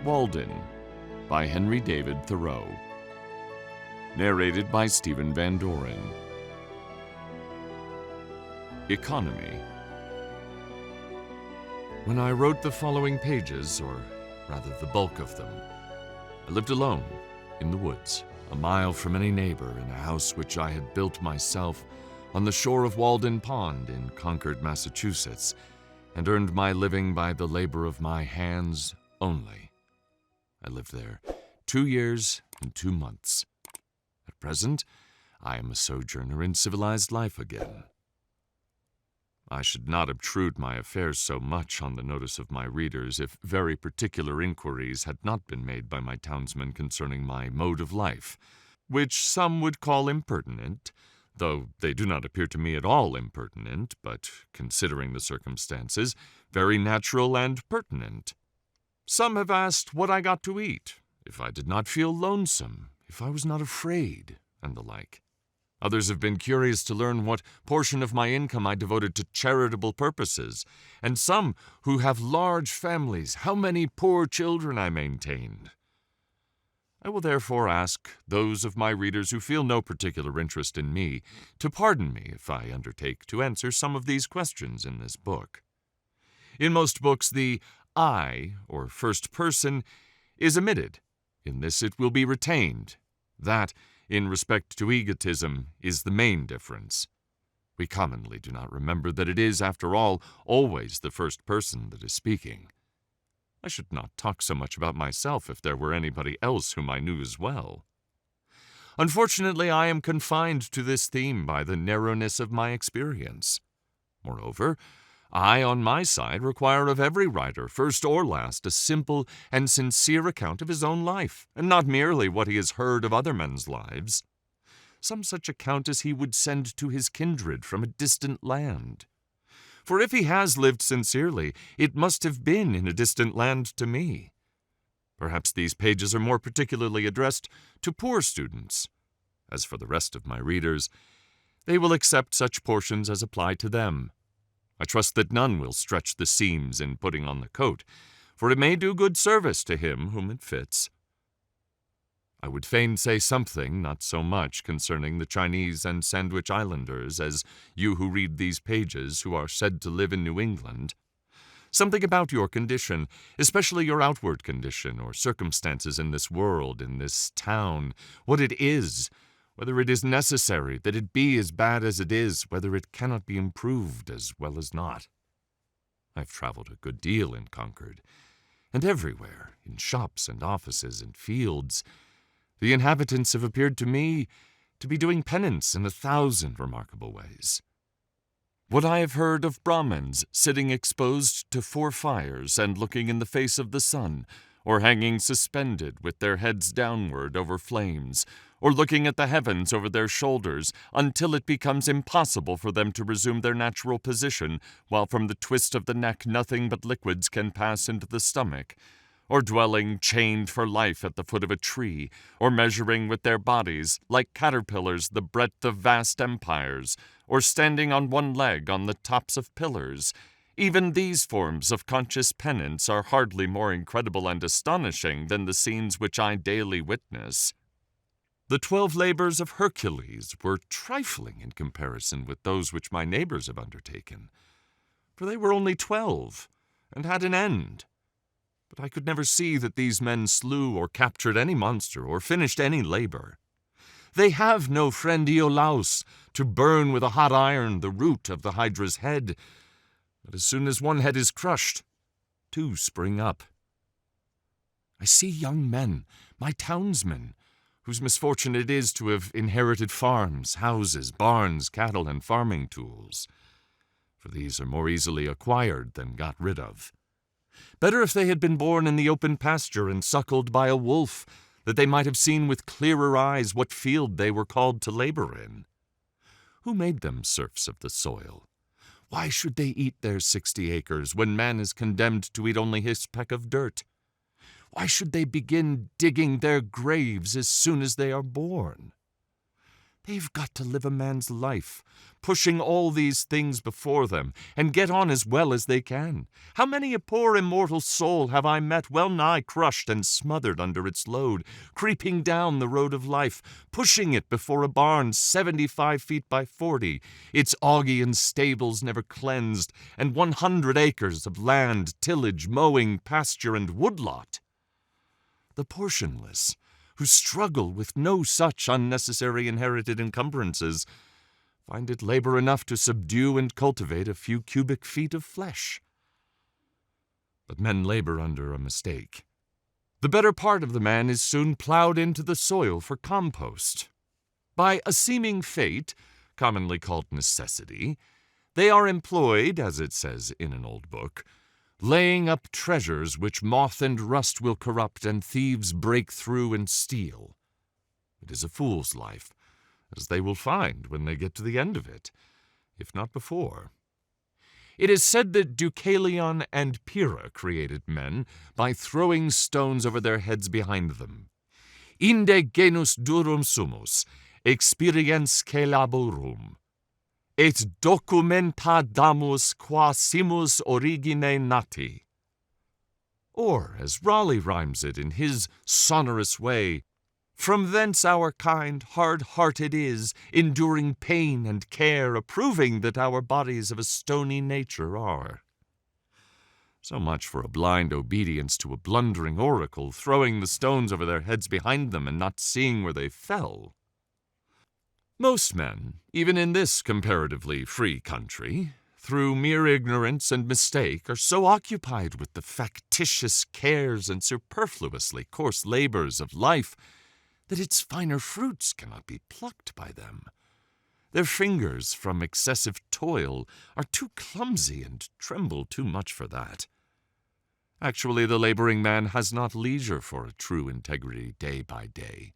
Walden by Henry David Thoreau. Narrated by Stephen Van Doren. Economy. When I wrote the following pages, or rather the bulk of them, I lived alone in the woods, a mile from any neighbor, in a house which I had built myself on the shore of Walden Pond in Concord, Massachusetts, and earned my living by the labor of my hands only. I lived there 2 years and 2 months. At present, I am a sojourner in civilized life again. I should not obtrude my affairs so much on the notice of my readers if very particular inquiries had not been made by my townsmen concerning my mode of life, which some would call impertinent, though they do not appear to me at all impertinent, but, considering the circumstances, very natural and pertinent. Some have asked what I got to eat, if I did not feel lonesome, if I was not afraid, and the like. Others have been curious to learn what portion of my income I devoted to charitable purposes, and some, who have large families, how many poor children I maintained. I will therefore ask those of my readers who feel no particular interest in me to pardon me if I undertake to answer some of these questions in this book. In most books, the I, or first person, is omitted. In this it will be retained. That, in respect to egotism, is the main difference. We commonly do not remember that it is, after all, always the first person that is speaking. I should not talk so much about myself if there were anybody else whom I knew as well. Unfortunately, I am confined to this theme by the narrowness of my experience. Moreover, I, on my side, require of every writer, first or last, a simple and sincere account of his own life, and not merely what he has heard of other men's lives. Some such account as he would send to his kindred from a distant land. For if he has lived sincerely, it must have been in a distant land to me. Perhaps these pages are more particularly addressed to poor students. As for the rest of my readers, they will accept such portions as apply to them. I trust that none will stretch the seams in putting on the coat, for it may do good service to him whom it fits. I would fain say something, not so much concerning the Chinese and Sandwich Islanders as you who read these pages who are said to live in New England. Something about your condition, especially your outward condition or circumstances in this world, in this town, what it is, whether it is necessary that it be as bad as it is, whether it cannot be improved as well as not. I've traveled a good deal in Concord, and everywhere, in shops and offices and fields, the inhabitants have appeared to me to be doing penance in 1,000 remarkable ways. What I have heard of Brahmins sitting exposed to 4 fires and looking in the face of the sun, or hanging suspended with their heads downward over flames, or looking at the heavens over their shoulders until it becomes impossible for them to resume their natural position, while from the twist of the neck nothing but liquids can pass into the stomach, or dwelling chained for life at the foot of a tree, or measuring with their bodies, like caterpillars, the breadth of vast empires, or standing on one leg on the tops of pillars. Even these forms of conscious penance are hardly more incredible and astonishing than the scenes which I daily witness. The 12 labors of Hercules were trifling in comparison with those which my neighbors have undertaken, for they were only 12, and had an end. But I could never see that these men slew or captured any monster or finished any labor. They have no friend Iolaus to burn with a hot iron the root of the Hydra's head, but as soon as one head is crushed, 2 spring up. I see young men, my townsmen, whose misfortune it is to have inherited farms, houses, barns, cattle, and farming tools, for these are more easily acquired than got rid of. Better if they had been born in the open pasture and suckled by a wolf, that they might have seen with clearer eyes what field they were called to labor in. Who made them serfs of the soil? Why should they eat their 60 acres when man is condemned to eat only his peck of dirt? Why should they begin digging their graves as soon as they are born? They've got to live a man's life, pushing all these things before them, and get on as well as they can. How many a poor immortal soul have I met well nigh crushed and smothered under its load, creeping down the road of life, pushing it before a barn 75 feet by 40, its Augean stables never cleansed, and 100 acres of land, tillage, mowing, pasture, and woodlot. The portionless, who struggle with no such unnecessary inherited encumbrances, find it labor enough to subdue and cultivate a few cubic feet of flesh. But men labor under a mistake. The better part of the man is soon plowed into the soil for compost. By a seeming fate, commonly called necessity, they are employed, as it says in an old book, laying up treasures which moth and rust will corrupt and thieves break through and steal. It is a fool's life, as they will find when they get to the end of it, if not before. It is said that Deucalion and Pyrrha created men by throwing stones over their heads behind them. Inde genus durum sumus, experiensque laborum. Et documenta damus qua simus origine nati. Or, as Raleigh rhymes it in his sonorous way, from thence our kind hard-hearted is, enduring pain and care, approving that our bodies of a stony nature are. So much for a blind obedience to a blundering oracle, throwing the stones over their heads behind them and not seeing where they fell. Most men, even in this comparatively free country, through mere ignorance and mistake, are so occupied with the factitious cares and superfluously coarse labors of life that its finer fruits cannot be plucked by them. Their fingers, from excessive toil, are too clumsy and tremble too much for that. Actually, the laboring man has not leisure for a true integrity day by day.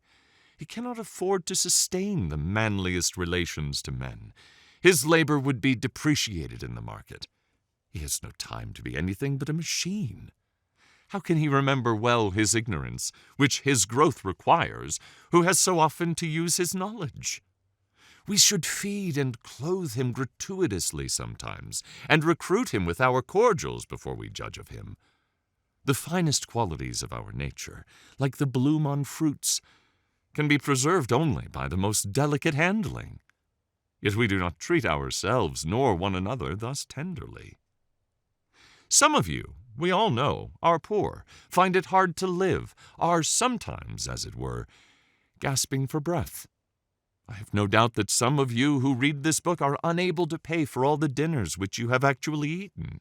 He cannot afford to sustain the manliest relations to men. His labor would be depreciated in the market. He has no time to be anything but a machine. How can he remember well his ignorance, which his growth requires, who has so often to use his knowledge? We should feed and clothe him gratuitously sometimes, and recruit him with our cordials before we judge of him. The finest qualities of our nature, like the bloom on fruits, can be preserved only by the most delicate handling. Yet we do not treat ourselves nor one another thus tenderly. Some of you, we all know, are poor, find it hard to live, are sometimes, as it were, gasping for breath. I have no doubt that some of you who read this book are unable to pay for all the dinners which you have actually eaten,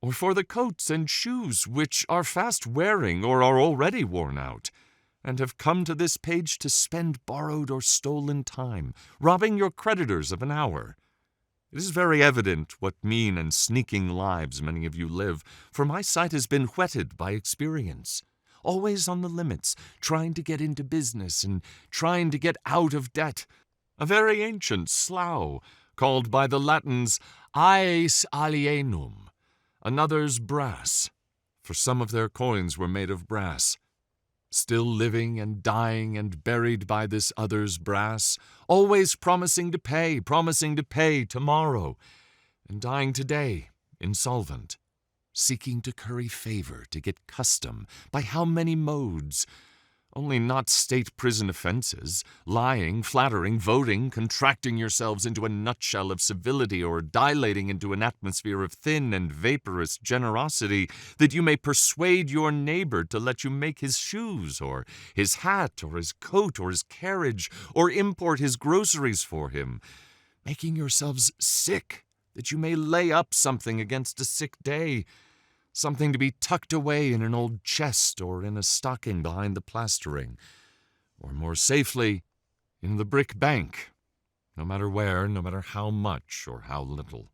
or for the coats and shoes which are fast wearing or are already worn out, and have come to this page to spend borrowed or stolen time, robbing your creditors of an hour. It is very evident what mean and sneaking lives many of you live, for my sight has been whetted by experience. Always on the limits, trying to get into business and trying to get out of debt. A very ancient slough, called by the Latins aes alienum, another's brass, for some of their coins were made of brass. Still living and dying and buried by this other's brass, always promising to pay tomorrow, and dying today, insolvent, seeking to curry favor, to get custom, by how many modes? Only not state prison offenses, lying, flattering, voting, contracting yourselves into a nutshell of civility, or dilating into an atmosphere of thin and vaporous generosity, that you may persuade your neighbor to let you make his shoes, or his hat, or his coat, or his carriage, or import his groceries for him, making yourselves sick, that you may lay up something against a sick day, something to be tucked away in an old chest or in a stocking behind the plastering, or more safely, in the brick bank, no matter where, no matter how much or how little.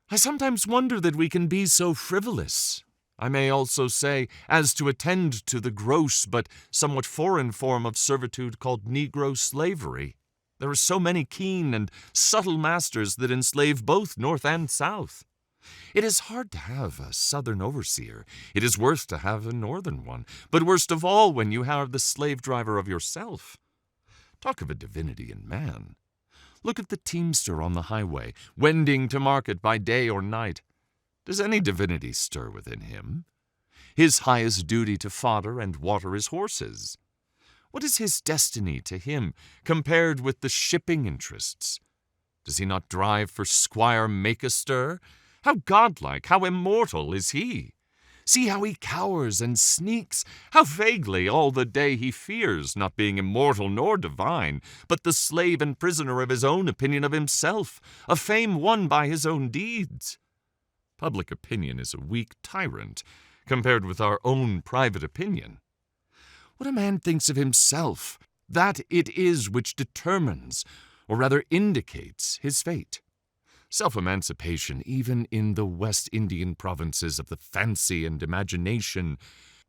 I sometimes wonder that we can be so frivolous, I may also say, as to attend to the gross but somewhat foreign form of servitude called Negro slavery. There are so many keen and subtle masters that enslave both North and South. It is hard to have a Southern overseer. It is worse to have a Northern one, but worst of all when you have the slave driver of yourself. Talk of a divinity in man. Look at the teamster on the highway, wending to market by day or night. Does any divinity stir within him? His highest duty to fodder and water his horses. What is his destiny to him compared with the shipping interests? Does he not drive for Squire Make-a-Stir? How godlike, how immortal is he! See how he cowers and sneaks, how vaguely all the day he fears, not being immortal nor divine, but the slave and prisoner of his own opinion of himself, a fame won by his own deeds. Public opinion is a weak tyrant, compared with our own private opinion. What a man thinks of himself, that it is which determines, or rather indicates, his fate. Self-emancipation, even in the West Indian provinces of the fancy and imagination,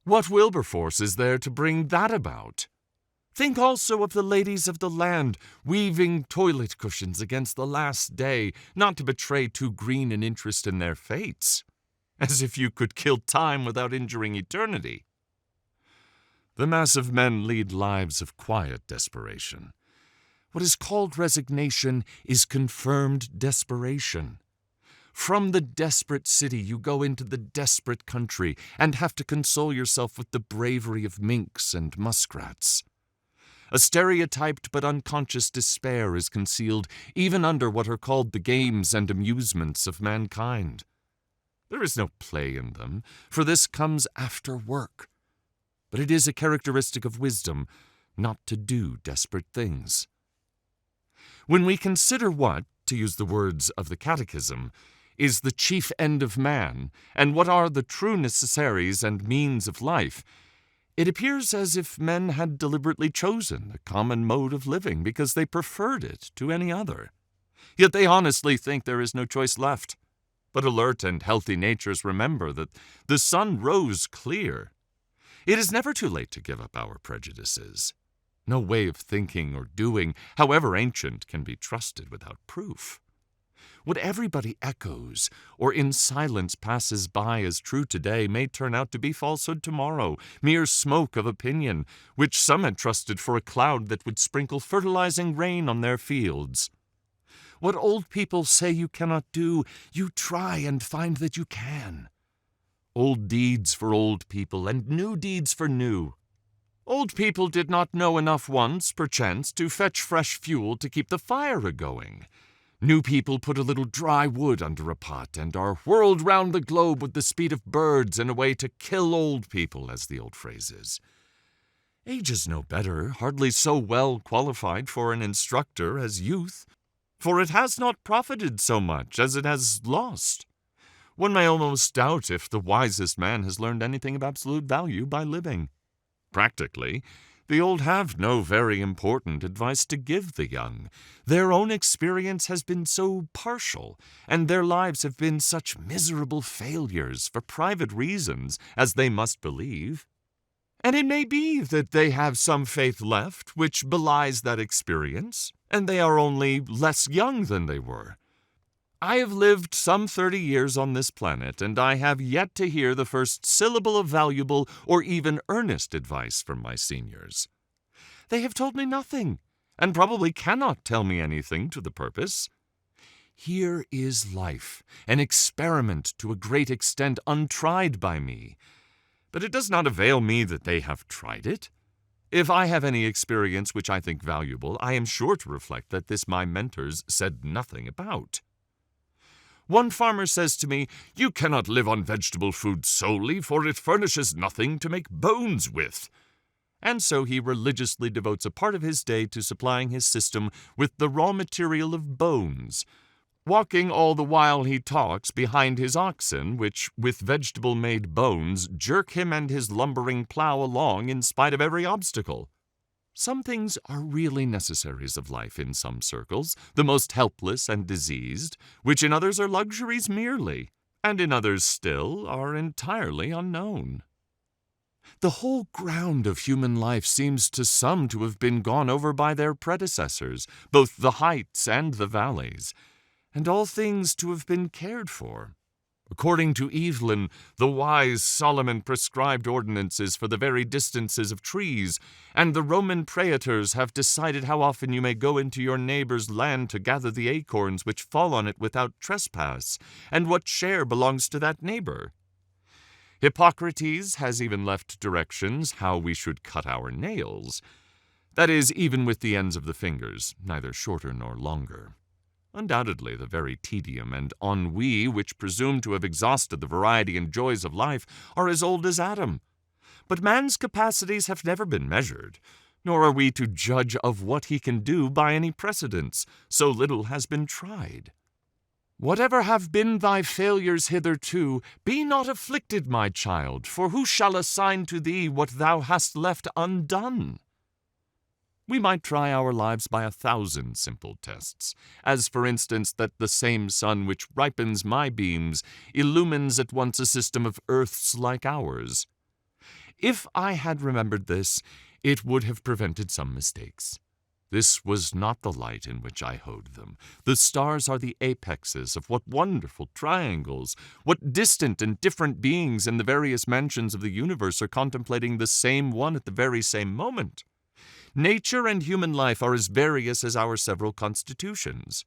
what Wilberforce is there to bring that about? Think also of the ladies of the land, weaving toilet cushions against the last day, not to betray too green an interest in their fates, as if you could kill time without injuring eternity. The mass of men lead lives of quiet desperation. What is called resignation is confirmed desperation. From the desperate city you go into the desperate country and have to console yourself with the bravery of minks and muskrats. A stereotyped but unconscious despair is concealed even under what are called the games and amusements of mankind. There is no play in them, for this comes after work. But it is a characteristic of wisdom not to do desperate things. When we consider what, to use the words of the Catechism, is the chief end of man, and what are the true necessaries and means of life, it appears as if men had deliberately chosen a common mode of living because they preferred it to any other. Yet they honestly think there is no choice left. But alert and healthy natures remember that the sun rose clear. It is never too late to give up our prejudices. No way of thinking or doing, however ancient, can be trusted without proof. What everybody echoes or in silence passes by as true today may turn out to be falsehood tomorrow, mere smoke of opinion, which some had trusted for a cloud that would sprinkle fertilizing rain on their fields. What old people say you cannot do, you try and find that you can. Old deeds for old people, and new deeds for new. Old people did not know enough once, perchance, to fetch fresh fuel to keep the fire a-going. New people put a little dry wood under a pot and are whirled round the globe with the speed of birds in a way to kill old people, as the old phrase is. Age is no better, hardly so well qualified for an instructor as youth, for it has not profited so much as it has lost. One may almost doubt if the wisest man has learned anything of absolute value by living. Practically, the old have no very important advice to give the young. Their own experience has been so partial, and their lives have been such miserable failures for private reasons, as they must believe. And it may be that they have some faith left which belies that experience, and they are only less young than they were. I have lived some 30 years on this planet, and I have yet to hear the first syllable of valuable or even earnest advice from my seniors. They have told me nothing, and probably cannot tell me anything to the purpose. Here is life, an experiment to a great extent untried by me, but it does not avail me that they have tried it. If I have any experience which I think valuable, I am sure to reflect that this my mentors said nothing about. One farmer says to me, "You cannot live on vegetable food solely, for it furnishes nothing to make bones with." And so he religiously devotes a part of his day to supplying his system with the raw material of bones, walking all the while he talks behind his oxen, which, with vegetable-made bones, jerk him and his lumbering plow along in spite of every obstacle. Some things are really necessaries of life in some circles, the most helpless and diseased, which in others are luxuries merely, and in others still are entirely unknown. The whole ground of human life seems to some to have been gone over by their predecessors, both the heights and the valleys, and all things to have been cared for. According to Evelyn, the wise Solomon prescribed ordinances for the very distances of trees, and the Roman praetors have decided how often you may go into your neighbor's land to gather the acorns which fall on it without trespass, and what share belongs to that neighbor. Hippocrates has even left directions how we should cut our nails. That is, even with the ends of the fingers, neither shorter nor longer. Undoubtedly, the very tedium and ennui which presume to have exhausted the variety and joys of life are as old as Adam. But man's capacities have never been measured, nor are we to judge of what he can do by any precedents, so little has been tried. Whatever have been thy failures hitherto, be not afflicted, my child, for who shall assign to thee what thou hast left undone? We might try our lives by 1,000 simple tests, as for instance that the same sun which ripens my beams illumines at once a system of earths like ours. If I had remembered this, it would have prevented some mistakes. This was not the light in which I hoed them. The stars are the apexes of what wonderful triangles, what distant and different beings in the various mansions of the universe are contemplating the same one at the very same moment. Nature and human life are as various as our several constitutions.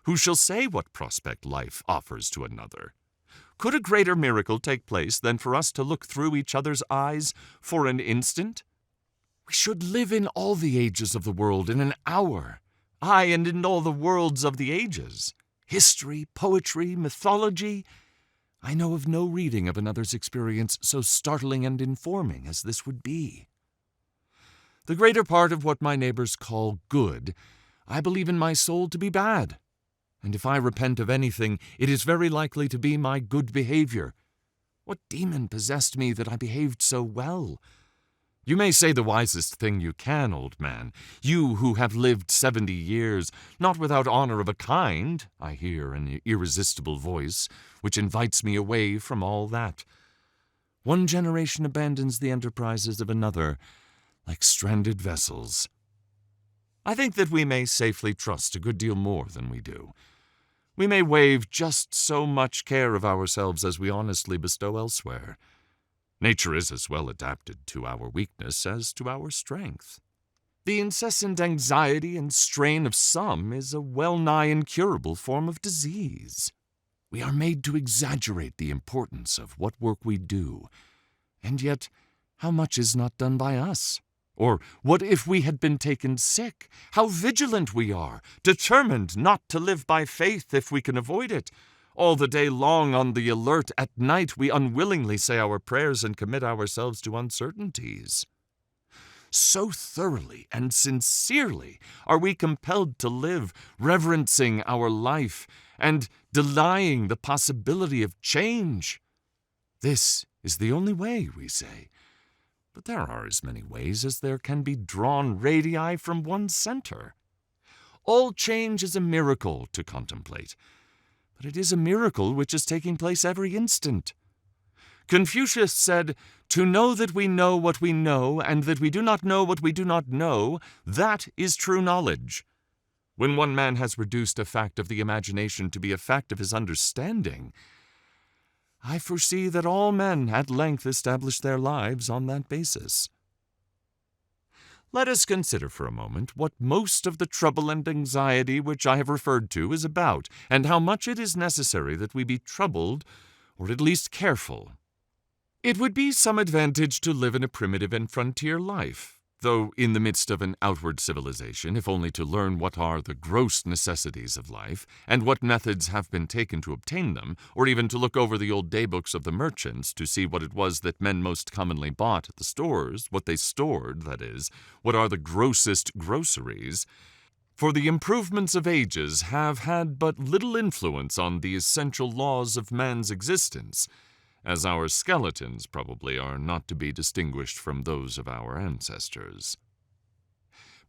Who shall say what prospect life offers to another? Could a greater miracle take place than for us to look through each other's eyes for an instant? We should live in all the ages of the world in an hour, aye, and in all the worlds of the ages. History, poetry, mythology. I know of no reading of another's experience so startling and informing as this would be. The greater part of what my neighbors call good, I believe in my soul to be bad. And if I repent of anything, it is very likely to be my good behavior. What demon possessed me that I behaved so well? You may say the wisest thing you can, old man, you who have lived 70 years, not without honor of a kind, I hear an irresistible voice, which invites me away from all that. One generation abandons the enterprises of another, like stranded vessels. I think that we may safely trust a good deal more than we do. We may waive just so much care of ourselves as we honestly bestow elsewhere. Nature is as well adapted to our weakness as to our strength. The incessant anxiety and strain of some is a well-nigh incurable form of disease. We are made to exaggerate the importance of what work we do, and yet how much is not done by us? Or what if we had been taken sick? How vigilant we are, determined not to live by faith if we can avoid it. All the day long on the alert, at night we unwillingly say our prayers and commit ourselves to uncertainties. So thoroughly and sincerely are we compelled to live, reverencing our life and denying the possibility of change. This is the only way, we say. But there are as many ways as there can be drawn radii from one center. All change is a miracle to contemplate, but it is a miracle which is taking place every instant. Confucius said, "To know that we know what we know, and that we do not know what we do not know, that is true knowledge." When one man has reduced a fact of the imagination to be a fact of his understanding, I foresee that all men at length establish their lives on that basis. Let us consider for a moment what most of the trouble and anxiety which I have referred to is about, and how much it is necessary that we be troubled, or at least careful. It would be some advantage to live in a primitive and frontier life, though in the midst of an outward civilization, if only to learn what are the gross necessities of life, and what methods have been taken to obtain them, or even to look over the old daybooks of the merchants to see what it was that men most commonly bought at the stores, what they stored, that is, what are the grossest groceries. For the improvements of ages have had but little influence on the essential laws of man's existence, as our skeletons probably are not to be distinguished from those of our ancestors.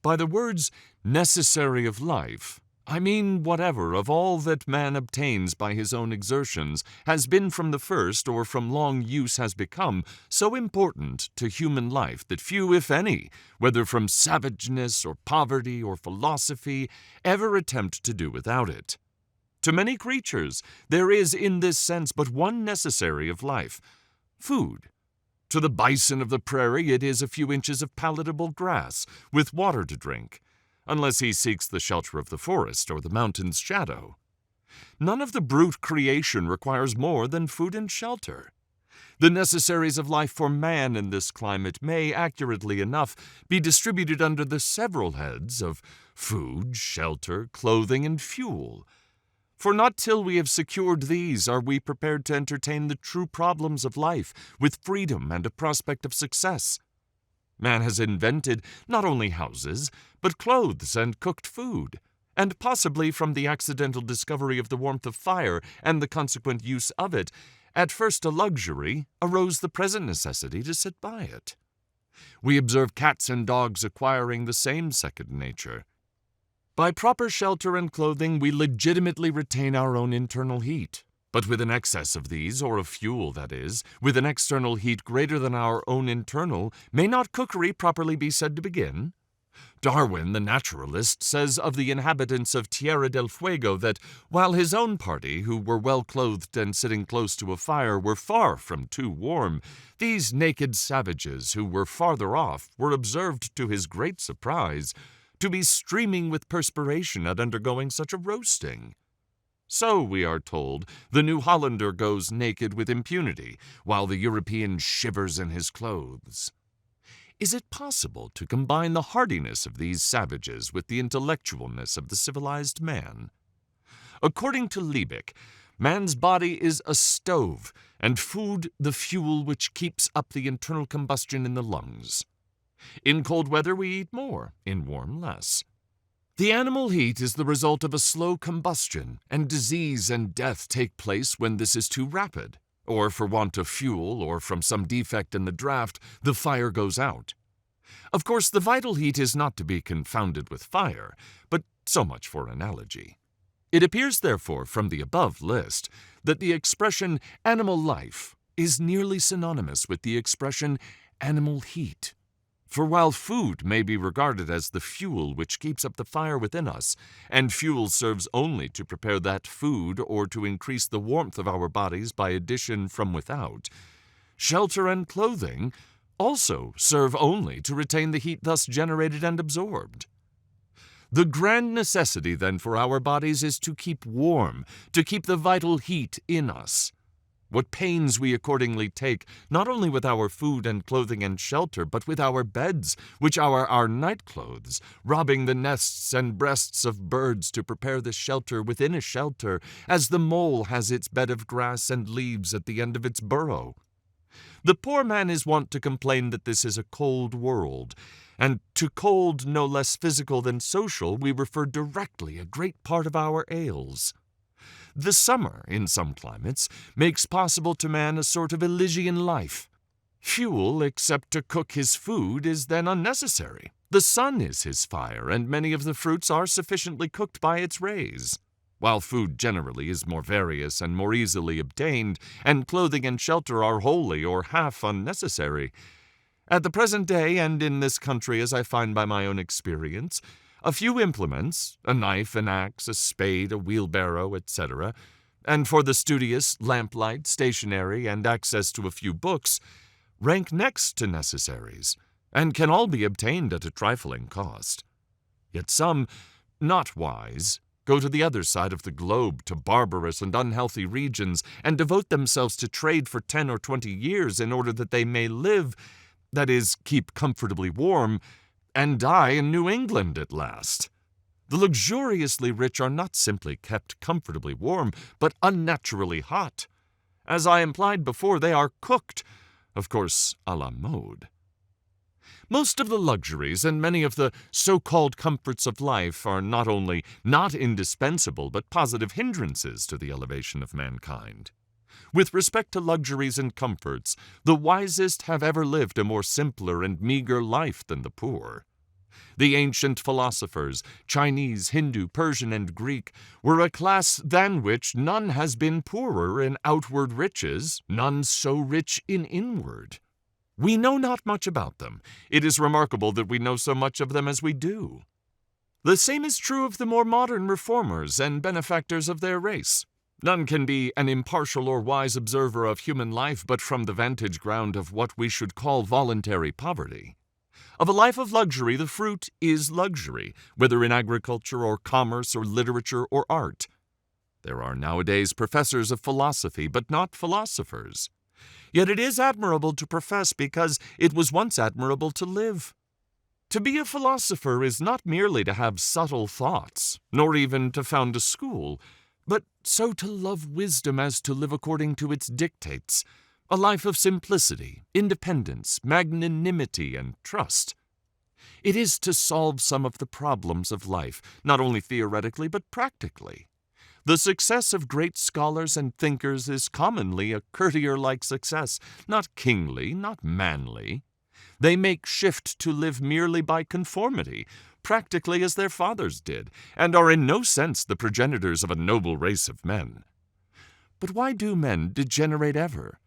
By the words necessary of life, I mean whatever of all that man obtains by his own exertions has been from the first, or from long use has become, so important to human life that few, if any, whether from savageness or poverty or philosophy, ever attempt to do without it. To many creatures, there is in this sense but one necessary of life, food. To the bison of the prairie it is a few inches of palatable grass, with water to drink, unless he seeks the shelter of the forest or the mountain's shadow. None of the brute creation requires more than food and shelter. The necessaries of life for man in this climate may, accurately enough, be distributed under the several heads of food, shelter, clothing, and fuel. For not till we have secured these are we prepared to entertain the true problems of life with freedom and a prospect of success. Man has invented not only houses, but clothes and cooked food, and possibly from the accidental discovery of the warmth of fire and the consequent use of it, at first a luxury, arose the present necessity to sit by it. We observe cats and dogs acquiring the same second nature. By proper shelter and clothing we legitimately retain our own internal heat, but with an excess of these, or of fuel that is, with an external heat greater than our own internal, may not cookery properly be said to begin? Darwin, the naturalist, says of the inhabitants of Tierra del Fuego that, while his own party, who were well clothed and sitting close to a fire, were far from too warm, these naked savages, who were farther off, were observed, to his great surprise, to be streaming with perspiration at undergoing such a roasting. So, we are told, the New Hollander goes naked with impunity, while the European shivers in his clothes. Is it possible to combine the hardiness of these savages with the intellectualness of the civilized man? According to Liebig, man's body is a stove, and food the fuel which keeps up the internal combustion in the lungs. In cold weather we eat more, in warm less. The animal heat is the result of a slow combustion, and disease and death take place when this is too rapid. Or for want of fuel, or from some defect in the draught, the fire goes out. Of course, the vital heat is not to be confounded with fire, but so much for analogy. It appears, therefore, from the above list, that the expression animal life is nearly synonymous with the expression animal heat. For while food may be regarded as the fuel which keeps up the fire within us, and fuel serves only to prepare that food or to increase the warmth of our bodies by addition from without, shelter and clothing also serve only to retain the heat thus generated and absorbed. The grand necessity, then, for our bodies is to keep warm, to keep the vital heat in us. What pains we accordingly take, not only with our food and clothing and shelter, but with our beds, which are our night clothes, robbing the nests and breasts of birds to prepare the shelter within a shelter, as the mole has its bed of grass and leaves at the end of its burrow. The poor man is wont to complain that this is a cold world, and to cold no less physical than social we refer directly a great part of our ails. The summer, in some climates, makes possible to man a sort of Elysian life. Fuel, except to cook his food, is then unnecessary. The sun is his fire, and many of the fruits are sufficiently cooked by its rays. While food generally is more various and more easily obtained, and clothing and shelter are wholly or half unnecessary. At the present day, and in this country as I find by my own experience, a few implements, a knife, an axe, a spade, a wheelbarrow, etc., and for the studious, lamplight, stationery, and access to a few books, rank next to necessaries, and can all be obtained at a trifling cost. Yet some, not wise, go to the other side of the globe, to barbarous and unhealthy regions, and devote themselves to trade for 10 or 20 years in order that they may live, that is, keep comfortably warm, and die in New England at last. The luxuriously rich are not simply kept comfortably warm, but unnaturally hot. As I implied before, they are cooked, of course, à la mode. Most of the luxuries and many of the so-called comforts of life are not only not indispensable, but positive hindrances to the elevation of mankind. With respect to luxuries and comforts, the wisest have ever lived a more simpler and meager life than the poor. The ancient philosophers, Chinese, Hindu, Persian, and Greek, were a class than which none has been poorer in outward riches, none so rich in inward. We know not much about them. It is remarkable that we know so much of them as we do. The same is true of the more modern reformers and benefactors of their race. None can be an impartial or wise observer of human life but from the vantage ground of what we should call voluntary poverty. Of a life of luxury, the fruit is luxury, whether in agriculture or commerce or literature or art. There are nowadays professors of philosophy, but not philosophers. Yet it is admirable to profess because it was once admirable to live. To be a philosopher is not merely to have subtle thoughts, nor even to found a school, but so to love wisdom as to live according to its dictates, a life of simplicity, independence, magnanimity, and trust. It is to solve some of the problems of life, not only theoretically but practically. The success of great scholars and thinkers is commonly a courtier-like success, not kingly, not manly. They make shift to live merely by conformity, practically as their fathers did, and are in no sense the progenitors of a noble race of men. But why do men degenerate ever?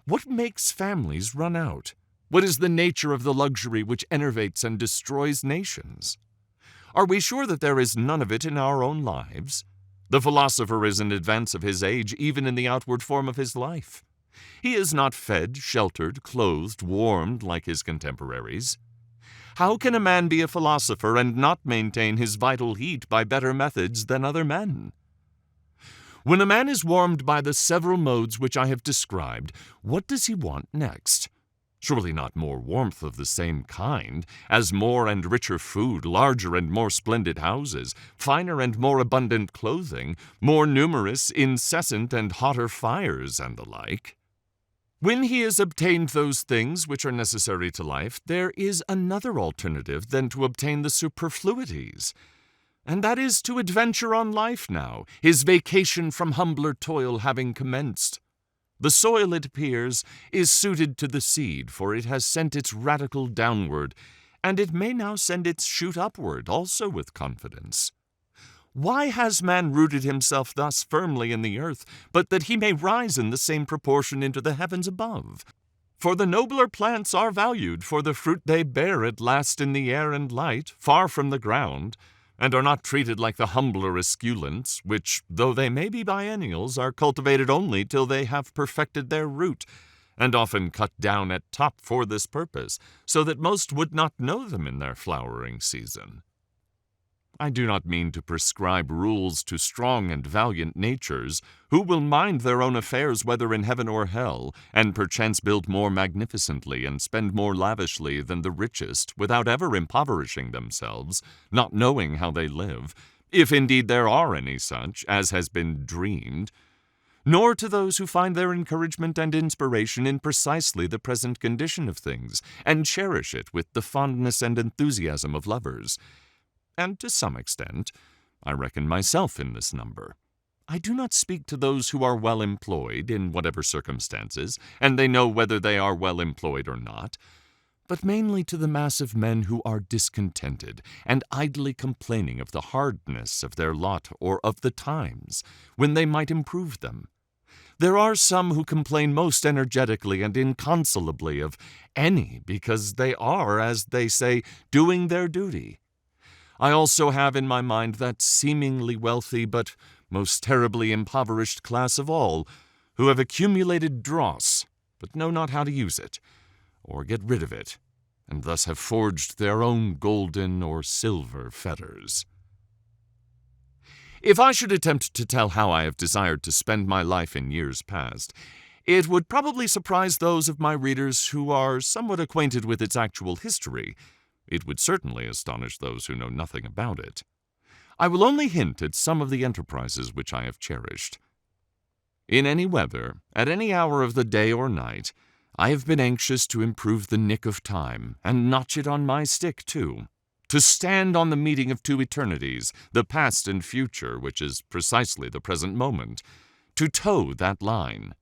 What makes families run out? What is the nature of the luxury which enervates and destroys nations? Are we sure that there is none of it in our own lives? The philosopher is in advance of his age, even in the outward form of his life. He is not fed, sheltered, clothed, warmed like his contemporaries. How can a man be a philosopher and not maintain his vital heat by better methods than other men? When a man is warmed by the several modes which I have described, what does he want next? Surely not more warmth of the same kind, as more and richer food, larger and more splendid houses, finer and more abundant clothing, more numerous, incessant and hotter fires, and the like. When he has obtained those things which are necessary to life, there is another alternative than to obtain the superfluities, and that is to adventure on life now, his vacation from humbler toil having commenced. The soil, it appears, is suited to the seed, for it has sent its radicle downward, and it may now send its shoot upward also with confidence. Why has man rooted himself thus firmly in the earth, but that he may rise in the same proportion into the heavens above? For the nobler plants are valued for the fruit they bear at last in the air and light, far from the ground, and are not treated like the humbler esculents, which, though they may be biennials, are cultivated only till they have perfected their root, and often cut down at top for this purpose, so that most would not know them in their flowering season. I do not mean to prescribe rules to strong and valiant natures, who will mind their own affairs whether in heaven or hell, and perchance build more magnificently and spend more lavishly than the richest, without ever impoverishing themselves, not knowing how they live, if indeed there are any such, as has been dreamed, nor to those who find their encouragement and inspiration in precisely the present condition of things, and cherish it with the fondness and enthusiasm of lovers. And to some extent, I reckon myself in this number. I do not speak to those who are well employed in whatever circumstances, and they know whether they are well employed or not, but mainly to the mass of men who are discontented and idly complaining of the hardness of their lot or of the times, when they might improve them. There are some who complain most energetically and inconsolably of any because they are, as they say, doing their duty. I also have in my mind that seemingly wealthy but most terribly impoverished class of all, who have accumulated dross, but know not how to use it, or get rid of it, and thus have forged their own golden or silver fetters. If I should attempt to tell how I have desired to spend my life in years past, it would probably surprise those of my readers who are somewhat acquainted with its actual history. It would certainly astonish those who know nothing about it. I will only hint at some of the enterprises which I have cherished. In any weather, at any hour of the day or night, I have been anxious to improve the nick of time, and notch it on my stick, too. To stand on the meeting of two eternities, the past and future, which is precisely the present moment, to toe that line.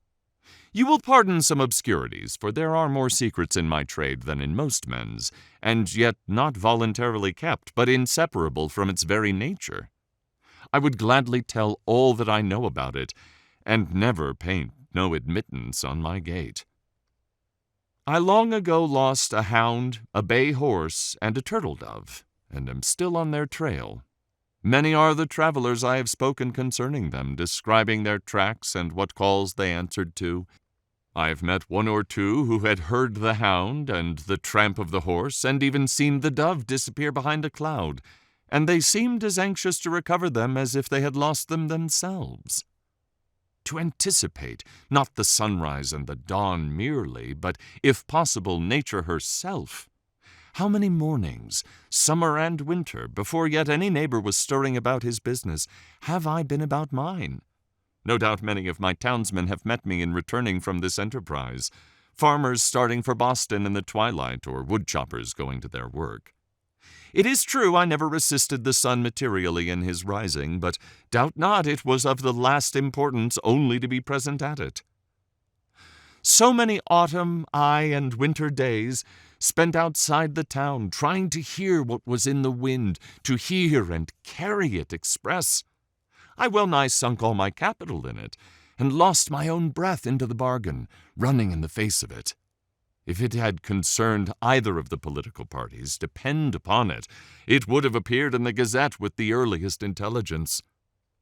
You will pardon some obscurities, for there are more secrets in my trade than in most men's, and yet not voluntarily kept, but inseparable from its very nature. I would gladly tell all that I know about it, and never paint no admittance on my gate. I long ago lost a hound, a bay horse, and a turtle-dove, and am still on their trail. Many are the travelers I have spoken concerning them, describing their tracks and what calls they answered to. I have met one or two who had heard the hound and the tramp of the horse, and even seen the dove disappear behind a cloud, and they seemed as anxious to recover them as if they had lost them themselves. To anticipate, not the sunrise and the dawn merely, but, if possible, nature herself. How many mornings, summer and winter, before yet any neighbor was stirring about his business, have I been about mine? No doubt many of my townsmen have met me in returning from this enterprise, farmers starting for Boston in the twilight, or woodchoppers going to their work. It is true I never resisted the sun materially in his rising, but doubt not it was of the last importance only to be present at it. So many autumn, and winter days spent outside the town, trying to hear what was in the wind, to hear and carry it express. I well nigh sunk all my capital in it, and lost my own breath into the bargain, running in the face of it. If it had concerned either of the political parties, depend upon it, it would have appeared in the Gazette with the earliest intelligence.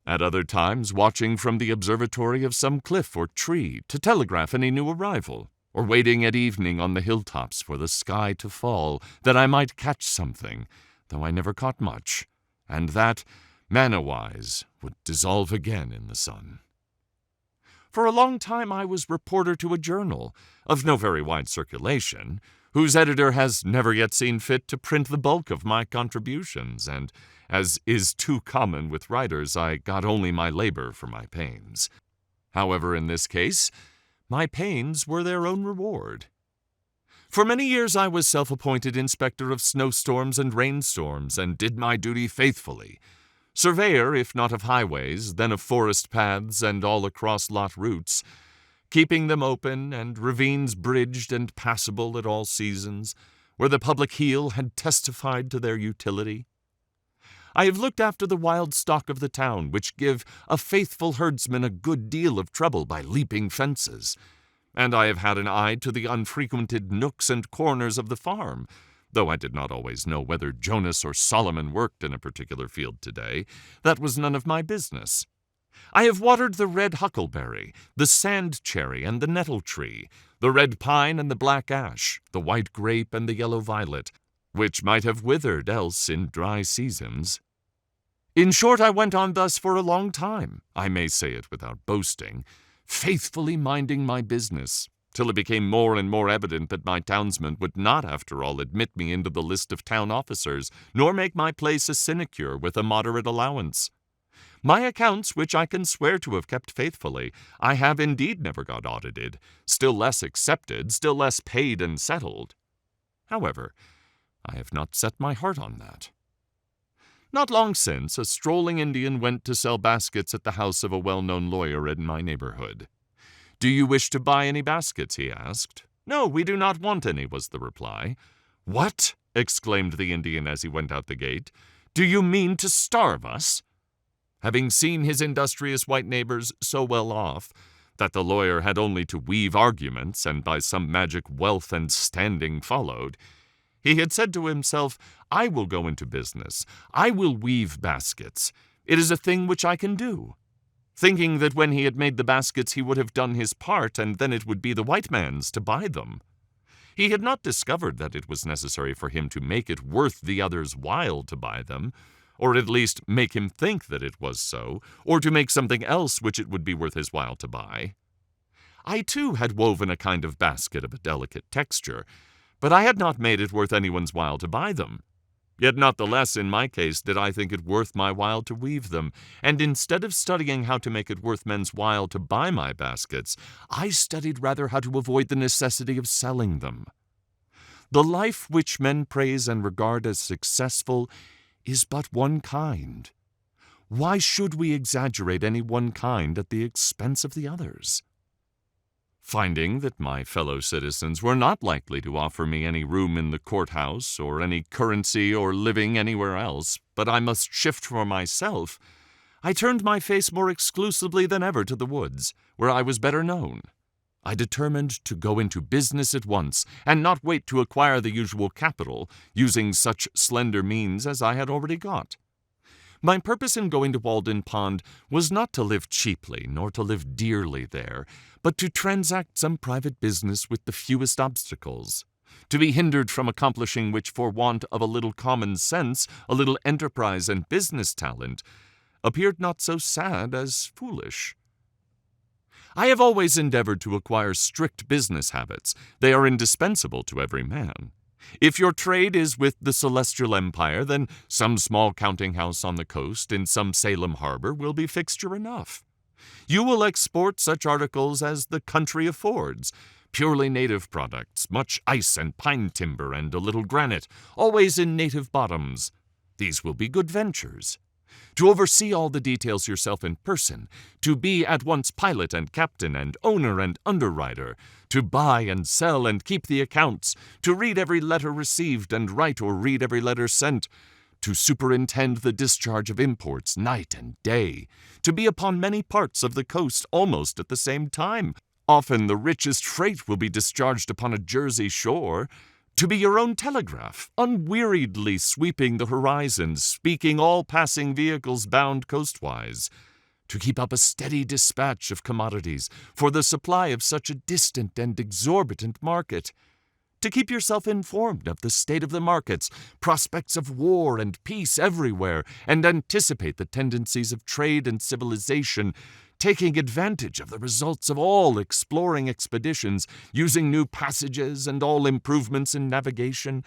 At other times, watching from the observatory of some cliff or tree to telegraph any new arrival, or waiting at evening on the hilltops for the sky to fall, that I might catch something, though I never caught much, and that, manna-wise, would dissolve again in the sun. For a long time I was reporter to a journal, of no very wide circulation, whose editor has never yet seen fit to print the bulk of my contributions, and, as is too common with writers, I got only my labor for my pains. However, in this case, my pains were their own reward. For many years I was self-appointed inspector of snowstorms and rainstorms, and did my duty faithfully. Surveyor, if not of highways, then of forest paths and all across lot routes, keeping them open and ravines bridged and passable at all seasons, where the public heel had testified to their utility. I have looked after the wild stock of the town, which give a faithful herdsman a good deal of trouble by leaping fences, and I have had an eye to the unfrequented nooks and corners of the farm, though I did not always know whether Jonas or Solomon worked in a particular field today. That was none of my business. I have watered the red huckleberry, the sand cherry and the nettle tree, the red pine and the black ash, the white grape and the yellow violet, which might have withered else in dry seasons. In short, I went on thus for a long time, I may say it without boasting, faithfully minding my business, till it became more and more evident that my townsmen would not, after all, admit me into the list of town officers, nor make my place a sinecure with a moderate allowance. My accounts, which I can swear to have kept faithfully, I have indeed never got audited, still less accepted, still less paid and settled. However, I have not set my heart on that. Not long since, a strolling Indian went to sell baskets at the house of a well-known lawyer in my neighborhood. "Do you wish to buy any baskets?" he asked. "No, we do not want any," was the reply. "What?" exclaimed the Indian as he went out the gate. "Do you mean to starve us?" Having seen his industrious white neighbors so well off that the lawyer had only to weave arguments, and by some magic wealth and standing followed, he had said to himself, "I will go into business. I will weave baskets. It is a thing which I can do," thinking that when he had made the baskets he would have done his part, and then it would be the white man's to buy them. He had not discovered that it was necessary for him to make it worth the other's while to buy them, or at least make him think that it was so, or to make something else which it would be worth his while to buy. I too had woven a kind of basket of a delicate texture, but I had not made it worth anyone's while to buy them. Yet not the less in my case did I think it worth my while to weave them, and instead of studying how to make it worth men's while to buy my baskets, I studied rather how to avoid the necessity of selling them. The life which men praise and regard as successful is but one kind. Why should we exaggerate any one kind at the expense of the others? Finding that my fellow citizens were not likely to offer me any room in the courthouse or any currency or living anywhere else, but I must shift for myself, I turned my face more exclusively than ever to the woods, where I was better known. I determined to go into business at once and not wait to acquire the usual capital, using such slender means as I had already got. My purpose in going to Walden Pond was not to live cheaply, nor to live dearly there, but to transact some private business with the fewest obstacles. To be hindered from accomplishing which for want of a little common sense, a little enterprise and business talent, appeared not so sad as foolish. I have always endeavored to acquire strict business habits. They are indispensable to every man. If your trade is with the Celestial Empire, then some small counting house on the coast in some Salem harbor will be fixture enough. You will export such articles as the country affords, purely native products, much ice and pine timber and a little granite, always in native bottoms. These will be good ventures. To oversee all the details yourself in person, to be at once pilot and captain and owner and underwriter, to buy and sell and keep the accounts, to read every letter received and write or read every letter sent, to superintend the discharge of imports night and day, to be upon many parts of the coast almost at the same time. Often the richest freight will be discharged upon a Jersey shore. To be your own telegraph, unweariedly sweeping the horizons, speaking all passing vehicles bound coastwise. To keep up a steady dispatch of commodities for the supply of such a distant and exorbitant market. To keep yourself informed of the state of the markets, prospects of war and peace everywhere, and anticipate the tendencies of trade and civilization, taking advantage of the results of all exploring expeditions, using new passages and all improvements in navigation,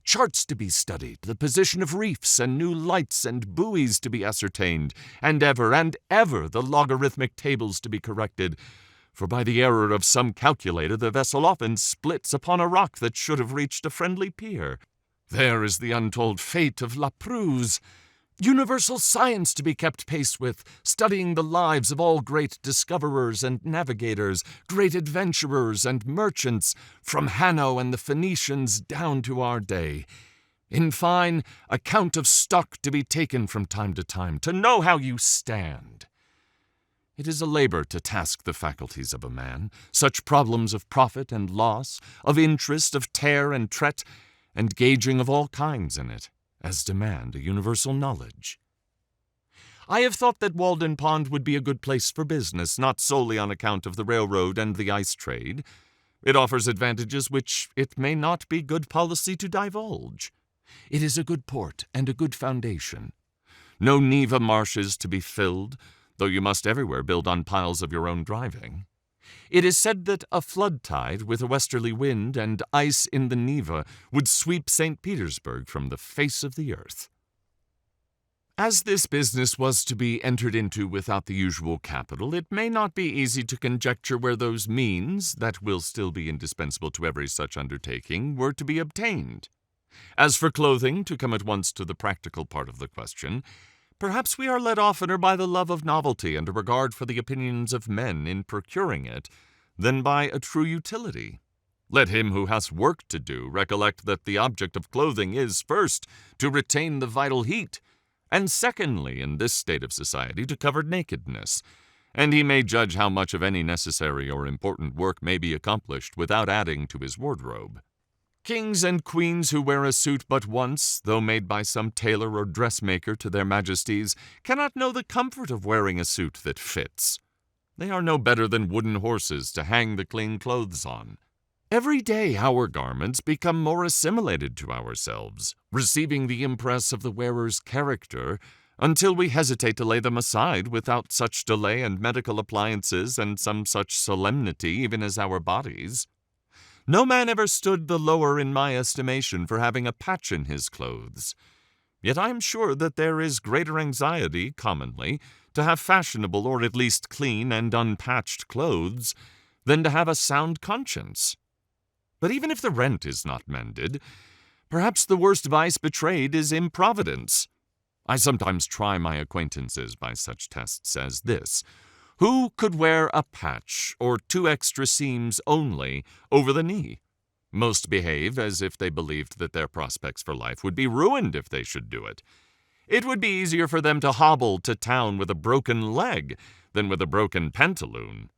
charts to be studied, the position of reefs and new lights and buoys to be ascertained, and ever the logarithmic tables to be corrected, for by the error of some calculator the vessel often splits upon a rock that should have reached a friendly pier. There is the untold fate of La Perouse. Universal science to be kept pace with, studying the lives of all great discoverers and navigators, great adventurers and merchants, from Hanno and the Phoenicians down to our day. In fine, account of stock to be taken from time to know how you stand. It is a labor to task the faculties of a man, such problems of profit and loss, of interest, of tare and tret, and gauging of all kinds in it, as demand a universal knowledge. I have thought that Walden Pond would be a good place for business, not solely on account of the railroad and the ice trade. It offers advantages which it may not be good policy to divulge. It is a good port and a good foundation. No Neva marshes to be filled, though you must everywhere build on piles of your own driving. It is said that a flood tide with a westerly wind and ice in the Neva would sweep St. Petersburg from the face of the earth. As this business was to be entered into without the usual capital, it may not be easy to conjecture where those means, that will still be indispensable to every such undertaking, were to be obtained. As for clothing, to come at once to the practical part of the question, perhaps we are led oftener by the love of novelty and a regard for the opinions of men in procuring it, than by a true utility. Let him who has work to do recollect that the object of clothing is, first, to retain the vital heat, and secondly, in this state of society, to cover nakedness, and he may judge how much of any necessary or important work may be accomplished without adding to his wardrobe. Kings and queens who wear a suit but once, though made by some tailor or dressmaker to their majesties, cannot know the comfort of wearing a suit that fits. They are no better than wooden horses to hang the clean clothes on. Every day our garments become more assimilated to ourselves, receiving the impress of the wearer's character, until we hesitate to lay them aside without such delay and medical appliances and some such solemnity even as our bodies. No man ever stood the lower in my estimation for having a patch in his clothes. Yet I am sure that there is greater anxiety, commonly, to have fashionable or at least clean and unpatched clothes than to have a sound conscience. But even if the rent is not mended, perhaps the worst vice betrayed is improvidence. I sometimes try my acquaintances by such tests as this. Who could wear a patch or 2 extra seams only over the knee? Most behave as if they believed that their prospects for life would be ruined if they should do it. It would be easier for them to hobble to town with a broken leg than with a broken pantaloon.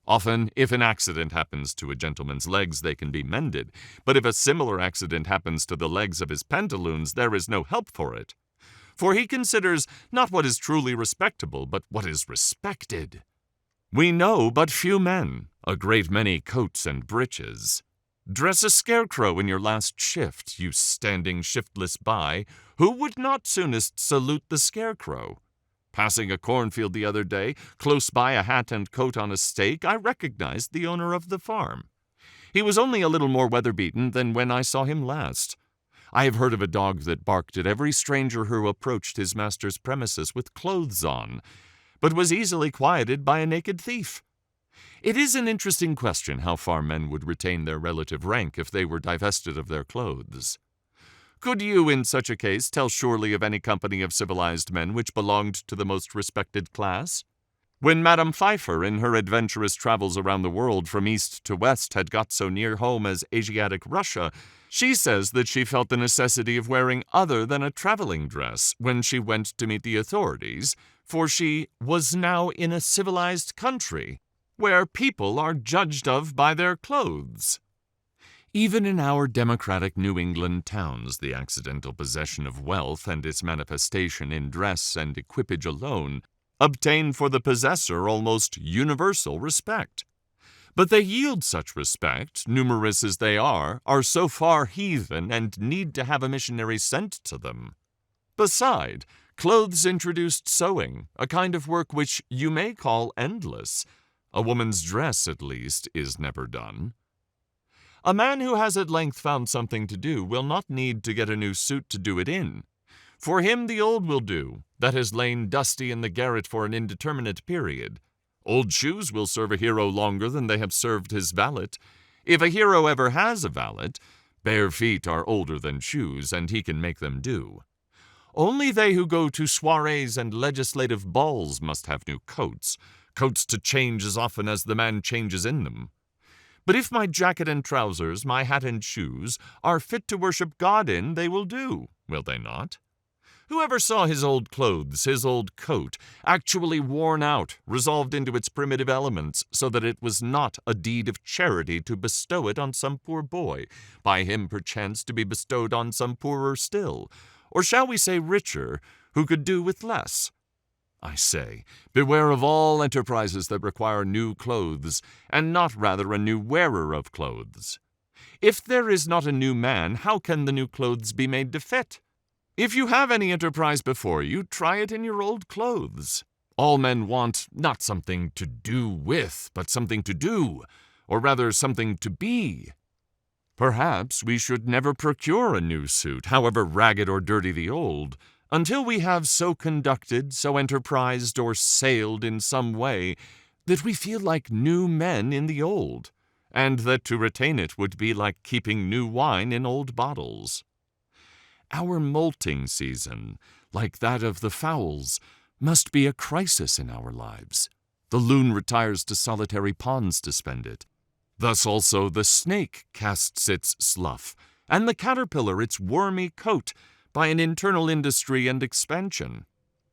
Often, if an accident happens to a gentleman's legs, they can be mended, but if a similar accident happens to the legs of his pantaloons, there is no help for it. For he considers not what is truly respectable, but what is respected. We know but few men, a great many coats and breeches. Dress a scarecrow in your last shift, you standing shiftless by, who would not soonest salute the scarecrow? Passing a cornfield the other day, close by a hat and coat on a stake, I recognized the owner of the farm. He was only a little more weather-beaten than when I saw him last. I have heard of a dog that barked at every stranger who approached his master's premises with clothes on, but was easily quieted by a naked thief. It is an interesting question how far men would retain their relative rank if they were divested of their clothes. Could you, in such a case, tell surely of any company of civilized men which belonged to the most respected class? When Madame Pfeiffer, in her adventurous travels around the world from east to west, had got so near home as Asiatic Russia, she says that she felt the necessity of wearing other than a traveling dress when she went to meet the authorities, for she was now in a civilized country, where people are judged of by their clothes. Even in our democratic New England towns, the accidental possession of wealth and its manifestation in dress and equipage alone obtain for the possessor almost universal respect. But they yield such respect, numerous as they are so far heathen and need to have a missionary sent to them. Beside, clothes introduced sewing, a kind of work which you may call endless. A woman's dress, at least, is never done. A man who has at length found something to do will not need to get a new suit to do it in. For him the old will do, that has lain dusty in the garret for an indeterminate period. Old shoes will serve a hero longer than they have served his valet. If a hero ever has a valet, bare feet are older than shoes, and he can make them do. Only they who go to soirees and legislative balls must have new coats to change as often as the man changes in them. But if my jacket and trousers, my hat and shoes, are fit to worship God in, they will do, will they not? Whoever saw his old clothes, his old coat, actually worn out, resolved into its primitive elements, so that it was not a deed of charity to bestow it on some poor boy, by him perchance to be bestowed on some poorer still, or shall we say richer, who could do with less? I say, beware of all enterprises that require new clothes, and not rather a new wearer of clothes. If there is not a new man, how can the new clothes be made to fit? If you have any enterprise before you, try it in your old clothes. All men want not something to do with, but something to do, or rather something to be. Perhaps we should never procure a new suit, however ragged or dirty the old, until we have so conducted, so enterprised, or sailed in some way that we feel like new men in the old, and that to retain it would be like keeping new wine in old bottles. Our molting season, like that of the fowls, must be a crisis in our lives. The loon retires to solitary ponds to spend it. Thus also the snake casts its slough, and the caterpillar its wormy coat, by an internal industry and expansion.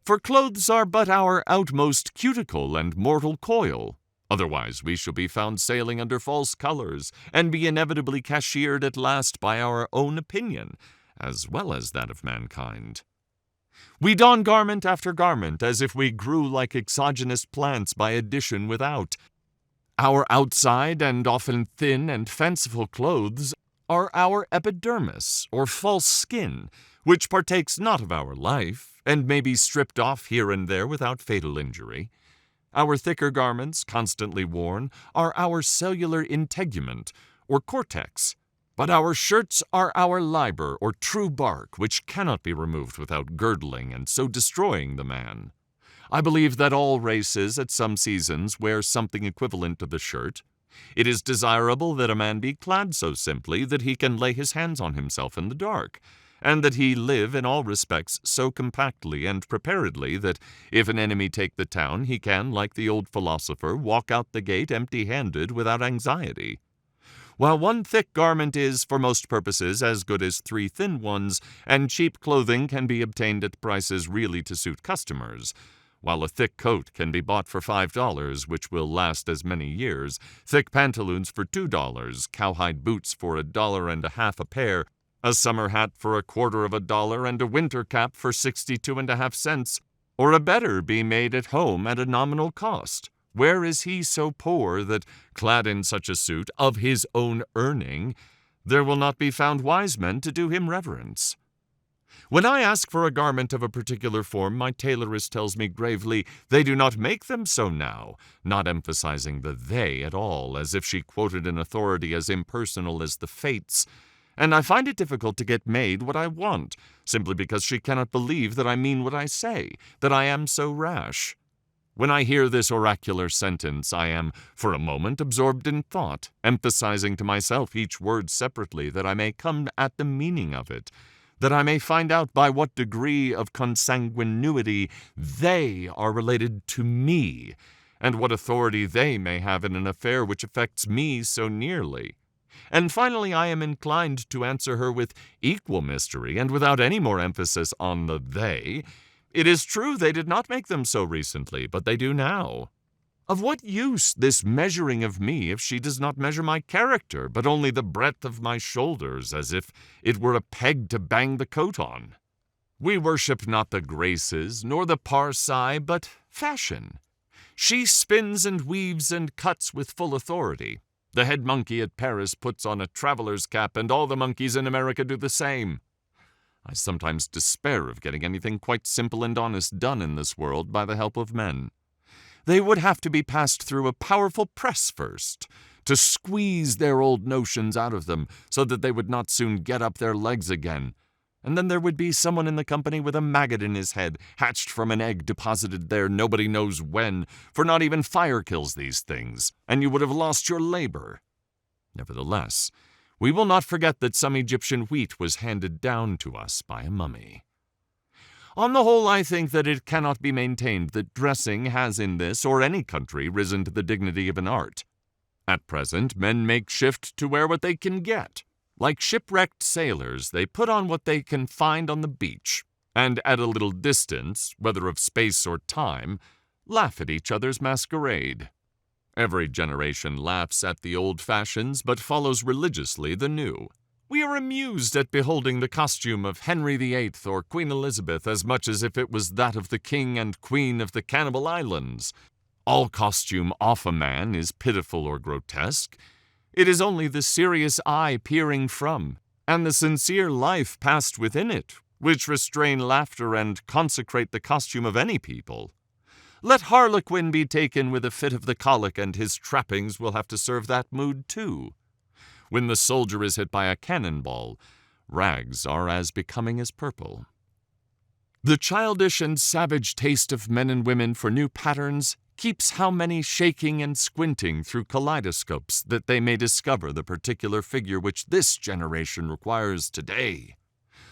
For clothes are but our outmost cuticle and mortal coil. Otherwise we shall be found sailing under false colors, and be inevitably cashiered at last by our own opinion, as well as that of mankind. We don garment after garment, as if we grew like exogenous plants by addition without. Our outside and often thin and fanciful clothes are our epidermis, or false skin, which partakes not of our life, and may be stripped off here and there without fatal injury. Our thicker garments, constantly worn, are our cellular integument, or cortex, but our shirts are our liber, or true bark, which cannot be removed without girdling and so destroying the man. I believe that all races at some seasons wear something equivalent to the shirt. It is desirable that a man be clad so simply that he can lay his hands on himself in the dark, and that he live in all respects so compactly and preparedly that if an enemy take the town, he can, like the old philosopher, walk out the gate empty-handed without anxiety. While one thick garment is, for most purposes, as good as 3 thin ones, and cheap clothing can be obtained at prices really to suit customers, While a thick coat can be bought for $5, which will last as many years, thick pantaloons for $2, cowhide boots for $1.50 a pair, a summer hat for $0.25, and a winter cap for 62.5 cents, or a better be made at home at a nominal cost. Where is he so poor that, clad in such a suit of his own earning, there will not be found wise men to do him reverence? When I ask for a garment of a particular form, my tailoress tells me gravely, they do not make them so now, not emphasizing the they at all, as if she quoted an authority as impersonal as the fates. And I find it difficult to get made what I want, simply because she cannot believe that I mean what I say, that I am so rash. When I hear this oracular sentence, I am, for a moment, absorbed in thought, emphasizing to myself each word separately, that I may come at the meaning of it, that I may find out by what degree of consanguinity they are related to me, and what authority they may have in an affair which affects me so nearly. And finally, I am inclined to answer her with equal mystery, and without any more emphasis on the they. It is true they did not make them so recently, but they do now. Of what use this measuring of me if she does not measure my character, but only the breadth of my shoulders, as if it were a peg to bang the coat on? We worship not the graces, nor the parsi, but fashion. She spins and weaves and cuts with full authority. The head monkey at Paris puts on a traveler's cap, and all the monkeys in America do the same. I sometimes despair of getting anything quite simple and honest done in this world by the help of men. They would have to be passed through a powerful press first, to squeeze their old notions out of them, so that they would not soon get up their legs again. And then there would be someone in the company with a maggot in his head, hatched from an egg deposited there nobody knows when, for not even fire kills these things, and you would have lost your labor. Nevertheless, we will not forget that some Egyptian wheat was handed down to us by a mummy. On the whole, I think that it cannot be maintained that dressing has in this or any country risen to the dignity of an art. At present, men make shift to wear what they can get. Like shipwrecked sailors, they put on what they can find on the beach, and at a little distance, whether of space or time, laugh at each other's masquerade. Every generation laughs at the old fashions, but follows religiously the new. We are amused at beholding the costume of Henry VIII or Queen Elizabeth as much as if it was that of the King and Queen of the Cannibal Islands. All costume off a man is pitiful or grotesque. It is only the serious eye peering from, and the sincere life passed within it, which restrain laughter and consecrate the costume of any people. Let Harlequin be taken with a fit of the colic, and his trappings will have to serve that mood too. When the soldier is hit by a cannonball, rags are as becoming as purple. The childish and savage taste of men and women for new patterns keeps how many shaking and squinting through kaleidoscopes that they may discover the particular figure which this generation requires today.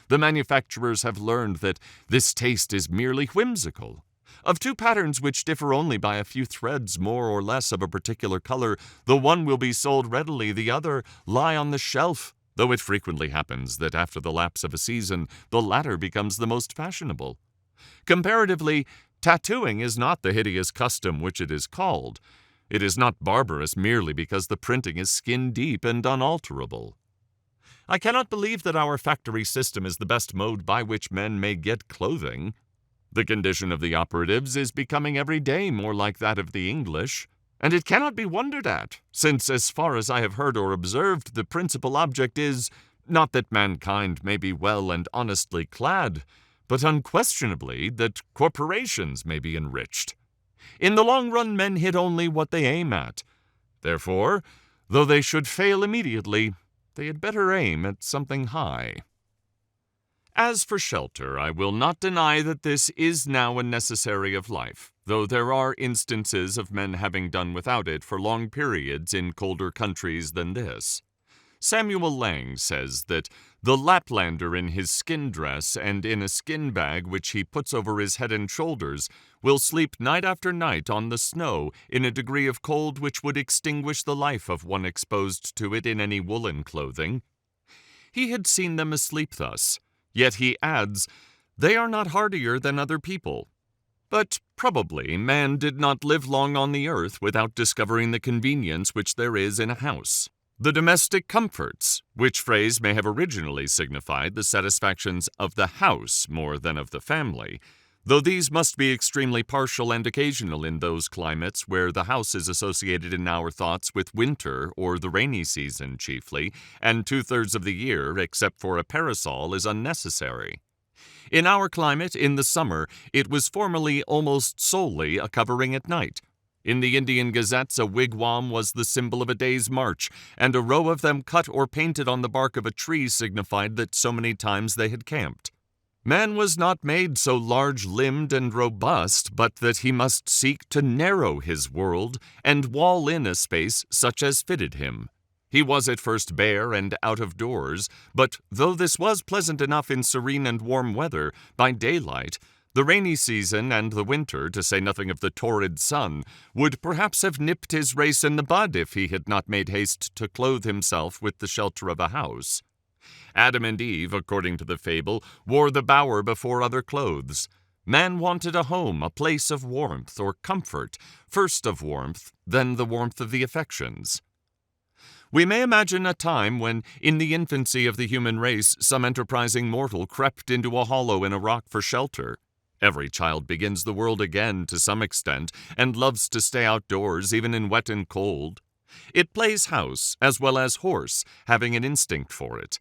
The manufacturers have learned that this taste is merely whimsical. Of two patterns which differ only by a few threads more or less of a particular color, the one will be sold readily, the other lie on the shelf, though it frequently happens that after the lapse of a season, the latter becomes the most fashionable. Comparatively, tattooing is not the hideous custom which it is called. It is not barbarous merely because the printing is skin-deep and unalterable. I cannot believe that our factory system is the best mode by which men may get clothing. The condition of the operatives is becoming every day more like that of the English, and it cannot be wondered at, since, as far as I have heard or observed, the principal object is, not that mankind may be well and honestly clad, but unquestionably that corporations may be enriched. In the long run, men hit only what they aim at. Therefore, though they should fail immediately, they had better aim at something high. As for shelter, I will not deny that this is now a necessary of life, though there are instances of men having done without it for long periods in colder countries than this. Samuel Lang says that the Laplander in his skin dress and in a skin bag which he puts over his head and shoulders will sleep night after night on the snow in a degree of cold which would extinguish the life of one exposed to it in any woolen clothing. He had seen them asleep thus. Yet he adds, they are not hardier than other people. But probably man did not live long on the earth without discovering the convenience which there is in a house. The domestic comforts, which phrase may have originally signified the satisfactions of the house more than of the family, though these must be extremely partial and occasional in those climates where the house is associated in our thoughts with winter or the rainy season chiefly, and 2/3 of the year, except for a parasol, is unnecessary. In our climate, in the summer, it was formerly almost solely a covering at night. In the Indian gazettes, a wigwam was the symbol of a day's march, and a row of them cut or painted on the bark of a tree signified that so many times they had camped. Man was not made so large-limbed and robust, but that he must seek to narrow his world and wall in a space such as fitted him. He was at first bare and out of doors, but though this was pleasant enough in serene and warm weather, by daylight, the rainy season and the winter, to say nothing of the torrid sun, would perhaps have nipped his race in the bud if he had not made haste to clothe himself with the shelter of a house. Adam and Eve, according to the fable, wore the bower before other clothes. Man wanted a home, a place of warmth or comfort, first of warmth, then the warmth of the affections. We may imagine a time when, in the infancy of the human race, some enterprising mortal crept into a hollow in a rock for shelter. Every child begins the world again to some extent and loves to stay outdoors even in wet and cold. It plays house as well as horse, having an instinct for it.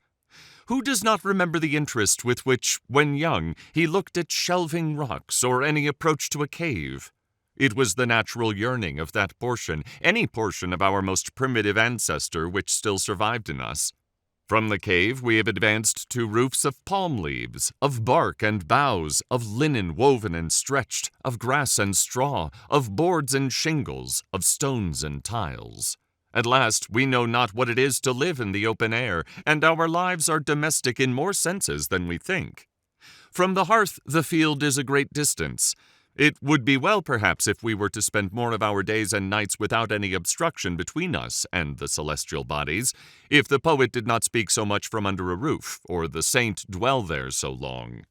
Who does not remember the interest with which, when young, he looked at shelving rocks or any approach to a cave? It was the natural yearning of that portion, any portion of our most primitive ancestor which still survived in us. From the cave we have advanced to roofs of palm leaves, of bark and boughs, of linen woven and stretched, of grass and straw, of boards and shingles, of stones and tiles. At last we know not what it is to live in the open air, and our lives are domestic in more senses than we think. From the hearth the field is a great distance. It would be well, perhaps, if we were to spend more of our days and nights without any obstruction between us and the celestial bodies, if the poet did not speak so much from under a roof, or the saint dwell there so long.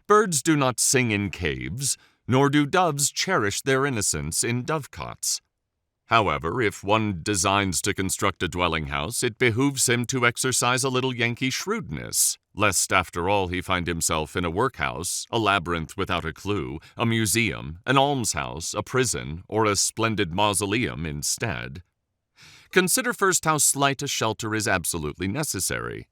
Birds do not sing in caves, nor do doves cherish their innocence in dovecots. However, if one designs to construct a dwelling house, it behooves him to exercise a little Yankee shrewdness, lest after all he find himself in a workhouse, a labyrinth without a clue, a museum, an almshouse, a prison, or a splendid mausoleum instead. Consider first how slight a shelter is absolutely necessary.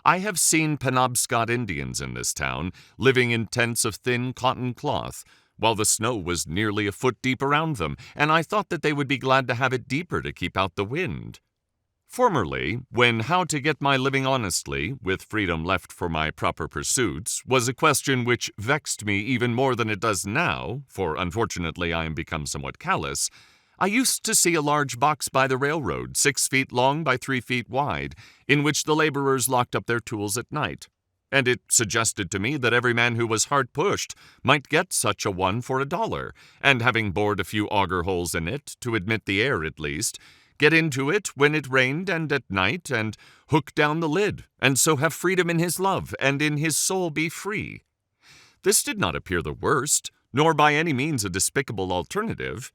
I have seen Penobscot Indians in this town, living in tents of thin cotton cloth, while the snow was nearly a foot deep around them, and I thought that they would be glad to have it deeper to keep out the wind. Formerly, when how to get my living honestly, with freedom left for my proper pursuits, was a question which vexed me even more than it does now, for unfortunately I am become somewhat callous, I used to see a large box by the railroad, 6 feet long by 3 feet wide, in which the laborers locked up their tools at night. And it suggested to me that every man who was hard pushed might get such a one for $1, and having bored a few auger holes in it, to admit the air at least, get into it when it rained and at night, and hook down the lid, and so have freedom in his love, and in his soul be free. This did not appear the worst, nor by any means a despicable alternative.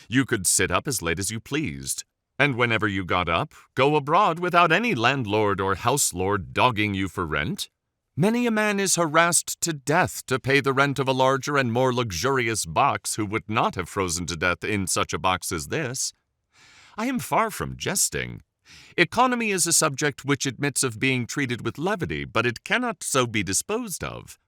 You could sit up as late as you pleased, and whenever you got up, go abroad without any landlord or house-lord dogging you for rent. Many a man is harassed to death to pay the rent of a larger and more luxurious box who would not have frozen to death in such a box as this. I am far from jesting. Economy is a subject which admits of being treated with levity, but it cannot so be disposed of.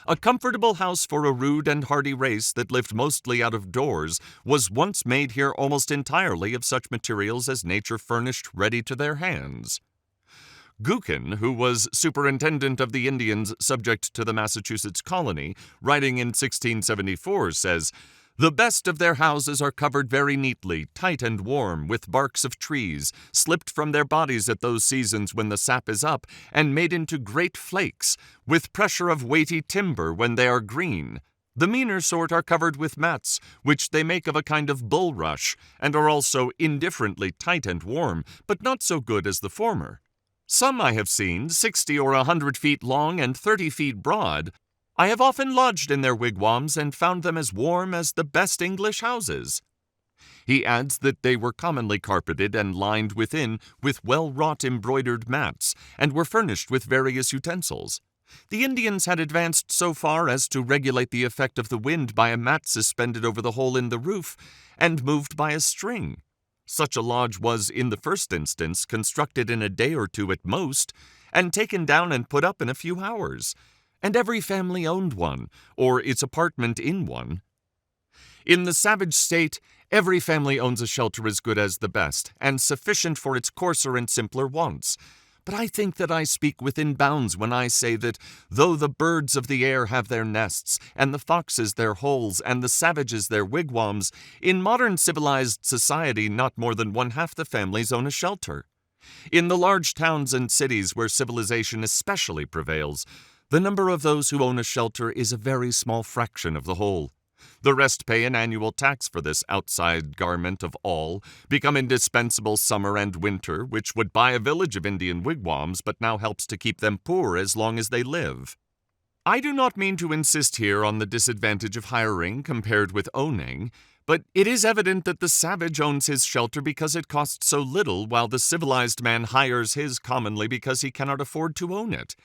A comfortable house for a rude and hardy race that lived mostly out of doors was once made here almost entirely of such materials as nature furnished ready to their hands. Gookin, who was superintendent of the Indians subject to the Massachusetts colony, writing in 1674, says, "The best of their houses are covered very neatly, tight and warm, with barks of trees, slipped from their bodies at those seasons when the sap is up, and made into great flakes, with pressure of weighty timber when they are green. The meaner sort are covered with mats, which they make of a kind of bulrush, and are also indifferently tight and warm, but not so good as the former. Some I have seen, 60 or 100 feet long and 30 feet broad, I have often lodged in their wigwams and found them as warm as the best English houses." He adds that they were commonly carpeted and lined within with well-wrought embroidered mats, and were furnished with various utensils. The Indians had advanced so far as to regulate the effect of the wind by a mat suspended over the hole in the roof and moved by a string. Such a lodge was, in the first instance, constructed in a day or two at most, and taken down and put up in a few hours, and every family owned one, or its apartment in one. In the savage state, every family owns a shelter as good as the best, and sufficient for its coarser and simpler wants. But I think that I speak within bounds when I say that, though the birds of the air have their nests, and the foxes their holes, and the savages their wigwams, in modern civilized society not more than one-half the families own a shelter. In the large towns and cities where civilization especially prevails, the number of those who own a shelter is a very small fraction of the whole. The rest pay an annual tax for this outside garment of all, become indispensable summer and winter, which would buy a village of Indian wigwams, but now helps to keep them poor as long as they live. I do not mean to insist here on the disadvantage of hiring compared with owning, but it is evident that the savage owns his shelter because it costs so little, while the civilized man hires his commonly because he cannot afford to own it.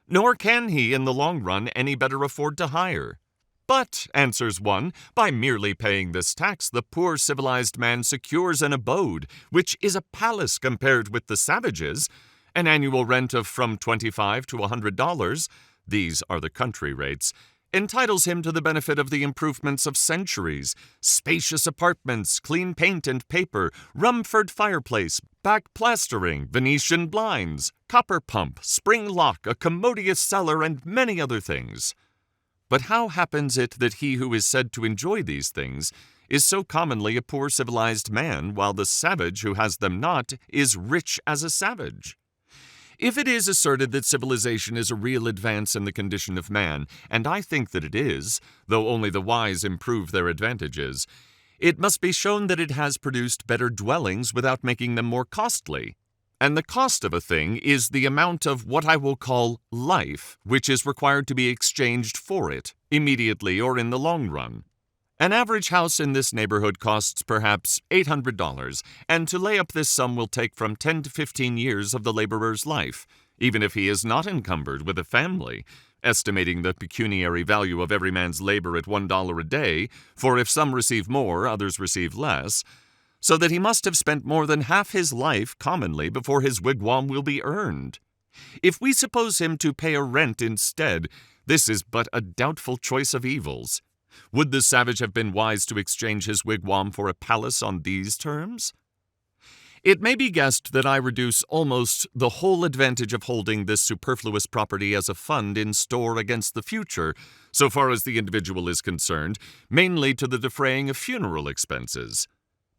Nor can he, in the long run, any better afford to hire. "But," answers one, "by merely paying this tax, the poor civilized man secures an abode, which is a palace compared with the savages, an annual rent of from $25 to $100, these are the country rates, entitles him to the benefit of the improvements of centuries, spacious apartments, clean paint and paper, Rumford fireplace, back plastering, Venetian blinds, copper pump, spring lock, a commodious cellar, and many other things." But how happens it that he who is said to enjoy these things is so commonly a poor civilized man, while the savage who has them not is rich as a savage? If it is asserted that civilization is a real advance in the condition of man, and I think that it is, though only the wise improve their advantages, it must be shown that it has produced better dwellings without making them more costly. And the cost of a thing is the amount of what I will call life, which is required to be exchanged for it, immediately or in the long run. An average house in this neighborhood costs perhaps $800, and to lay up this sum will take from 10 to 15 years of the laborer's life, even if he is not encumbered with a family, estimating the pecuniary value of every man's labor at $1 a day, for if some receive more, others receive less, so that he must have spent more than half his life commonly before his wigwam will be earned. If we suppose him to pay a rent instead, this is but a doubtful choice of evils. Would the savage have been wise to exchange his wigwam for a palace on these terms? It may be guessed that I reduce almost the whole advantage of holding this superfluous property as a fund in store against the future, so far as the individual is concerned, mainly to the defraying of funeral expenses.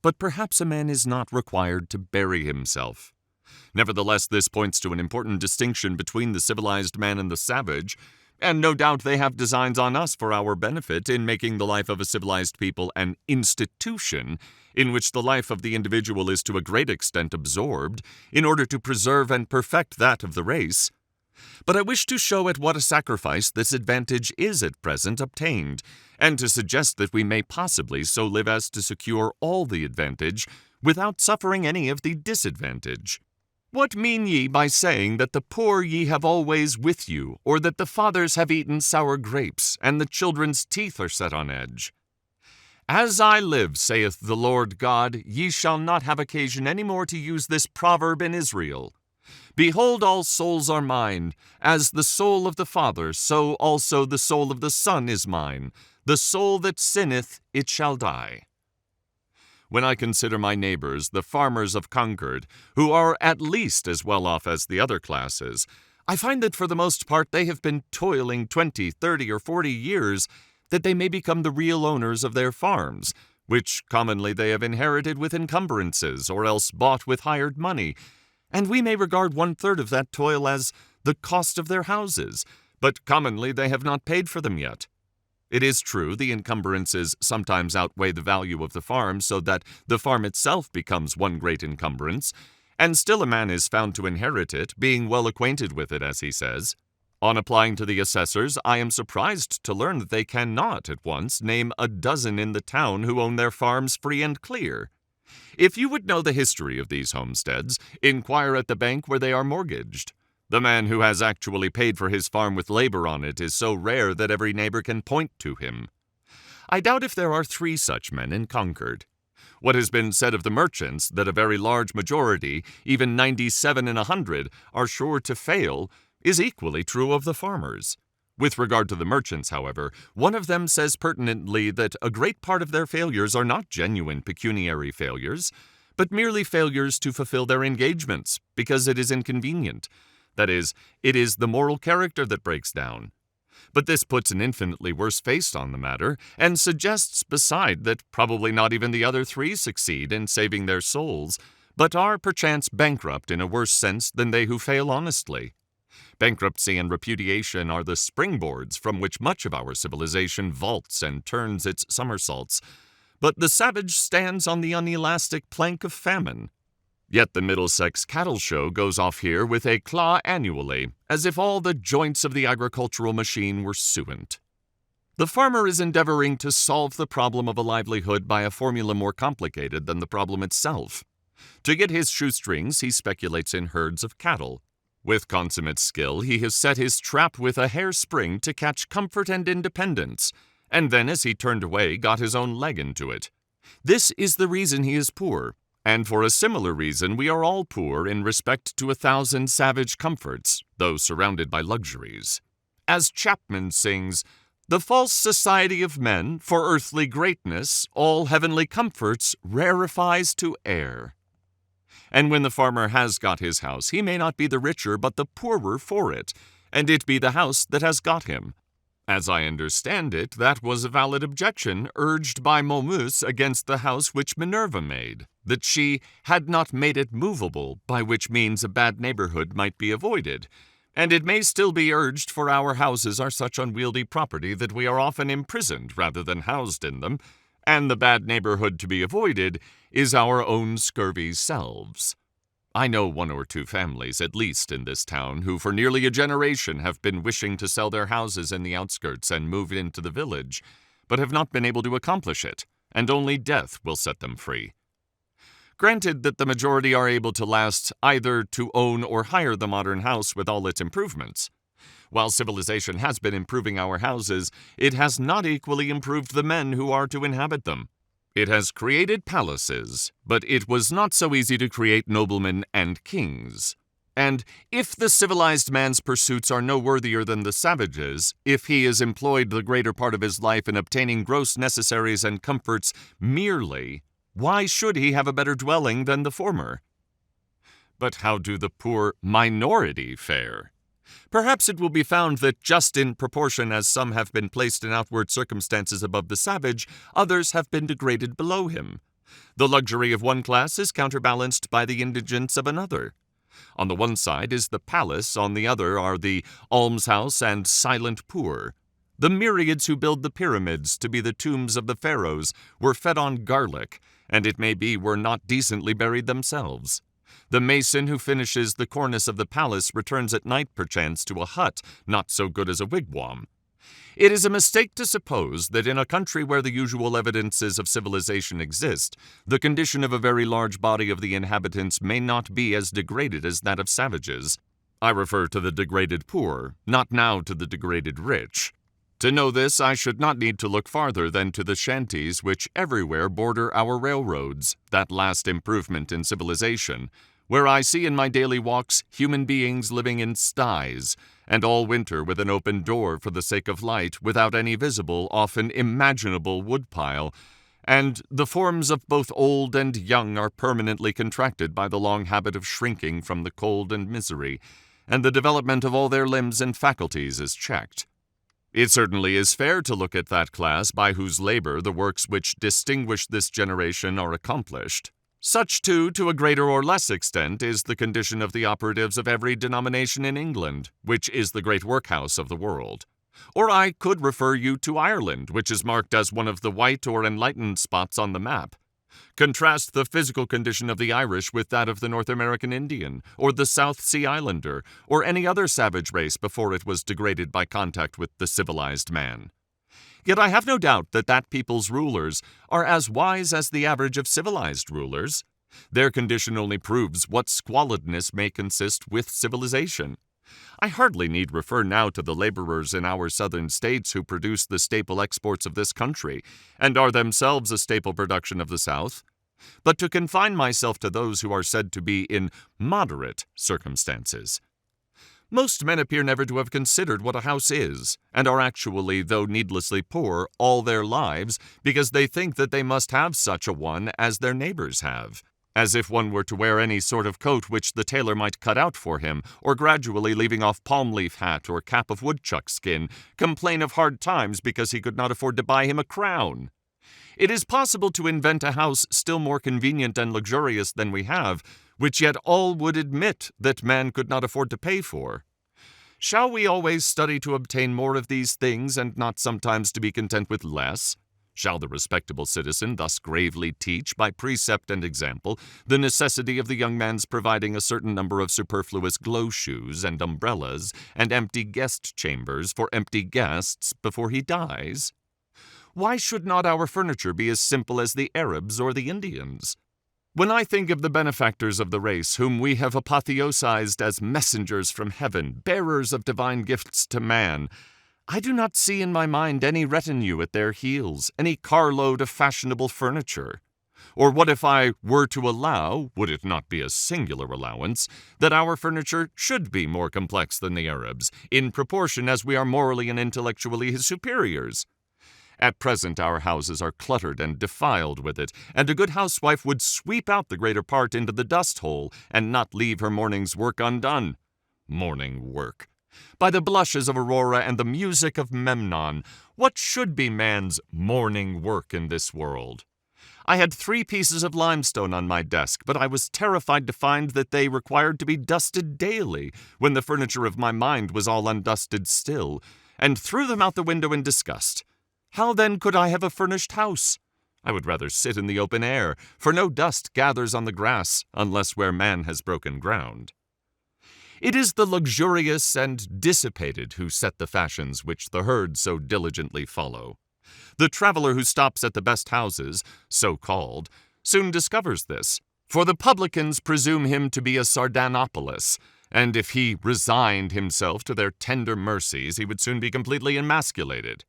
But perhaps a man is not required to bury himself. Nevertheless, this points to an important distinction between the civilized man and the savage, and no doubt they have designs on us for our benefit in making the life of a civilized people an institution in which the life of the individual is to a great extent absorbed in order to preserve and perfect that of the race. But I wish to show at what a sacrifice this advantage is at present obtained, and to suggest that we may possibly so live as to secure all the advantage without suffering any of the disadvantage. What mean ye by saying that the poor ye have always with you, or that the fathers have eaten sour grapes, and the children's teeth are set on edge? As I live, saith the Lord God, ye shall not have occasion any more to use this proverb in Israel. Behold, all souls are mine. As the soul of the Father, so also the soul of the Son is mine. The soul that sinneth, it shall die. When I consider my neighbors, the farmers of Concord, who are at least as well off as the other classes, I find that for the most part they have been toiling 20, 30, or 40 years that they may become the real owners of their farms, which commonly they have inherited with encumbrances or else bought with hired money, and we may regard 1/3 of that toil as the cost of their houses, but commonly they have not paid for them yet. It is true, the encumbrances sometimes outweigh the value of the farm, so that the farm itself becomes one great encumbrance, and still a man is found to inherit it, being well acquainted with it, as he says. On applying to the assessors, I am surprised to learn that they cannot at once name a dozen in the town who own their farms free and clear. If you would know the history of these homesteads, inquire at the bank where they are mortgaged. The man who has actually paid for his farm with labor on it is so rare that every neighbor can point to him. I doubt if there are 3 such men in Concord. What has been said of the merchants, that a very large majority, even 97 in 100, are sure to fail, is equally true of the farmers. With regard to the merchants, however, one of them says pertinently that a great part of their failures are not genuine pecuniary failures, but merely failures to fulfill their engagements because it is inconvenient. That is, it is the moral character that breaks down. But this puts an infinitely worse face on the matter, and suggests beside that probably not even the other 3 succeed in saving their souls, but are perchance bankrupt in a worse sense than they who fail honestly. Bankruptcy and repudiation are the springboards from which much of our civilization vaults and turns its somersaults, but the savage stands on the unelastic plank of famine. Yet the Middlesex Cattle Show goes off here with éclat annually, as if all the joints of the agricultural machine were suent. The farmer is endeavoring to solve the problem of a livelihood by a formula more complicated than the problem itself. To get his shoestrings, he speculates in herds of cattle. With consummate skill, he has set his trap with a hairspring to catch comfort and independence, and then as he turned away, got his own leg into it. This is the reason he is poor. And for a similar reason, we are all poor in respect to 1,000 savage comforts, though surrounded by luxuries. As Chapman sings, "The false society of men, for earthly greatness, all heavenly comforts rarefies to air." And when the farmer has got his house, he may not be the richer but the poorer for it, and it be the house that has got him. As I understand it, that was a valid objection urged by Momus against the house which Minerva made, that she had not made it movable, by which means a bad neighborhood might be avoided. And it may still be urged, for our houses are such unwieldy property that we are often imprisoned rather than housed in them, and the bad neighborhood to be avoided is our own scurvy selves. I know 1 or 2 families, at least, in this town, who for nearly a generation have been wishing to sell their houses in the outskirts and move into the village, but have not been able to accomplish it, and only death will set them free. Granted that the majority are able to last either to own or hire the modern house with all its improvements. While civilization has been improving our houses, it has not equally improved the men who are to inhabit them. It has created palaces, but it was not so easy to create noblemen and kings. And if the civilized man's pursuits are no worthier than the savage's, if he is employed the greater part of his life in obtaining gross necessaries and comforts merely, why should he have a better dwelling than the former? But how do the poor minority fare? Perhaps it will be found that just in proportion as some have been placed in outward circumstances above the savage, others have been degraded below him. The luxury of one class is counterbalanced by the indigence of another. On the one side is the palace, on the other are the almshouse and silent poor. The myriads who build the pyramids to be the tombs of the pharaohs were fed on garlic, and it may be were not decently buried themselves. The mason who finishes the cornice of the palace returns at night perchance to a hut not so good as a wigwam. It is a mistake to suppose that in a country where the usual evidences of civilization exist, the condition of a very large body of the inhabitants may not be as degraded as that of savages. I refer to the degraded poor, not now to the degraded rich. To know this, I should not need to look farther than to the shanties which everywhere border our railroads, that last improvement in civilization, where I see in my daily walks human beings living in sties, and all winter with an open door for the sake of light, without any visible, often imaginable woodpile, and the forms of both old and young are permanently contracted by the long habit of shrinking from the cold and misery, and the development of all their limbs and faculties is checked. It certainly is fair to look at that class by whose labor the works which distinguish this generation are accomplished. Such, too, to a greater or less extent, is the condition of the operatives of every denomination in England, which is the great workhouse of the world. Or I could refer you to Ireland, which is marked as one of the white or enlightened spots on the map. Contrast the physical condition of the Irish with that of the North American Indian, or the South Sea Islander, or any other savage race before it was degraded by contact with the civilized man. Yet I have no doubt that that people's rulers are as wise as the average of civilized rulers. Their condition only proves what squalidness may consist with civilization. I hardly need refer now to the laborers in our southern states who produce the staple exports of this country, and are themselves a staple production of the South, but to confine myself to those who are said to be in moderate circumstances. Most men appear never to have considered what a house is, and are actually, though needlessly poor, all their lives, because they think that they must have such a one as their neighbors have. As if one were to wear any sort of coat which the tailor might cut out for him, or gradually leaving off palm leaf hat or cap of woodchuck skin, complain of hard times because he could not afford to buy him a crown. It is possible to invent a house still more convenient and luxurious than we have, which yet all would admit that man could not afford to pay for. Shall we always study to obtain more of these things, and not sometimes to be content with less? Shall the respectable citizen thus gravely teach, by precept and example, the necessity of the young man's providing a certain number of superfluous glow-shoes and umbrellas and empty guest chambers for empty guests before he dies? Why should not our furniture be as simple as the Arabs or the Indians? When I think of the benefactors of the race whom we have apotheosized as messengers from heaven, bearers of divine gifts to man, I do not see in my mind any retinue at their heels, any carload of fashionable furniture. Or what if I were to allow, would it not be a singular allowance, that our furniture should be more complex than the Arabs, in proportion as we are morally and intellectually his superiors? At present our houses are cluttered and defiled with it, and a good housewife would sweep out the greater part into the dust-hole, and not leave her morning's work undone. Morning work! By the blushes of Aurora and the music of Memnon, what should be man's morning work in this world? I had 3 pieces of limestone on my desk, but I was terrified to find that they required to be dusted daily, when the furniture of my mind was all undusted still, and threw them out the window in disgust. How then could I have a furnished house? I would rather sit in the open air, for no dust gathers on the grass unless where man has broken ground. It is the luxurious and dissipated who set the fashions which the herd so diligently follow. The traveler who stops at the best houses, so called, soon discovers this, for the publicans presume him to be a Sardanapalus, and if he resigned himself to their tender mercies, he would soon be completely emasculated.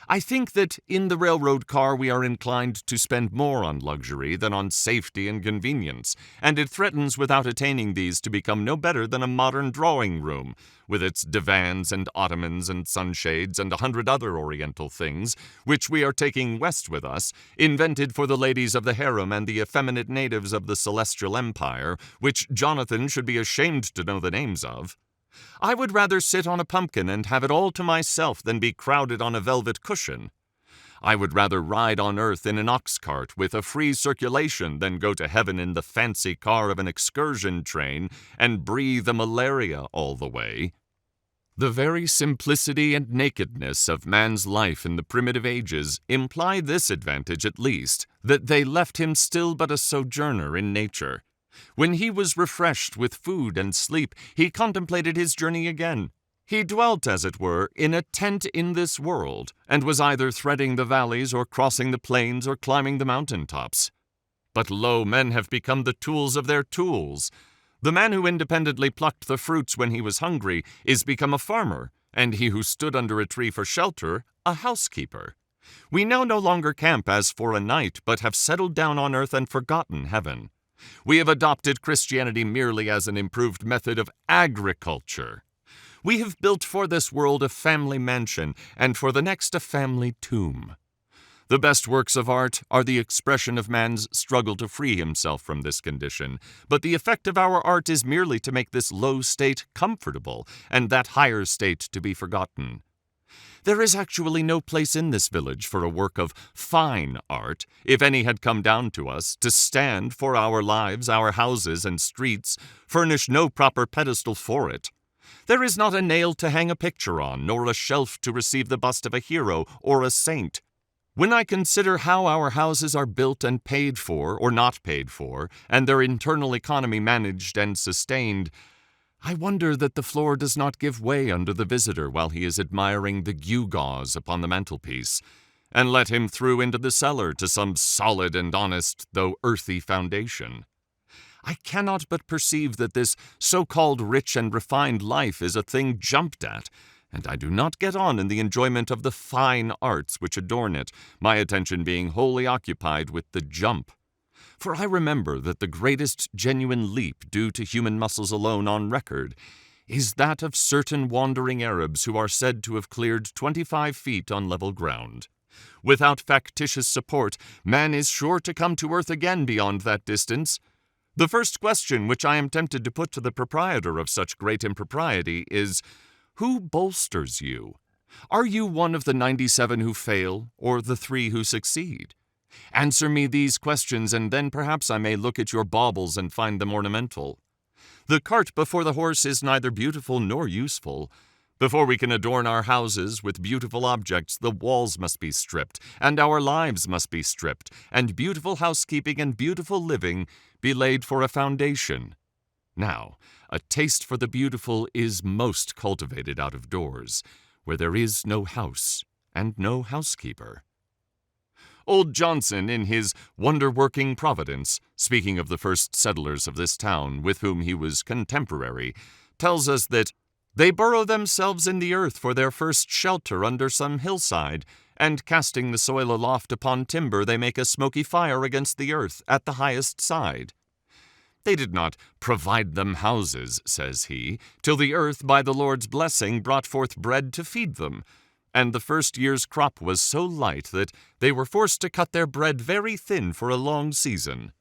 I think that in the railroad car we are inclined to spend more on luxury than on safety and convenience, and it threatens without attaining these to become no better than a modern drawing-room, with its divans and ottomans and sunshades and 100 other oriental things, which we are taking west with us, invented for the ladies of the harem and the effeminate natives of the Celestial Empire, which Jonathan should be ashamed to know the names of. I would rather sit on a pumpkin and have it all to myself than be crowded on a velvet cushion. I would rather ride on earth in an ox cart with a free circulation than go to heaven in the fancy car of an excursion train and breathe the malaria all the way. The very simplicity and nakedness of man's life in the primitive ages imply this advantage at least, that they left him still but a sojourner in nature. When he was refreshed with food and sleep, he contemplated his journey again. He dwelt, as it were, in a tent in this world, and was either threading the valleys or crossing the plains or climbing the mountain tops. But lo, men have become the tools of their tools. The man who independently plucked the fruits when he was hungry is become a farmer, and he who stood under a tree for shelter, a housekeeper. We now no longer camp as for a night, but have settled down on earth and forgotten heaven. We have adopted Christianity merely as an improved method of agriculture. We have built for this world a family mansion, and for the next a family tomb. The best works of art are the expression of man's struggle to free himself from this condition, but the effect of our art is merely to make this low state comfortable, and that higher state to be forgotten. There is actually no place in this village for a work of fine art, if any had come down to us, to stand for our lives, our houses and streets, furnish no proper pedestal for it. There is not a nail to hang a picture on, nor a shelf to receive the bust of a hero or a saint. When I consider how our houses are built and paid for, or not paid for, and their internal economy managed and sustained, I wonder that the floor does not give way under the visitor while he is admiring the gewgaws upon the mantelpiece, and let him through into the cellar to some solid and honest, though earthy foundation. I cannot but perceive that this so-called rich and refined life is a thing jumped at, and I do not get on in the enjoyment of the fine arts which adorn it, my attention being wholly occupied with the jump. For I remember that the greatest genuine leap due to human muscles alone on record is that of certain wandering Arabs who are said to have cleared 25 feet on level ground. Without factitious support, man is sure to come to earth again beyond that distance. The first question which I am tempted to put to the proprietor of such great impropriety is, who bolsters you? Are you one of the 97 who fail, or the 3 who succeed? Answer me these questions, and then perhaps I may look at your baubles and find them ornamental. The cart before the horse is neither beautiful nor useful. Before we can adorn our houses with beautiful objects, the walls must be stripped, and our lives must be stripped, and beautiful housekeeping and beautiful living be laid for a foundation. Now, a taste for the beautiful is most cultivated out of doors, where there is no house and no housekeeper. Old Johnson, in his Wonder-working Providence, speaking of the first settlers of this town with whom he was contemporary, tells us that they burrow themselves in the earth for their first shelter under some hillside, and casting the soil aloft upon timber, they make a smoky fire against the earth at the highest side. They did not provide them houses, says he, till the earth by the Lord's blessing brought forth bread to feed them, and the first year's crop was so light that they were forced to cut their bread very thin for a long season.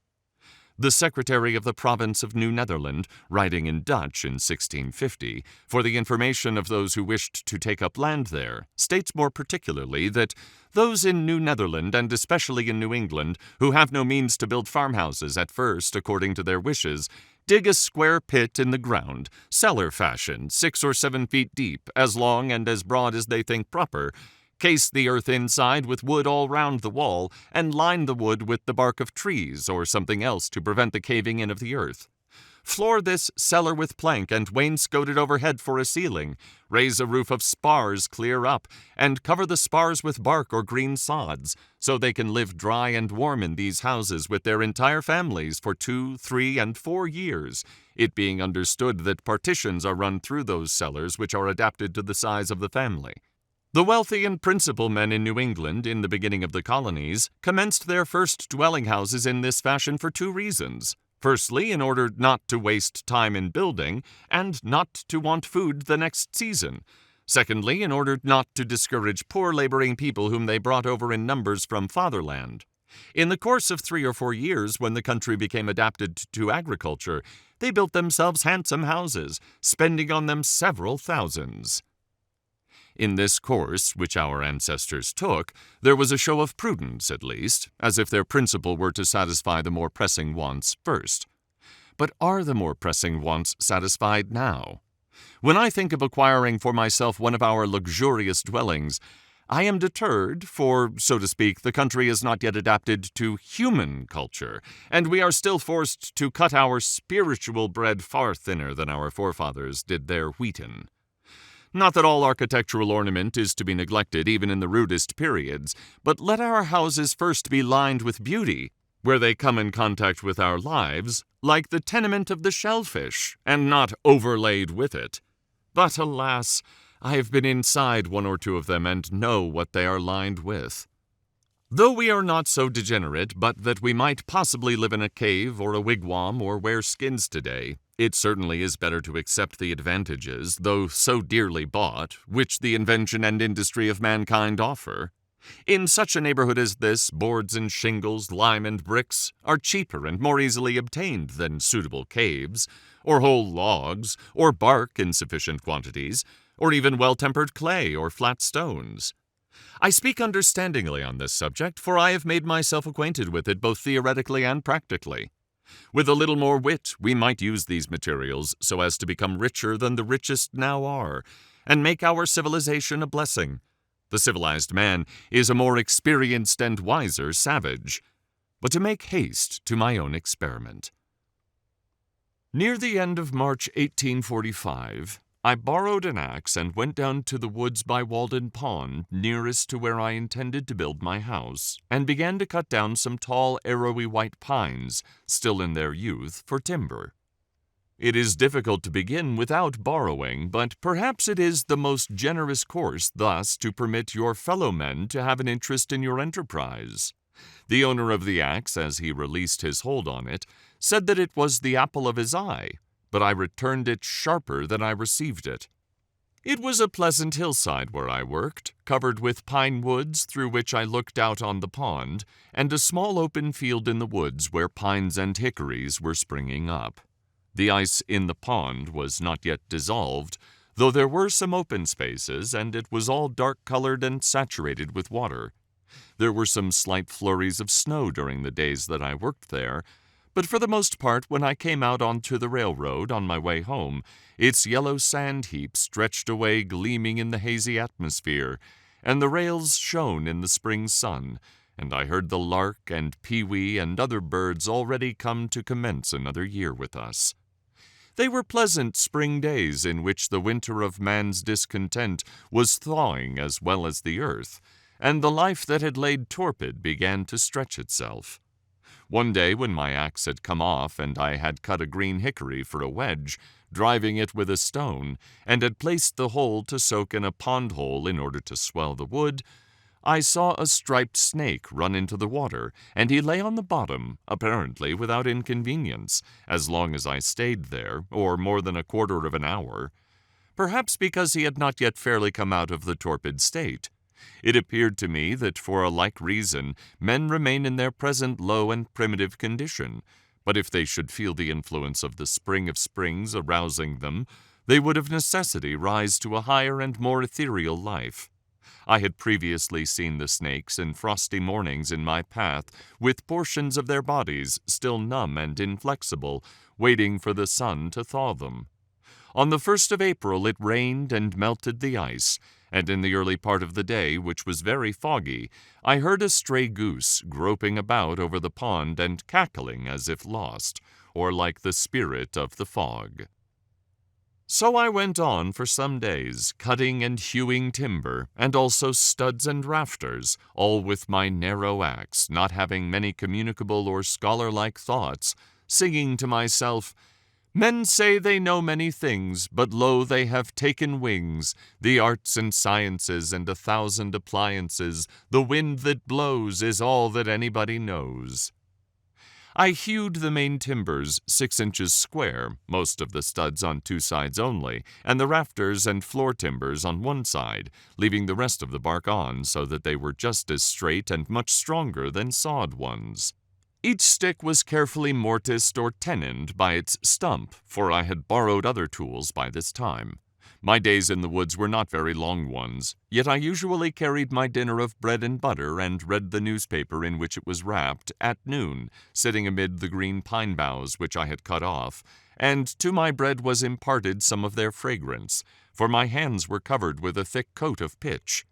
The secretary of the province of New Netherland, writing in Dutch in 1650, for the information of those who wished to take up land there, states more particularly that those in New Netherland, and especially in New England, who have no means to build farmhouses at first according to their wishes, dig a square pit in the ground, cellar fashion, 6 or 7 feet deep, as long and as broad as they think proper, case the earth inside with wood all round the wall, and line the wood with the bark of trees or something else to prevent the caving in of the earth. Floor this cellar with plank and wainscot it overhead for a ceiling, raise a roof of spars clear up, and cover the spars with bark or green sods, so they can live dry and warm in these houses with their entire families for 2, 3, and 4 years, it being understood that partitions are run through those cellars which are adapted to the size of the family. The wealthy and principal men in New England, in the beginning of the colonies, commenced their first dwelling-houses in this fashion for 2 reasons. Firstly, in order not to waste time in building, and not to want food the next season. Secondly, in order not to discourage poor laboring people whom they brought over in numbers from fatherland. In the course of 3 or 4 years, when the country became adapted to agriculture, they built themselves handsome houses, spending on them several thousands. In this course, which our ancestors took, there was a show of prudence, at least, as if their principle were to satisfy the more pressing wants first. But are the more pressing wants satisfied now? When I think of acquiring for myself one of our luxurious dwellings, I am deterred, for, so to speak, the country is not yet adapted to human culture, and we are still forced to cut our spiritual bread far thinner than our forefathers did their wheaten. Not that all architectural ornament is to be neglected even in the rudest periods, but let our houses first be lined with beauty, where they come in contact with our lives, like the tenement of the shellfish, and not overlaid with it. But alas, I have been inside 1 or 2 of them and know what they are lined with. Though we are not so degenerate but that we might possibly live in a cave or a wigwam or wear skins today, it certainly is better to accept the advantages, though so dearly bought, which the invention and industry of mankind offer. In such a neighborhood as this, boards and shingles, lime and bricks, are cheaper and more easily obtained than suitable caves, or whole logs, or bark in sufficient quantities, or even well-tempered clay or flat stones. I speak understandingly on this subject, for I have made myself acquainted with it both theoretically and practically. With a little more wit, we might use these materials so as to become richer than the richest now are, and make our civilization a blessing. The civilized man is a more experienced and wiser savage. But to make haste to my own experiment. Near the end of March 1845, I borrowed an axe and went down to the woods by Walden Pond, nearest to where I intended to build my house, and began to cut down some tall, arrowy white pines, still in their youth, for timber. It is difficult to begin without borrowing, but perhaps it is the most generous course thus to permit your fellow men to have an interest in your enterprise. The owner of the axe, as he released his hold on it, said that it was the apple of his eye, but I returned it sharper than I received it. It was a pleasant hillside where I worked, covered with pine woods through which I looked out on the pond, and a small open field in the woods where pines and hickories were springing up. The ice in the pond was not yet dissolved, though there were some open spaces, and it was all dark-colored and saturated with water. There were some slight flurries of snow during the days that I worked there, but for the most part, when I came out onto the railroad on my way home, its yellow sand heap stretched away gleaming in the hazy atmosphere, and the rails shone in the spring sun, and I heard the lark and pewee and other birds already come to commence another year with us. They were pleasant spring days in which the winter of man's discontent was thawing as well as the earth, and the life that had laid torpid began to stretch itself. One day when my axe had come off and I had cut a green hickory for a wedge, driving it with a stone, and had placed the hole to soak in a pond hole in order to swell the wood, I saw a striped snake run into the water, and he lay on the bottom, apparently without inconvenience, as long as I stayed there, or more than a quarter of an hour. Perhaps because he had not yet fairly come out of the torpid state. It appeared to me that for a like reason men remain in their present low and primitive condition, but if they should feel the influence of the spring of springs arousing them, they would of necessity rise to a higher and more ethereal life. I had previously seen the snakes in frosty mornings in my path, with portions of their bodies still numb and inflexible, waiting for the sun to thaw them. On the 1st of April it rained and melted the ice, and in the early part of the day, which was very foggy, I heard a stray goose groping about over the pond and cackling as if lost, or like the spirit of the fog. So I went on for some days, cutting and hewing timber, and also studs and rafters, all with my narrow axe, not having many communicable or scholar-like thoughts, singing to myself, "Men say they know many things, but lo, they have taken wings, the arts and sciences and 1,000 appliances, the wind that blows is all that anybody knows." I hewed the main timbers 6 inches square, most of the studs on 2 sides only, and the rafters and floor timbers on 1 side, leaving the rest of the bark on so that they were just as straight and much stronger than sawed ones. Each stick was carefully mortised or tenoned by its stump, for I had borrowed other tools by this time. My days in the woods were not very long ones, yet I usually carried my dinner of bread and butter and read the newspaper in which it was wrapped at noon, sitting amid the green pine boughs which I had cut off, and to my bread was imparted some of their fragrance, for my hands were covered with a thick coat of pitch.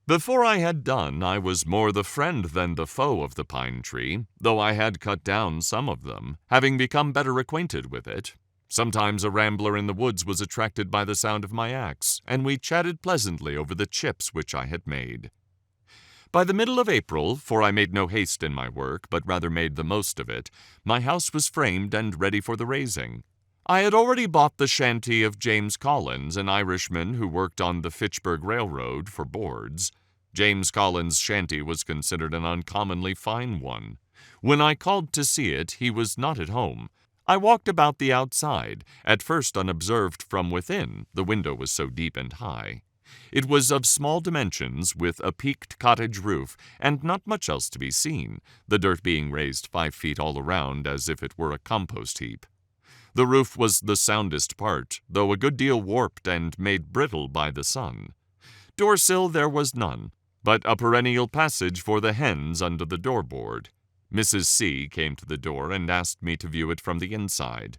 Before I had done, I was more the friend than the foe of the pine tree, though I had cut down some of them, having become better acquainted with it. Sometimes a rambler in the woods was attracted by the sound of my axe, and we chatted pleasantly over the chips which I had made. By the middle of April, for I made no haste in my work, but rather made the most of it, my house was framed and ready for the raising. I had already bought the shanty of James Collins, an Irishman who worked on the Fitchburg Railroad, for boards. James Collins' shanty was considered an uncommonly fine one. When I called to see it, he was not at home. I walked about the outside, at first unobserved from within, the window was so deep and high. It was of small dimensions, with a peaked cottage roof, and not much else to be seen, the dirt being raised 5 feet all around as if it were a compost heap. The roof was the soundest part, though a good deal warped and made brittle by the sun. Door-sill there was none, but a perennial passage for the hens under the door-board. Mrs. C. came to the door and asked me to view it from the inside.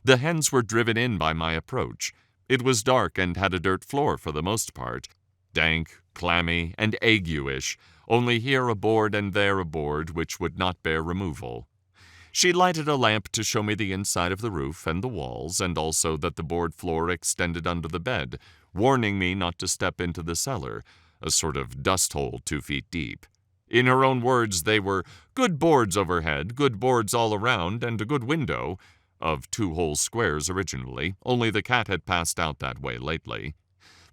The hens were driven in by my approach. It was dark and had a dirt floor for the most part. dank, clammy, and ague-ish, only here a board and there a board which would not bear removal. She lighted a lamp to show me the inside of the roof and the walls, and also that the board floor extended under the bed, warning me not to step into the cellar, a sort of dust hole 2 feet deep. In her own words, they were good boards overhead, good boards all around, and a good window, of 2 whole squares originally, only the cat had passed out that way lately.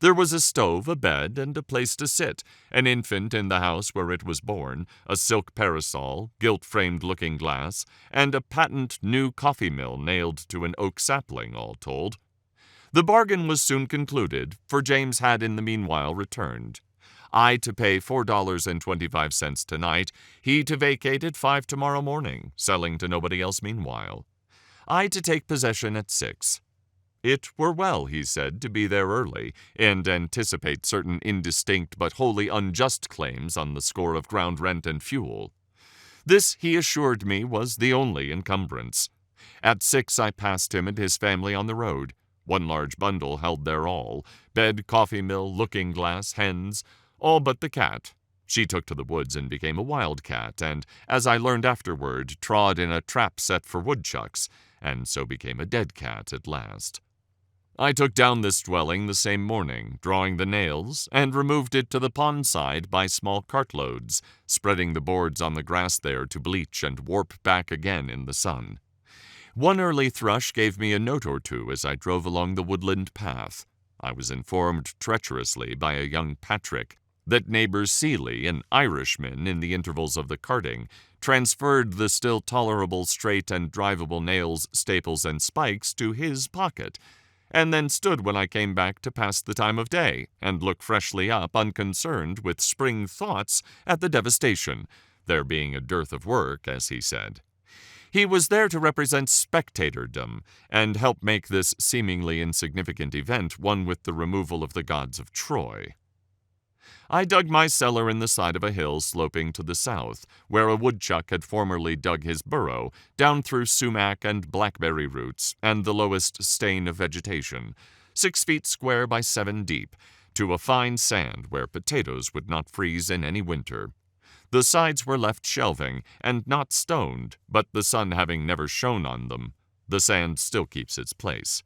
There was a stove, a bed, and a place to sit, an infant in the house where it was born, a silk parasol, gilt-framed looking-glass, and a patent new coffee mill nailed to an oak sapling, all told. The bargain was soon concluded, for James had in the meanwhile returned. I to pay $4.25 tonight, he to vacate at 5 tomorrow morning, selling to nobody else meanwhile. I to take possession at 6. It were well, he said, to be there early, and anticipate certain indistinct but wholly unjust claims on the score of ground rent and fuel. This, he assured me, was the only encumbrance. At 6 I passed him and his family on the road. 1 large bundle held their all, bed, coffee mill, looking-glass, hens, all but the cat. She took to the woods and became a wild cat, and, as I learned afterward, trod in a trap set for woodchucks, and so became a dead cat at last. I took down this dwelling the same morning, drawing the nails, and removed it to the pond side by small cartloads, spreading the boards on the grass there to bleach and warp back again in the sun. 1 early thrush gave me a note or 2 as I drove along the woodland path. I was informed treacherously by a young Patrick that neighbor Seeley, an Irishman, in the intervals of the carting, transferred the still tolerable straight and drivable nails, staples, and spikes to his pocket, and then stood when I came back to pass the time of day, and look freshly up, unconcerned with spring thoughts at the devastation, there being a dearth of work, as he said. He was there to represent spectatordom, and help make this seemingly insignificant event one with the removal of the gods of Troy. I dug my cellar in the side of a hill sloping to the south, where a woodchuck had formerly dug his burrow, down through sumac and blackberry roots and the lowest stain of vegetation, 6 feet square by 7 deep, to a fine sand where potatoes would not freeze in any winter. The sides were left shelving, and not stoned, but the sun having never shone on them, the sand still keeps its place.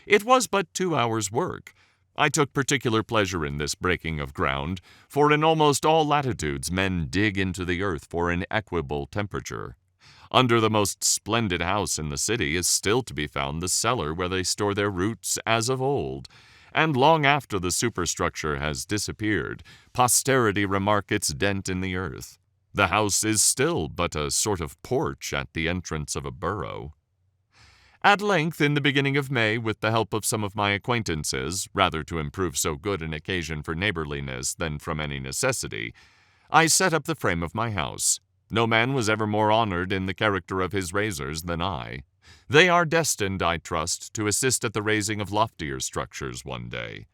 It was but 2 hours' work. I took particular pleasure in this breaking of ground, for in almost all latitudes men dig into the earth for an equable temperature. Under the most splendid house in the city is still to be found the cellar where they store their roots as of old, and long after the superstructure has disappeared, posterity remark its dent in the earth. The house is still but a sort of porch at the entrance of a burrow. At length, in the beginning of May, with the help of some of my acquaintances, rather to improve so good an occasion for neighborliness than from any necessity, I set up the frame of my house. No man was ever more honored in the character of his raisers than I. They are destined, I trust, to assist at the raising of loftier structures one day.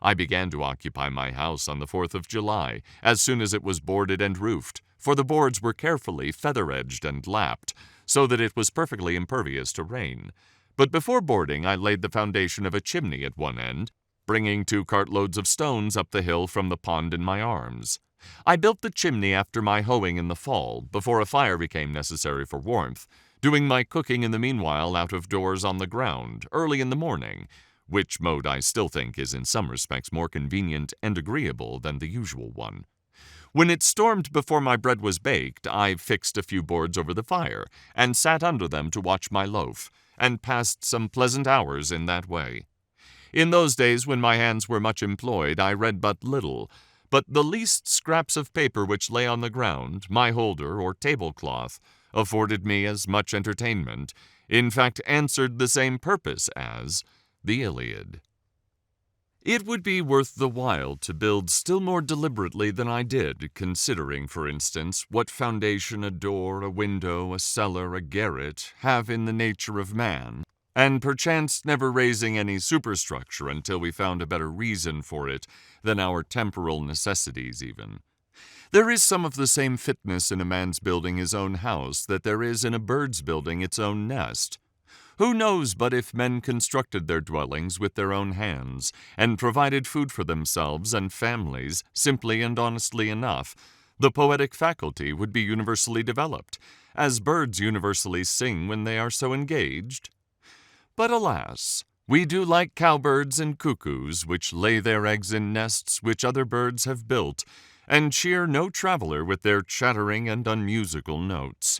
I began to occupy my house on the 4th of July, as soon as it was boarded and roofed, for the boards were carefully feather-edged and lapped, so that it was perfectly impervious to rain. But before boarding, I laid the foundation of a chimney at one end, bringing 2 cartloads of stones up the hill from the pond in my arms. I built the chimney after my hoeing in the fall, before a fire became necessary for warmth, doing my cooking in the meanwhile out of doors on the ground, early in the morning, which mode I still think is in some respects more convenient and agreeable than the usual one. When it stormed before my bread was baked, I fixed a few boards over the fire, and sat under them to watch my loaf, and passed some pleasant hours in that way. In those days when my hands were much employed, I read but little, but the least scraps of paper which lay on the ground, my holder or tablecloth, afforded me as much entertainment, in fact answered the same purpose as the Iliad. It would be worth the while to build still more deliberately than I did, considering, for instance, what foundation a door, a window, a cellar, a garret have in the nature of man, and perchance never raising any superstructure until we found a better reason for it than our temporal necessities even. There is some of the same fitness in a man's building his own house that there is in a bird's building its own nest. Who knows but if men constructed their dwellings with their own hands, and provided food for themselves and families simply and honestly enough, the poetic faculty would be universally developed, as birds universally sing when they are so engaged? But alas, we do like cowbirds and cuckoos, which lay their eggs in nests which other birds have built, and cheer no traveler with their chattering and unmusical notes.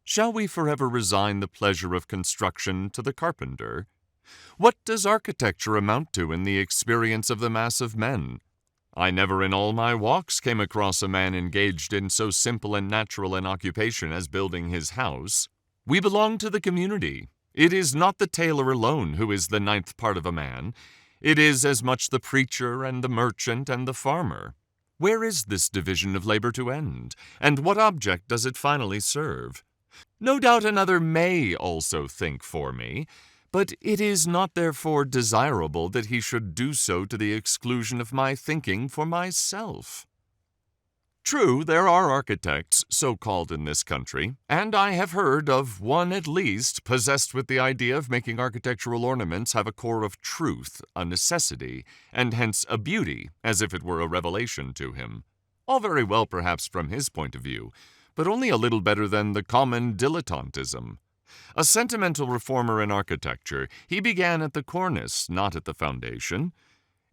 Shall we forever resign the pleasure of construction to the carpenter? What does architecture amount to in the experience of the mass of men? I never in all my walks came across a man engaged in so simple and natural an occupation as building his house. We belong to the community. It is not the tailor alone who is the ninth part of a man. It is as much the preacher and the merchant and the farmer. Where is this division of labor to end, and what object does it finally serve? No doubt another may also think for me, but it is not therefore desirable that he should do so to the exclusion of my thinking for myself. True, there are architects, so called in this country, and I have heard of one at least possessed with the idea of making architectural ornaments have a core of truth, a necessity, and hence a beauty, as if it were a revelation to him. All very well perhaps from his point of view, but only a little better than the common dilettantism. A sentimental reformer in architecture, he began at the cornice, not at the foundation.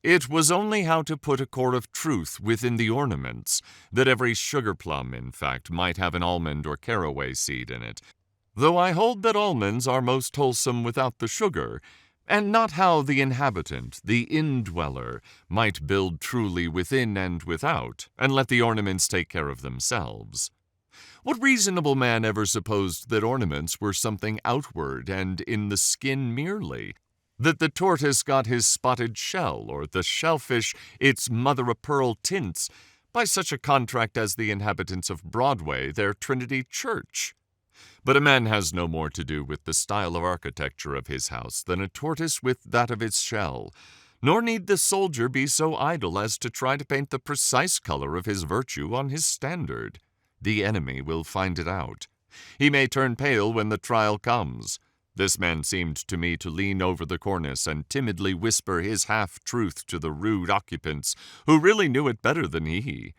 It was only how to put a core of truth within the ornaments, that every sugar plum, in fact, might have an almond or caraway seed in it, though I hold that almonds are most wholesome without the sugar, and not how the inhabitant, the indweller, might build truly within and without, and let the ornaments take care of themselves. What reasonable man ever supposed that ornaments were something outward and in the skin merely? That the tortoise got his spotted shell, or the shellfish its mother-o'-pearl tints, by such a contract as the inhabitants of Broadway their Trinity Church? But a man has no more to do with the style of architecture of his house than a tortoise with that of its shell, nor need the soldier be so idle as to try to paint the precise color of his virtue on his standard. The enemy will find it out. He may turn pale when the trial comes. This man seemed to me to lean over the cornice and timidly whisper his half-truth to the rude occupants, who really knew it better than he.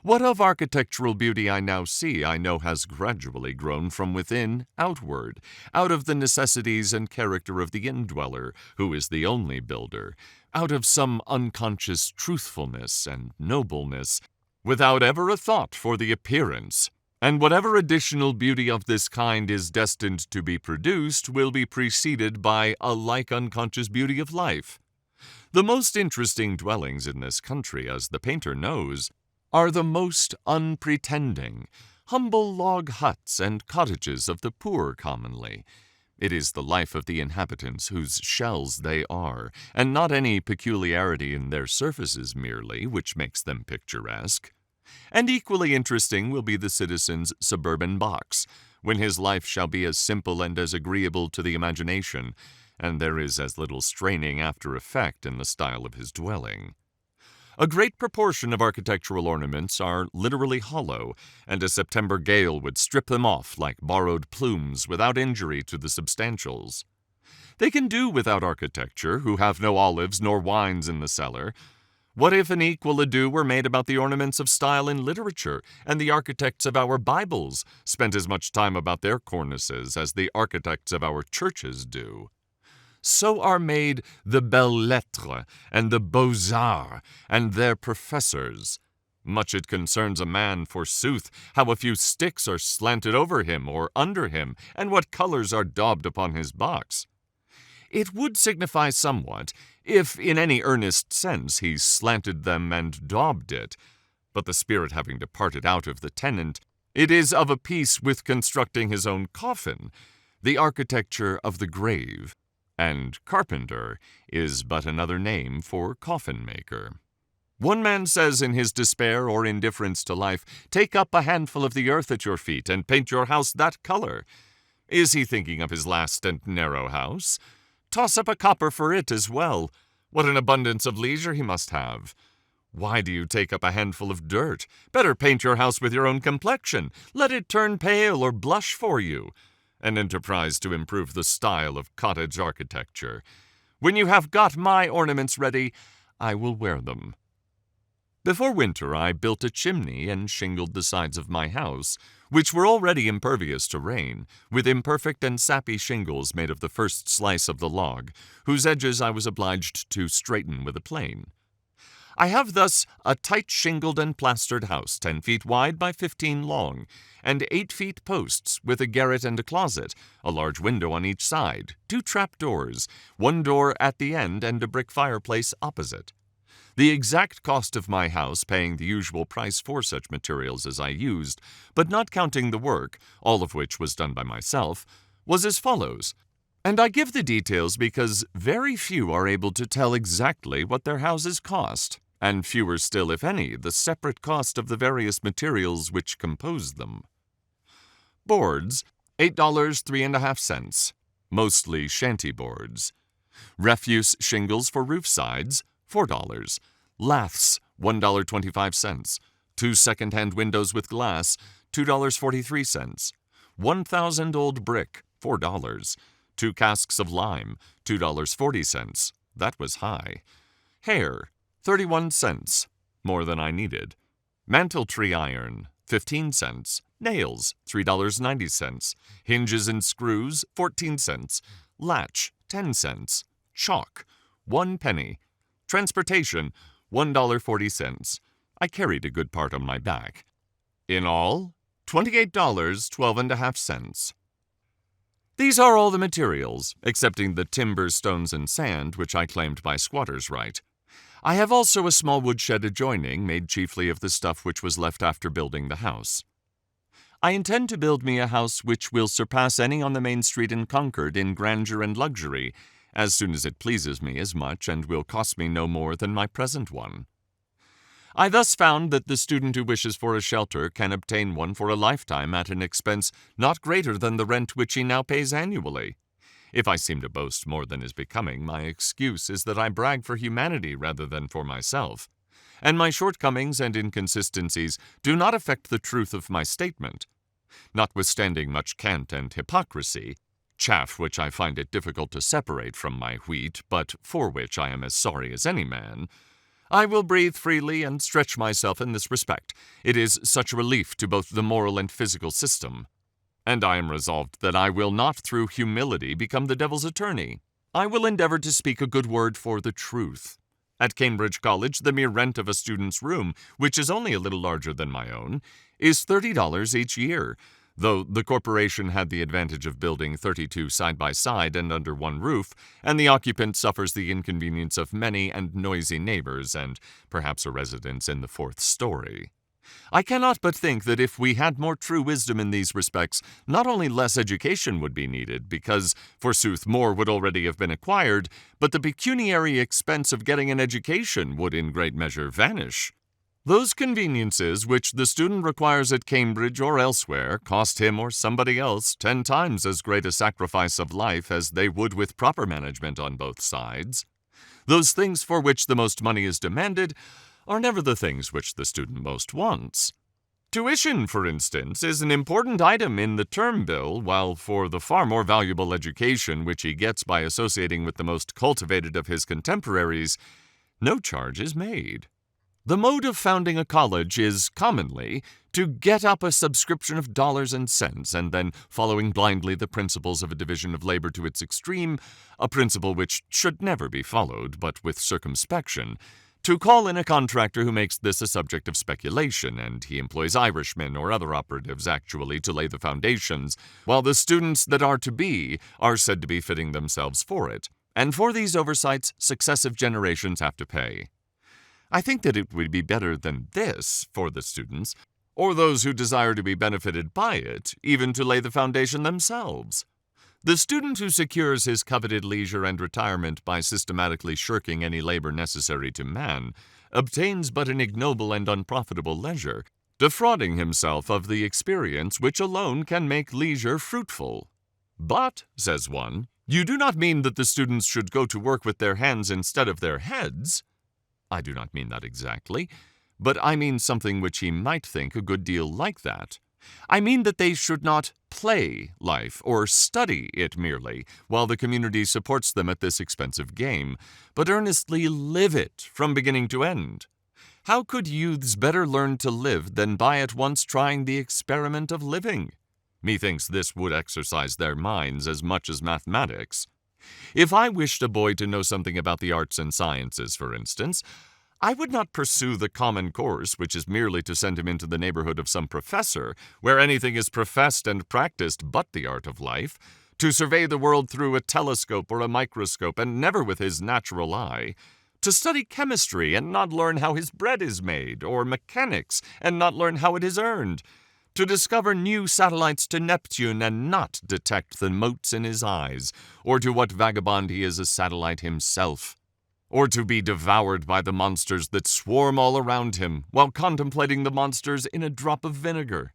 What of architectural beauty I now see, I know has gradually grown from within outward, out of the necessities and character of the indweller, who is the only builder, out of some unconscious truthfulness and nobleness, without ever a thought for the appearance. And whatever additional beauty of this kind is destined to be produced will be preceded by a like unconscious beauty of life. The most interesting dwellings in this country, as the painter knows, are the most unpretending, humble log huts and cottages of the poor commonly. It is the life of the inhabitants whose shells they are, and not any peculiarity in their surfaces merely, which makes them picturesque. And equally interesting will be the citizen's suburban box, when his life shall be as simple and as agreeable to the imagination, and there is as little straining after effect in the style of his dwelling. A great proportion of architectural ornaments are literally hollow, and a September gale would strip them off like borrowed plumes without injury to the substantials. They can do without architecture, who have no olives nor wines in the cellar. What if an equal ado were made about the ornaments of style in literature, and the architects of our Bibles spent as much time about their cornices as the architects of our churches do? So are made the belles-lettres and the beaux-arts and their professors. Much it concerns a man, forsooth, how a few sticks are slanted over him or under him, and what colors are daubed upon his box. It would signify somewhat, if in any earnest sense he slanted them and daubed it, but the spirit having departed out of the tenant, it is of a piece with constructing his own coffin, the architecture of the grave, and carpenter is but another name for coffin-maker. One man says in his despair or indifference to life, "Take up a handful of the earth at your feet and paint your house that color." Is he thinking of his last and narrow house? Toss up a copper for it as well. What an abundance of leisure he must have. Why do you take up a handful of dirt? Better paint your house with your own complexion. Let it turn pale or blush for you. an enterprise to improve the style of cottage architecture. When you have got my ornaments ready, I will wear them." Before winter, I built a chimney and shingled the sides of my house, which were already impervious to rain, with imperfect and sappy shingles made of the first slice of the log, whose edges I was obliged to straighten with a plane. I have thus a tight shingled and plastered house, 10 feet wide by 15 long, and 8 feet posts, with a garret and a closet, a large window on each side, 2 trap doors, 1 door at the end, and a brick fireplace opposite. The exact cost of my house, paying the usual price for such materials as I used, but not counting the work, all of which was done by myself, was as follows. And I give the details because very few are able to tell exactly what their houses cost, and fewer still, if any, the separate cost of the various materials which compose them. Boards, $8 3.5 cents, mostly shanty boards. Refuse shingles for roof sides, $4. Laths, $1.25. 2 second-hand windows with glass, $2.43. 1,000 old brick, $4. 2 casks of lime, $2.40. That was high. Hair, 31 cents, more than I needed. Mantle tree iron, 15 cents. Nails, $3.90. Hinges and screws, 14 cents. Latch, 10 cents. Chalk, 1 penny. Transportation, $1.40. I carried a good part on my back. In all, $28, 12.5 cents. These are all the materials, excepting the timber, stones, and sand, which I claimed by squatter's right. I have also a small woodshed adjoining, made chiefly of the stuff which was left after building the house. I intend to build me a house which will surpass any on the main street in Concord in grandeur and luxury, as soon as it pleases me as much, and will cost me no more than my present one. I thus found that the student who wishes for a shelter can obtain one for a lifetime at an expense not greater than the rent which he now pays annually. If I seem to boast more than is becoming, my excuse is that I brag for humanity rather than for myself, and my shortcomings and inconsistencies do not affect the truth of my statement. Notwithstanding much cant and hypocrisy, chaff which I find it difficult to separate from my wheat, but for which I am as sorry as any man, I will breathe freely and stretch myself in this respect. It is such a relief to both the moral and physical system. And I am resolved that I will not through humility become the devil's attorney. I will endeavor to speak a good word for the truth. At Cambridge College, the mere rent of a student's room, which is only a little larger than my own, is $30 each year, though the corporation had the advantage of building 32 side by side and under one roof, and the occupant suffers the inconvenience of many and noisy neighbors and perhaps a residence in the 4th story. I cannot but think that if we had more true wisdom in these respects, not only less education would be needed, because, forsooth, more would already have been acquired, but the pecuniary expense of getting an education would in great measure vanish. Those conveniences which the student requires at Cambridge or elsewhere cost him or somebody else 10 times as great a sacrifice of life as they would with proper management on both sides. Those things for which the most money is demanded are never the things which the student most wants. Tuition, for instance, is an important item in the term bill, while for the far more valuable education which he gets by associating with the most cultivated of his contemporaries, no charge is made. The mode of founding a college is, commonly, to get up a subscription of dollars and cents, and then, following blindly the principles of a division of labor to its extreme, a principle which should never be followed, but with circumspection, to call in a contractor who makes this a subject of speculation, and he employs Irishmen or other operatives actually to lay the foundations, while the students that are to be are said to be fitting themselves for it, and for these oversights successive generations have to pay. I think that it would be better than this for the students, or those who desire to be benefited by it, even to lay the foundation themselves. The student who secures his coveted leisure and retirement by systematically shirking any labor necessary to man obtains but an ignoble and unprofitable leisure, defrauding himself of the experience which alone can make leisure fruitful. But, says one, you do not mean that the students should go to work with their hands instead of their heads? I do not mean that exactly, but I mean something which he might think a good deal like that. I mean that they should not play life or study it merely, while the community supports them at this expensive game, but earnestly live it from beginning to end. How could youths better learn to live than by at once trying the experiment of living? Methinks this would exercise their minds as much as mathematics. If I wished a boy to know something about the arts and sciences, for instance, I would not pursue the common course, which is merely to send him into the neighborhood of some professor, where anything is professed and practiced but the art of life, to survey the world through a telescope or a microscope, and never with his natural eye, to study chemistry and not learn how his bread is made, or mechanics and not learn how it is earned, to discover new satellites to Neptune and not detect the motes in his eyes, or to what vagabond he is a satellite himself, or to be devoured by the monsters that swarm all around him while contemplating the monsters in a drop of vinegar.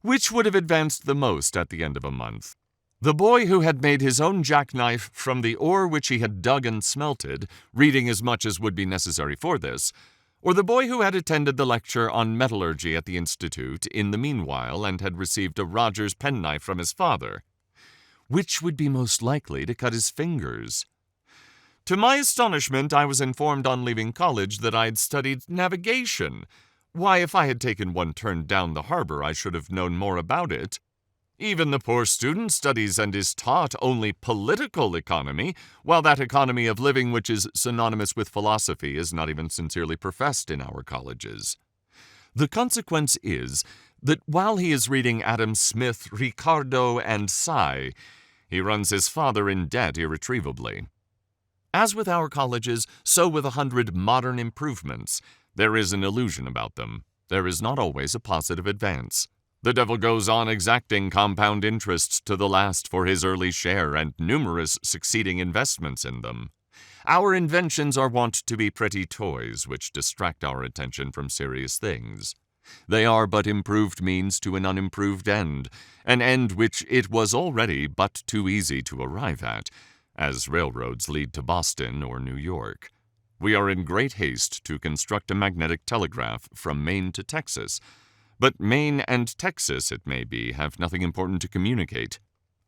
Which would have advanced the most at the end of a month? The boy who had made his own jackknife from the ore which he had dug and smelted, reading as much as would be necessary for this, or the boy who had attended the lecture on metallurgy at the Institute in the meanwhile and had received a Rogers penknife from his father? Which would be most likely to cut his fingers? To my astonishment, I was informed on leaving college that I had studied navigation. Why, if I had taken one turn down the harbor, I should have known more about it. Even the poor student studies and is taught only political economy, while that economy of living which is synonymous with philosophy is not even sincerely professed in our colleges. The consequence is that while he is reading Adam Smith, Ricardo, and Say, he runs his father in debt irretrievably. As with our colleges, so with 100 modern improvements. There is an illusion about them. There is not always a positive advance. The devil goes on exacting compound interests to the last for his early share and numerous succeeding investments in them. Our inventions are wont to be pretty toys which distract our attention from serious things. They are but improved means to an unimproved end, an end which it was already but too easy to arrive at, as railroads lead to Boston or New York. We are in great haste to construct a magnetic telegraph from Maine to Texas, but Maine and Texas, it may be, have nothing important to communicate.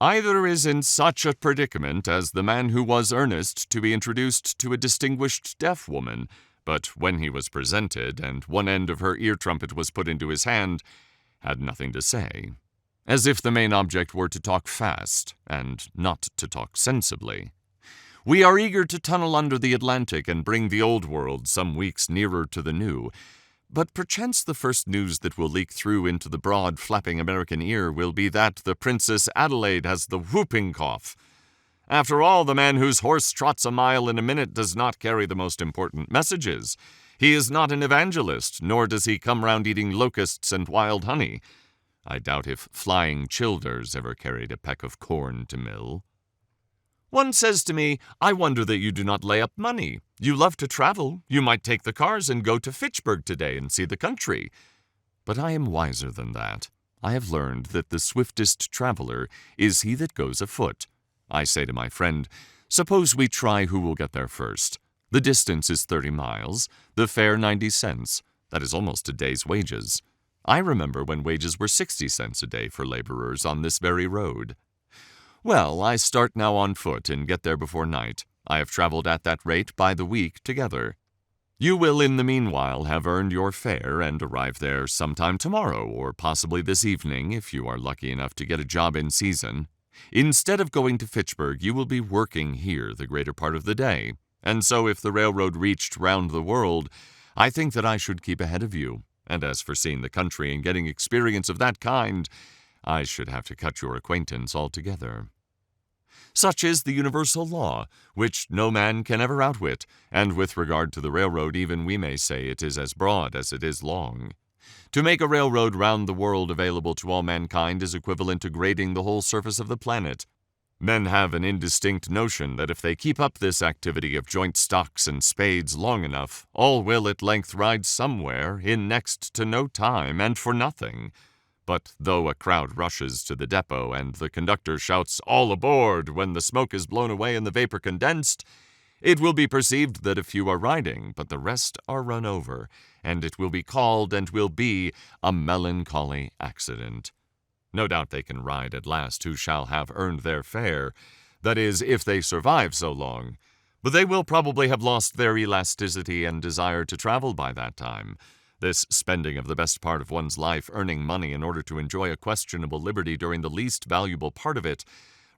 Either is in such a predicament as the man who was earnest to be introduced to a distinguished deaf woman, but when he was presented and one end of her ear trumpet was put into his hand, had nothing to say, as if the main object were to talk fast and not to talk sensibly. We are eager to tunnel under the Atlantic and bring the old world some weeks nearer to the new, but perchance the first news that will leak through into the broad, flapping American ear will be that the Princess Adelaide has the whooping cough. After all, the man whose horse trots a mile in a minute does not carry the most important messages. He is not an evangelist, nor does he come round eating locusts and wild honey. I doubt if Flying Childers ever carried a peck of corn to mill. One says to me, "I wonder that you do not lay up money. You love to travel. You might take the cars and go to Fitchburg today and see the country." But I am wiser than that. I have learned that the swiftest traveler is he that goes afoot. I say to my friend, "Suppose we try who will get there first. The distance is 30 miles, the fare 90 cents. That is almost a day's wages. I remember when wages were 60 cents a day for laborers on this very road. Well, I start now on foot and get there before night. I have traveled at that rate by the week together. You will in the meanwhile have earned your fare and arrive there sometime tomorrow, or possibly this evening if you are lucky enough to get a job in season. Instead of going to Fitchburg, you will be working here the greater part of the day, and so if the railroad reached round the world, I think that I should keep ahead of you. And as for seeing the country and getting experience of that kind, I should have to cut your acquaintance altogether. Such is the universal law, which no man can ever outwit, and with regard to the railroad even we may say it is as broad as it is long. To make a railroad round the world available to all mankind is equivalent to grading the whole surface of the planet. Men have an indistinct notion that if they keep up this activity of joint stocks and spades long enough, all will at length ride somewhere in next to no time and for nothing. But though a crowd rushes to the depot and the conductor shouts "all aboard" when the smoke is blown away and the vapor condensed, it will be perceived that a few are riding, but the rest are run over, and it will be called and will be a melancholy accident. No doubt they can ride at last who shall have earned their fare, that is, if they survive so long, but they will probably have lost their elasticity and desire to travel by that time. This spending of the best part of one's life earning money in order to enjoy a questionable liberty during the least valuable part of it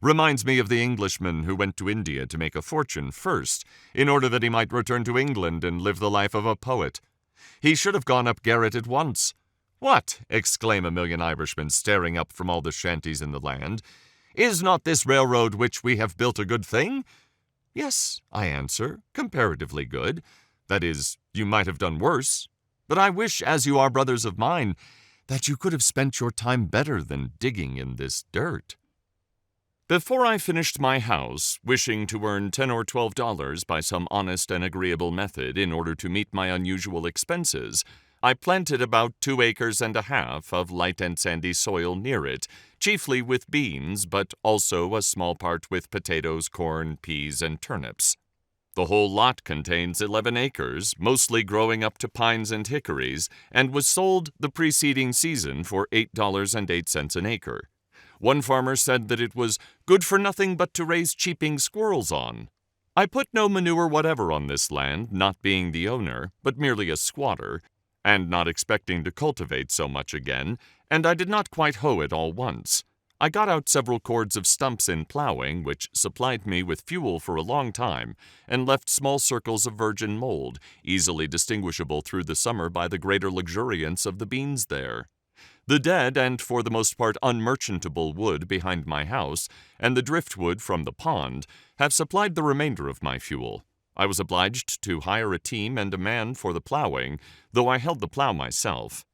reminds me of the Englishman who went to India to make a fortune first, in order that he might return to England and live the life of a poet. He should have gone up garret at once. "What!" exclaim a million Irishmen staring up from all the shanties in the land. "Is not this railroad which we have built a good thing?" "Yes," I answer, "comparatively good. That is, you might have done worse. But I wish, as you are brothers of mine, that you could have spent your time better than digging in this dirt." Before I finished my house, wishing to earn $10 or $12 by some honest and agreeable method in order to meet my unusual expenses, I planted about 2 acres and a half of light and sandy soil near it, chiefly with beans, but also a small part with potatoes, corn, peas, and turnips. The whole lot contains 11 acres, mostly growing up to pines and hickories, and was sold the preceding season for $8.08 an acre. One farmer said that it was good for nothing but to raise cheeping squirrels on. I put no manure whatever on this land, not being the owner, but merely a squatter, and not expecting to cultivate so much again, and I did not quite hoe it all once. I got out several cords of stumps in plowing, which supplied me with fuel for a long time, and left small circles of virgin mold, easily distinguishable through the summer by the greater luxuriance of the beans there. The dead and for the most part unmerchantable wood behind my house, and the driftwood from the pond, have supplied the remainder of my fuel. I was obliged to hire a team and a man for the plowing, though I held the plow myself.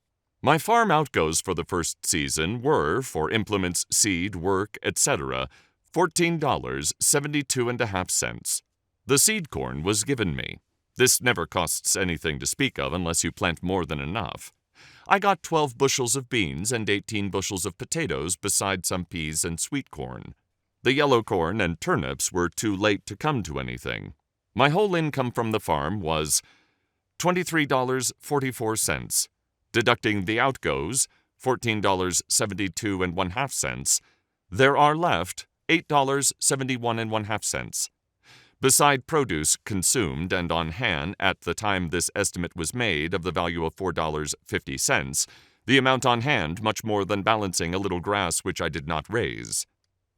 My farm outgoes for the first season were, for implements, seed, work, etc., $14.72.50. The seed corn was given me. This never costs anything to speak of unless you plant more than enough. I got 12 bushels of beans and 18 bushels of potatoes, besides some peas and sweet corn. The yellow corn and turnips were too late to come to anything. My whole income from the farm was $23.44. Deducting the outgoes, $14.72.50, there are left $8.71.50. Beside produce consumed and on hand at the time this estimate was made of the value of $4.50, the amount on hand much more than balancing a little grass which I did not raise.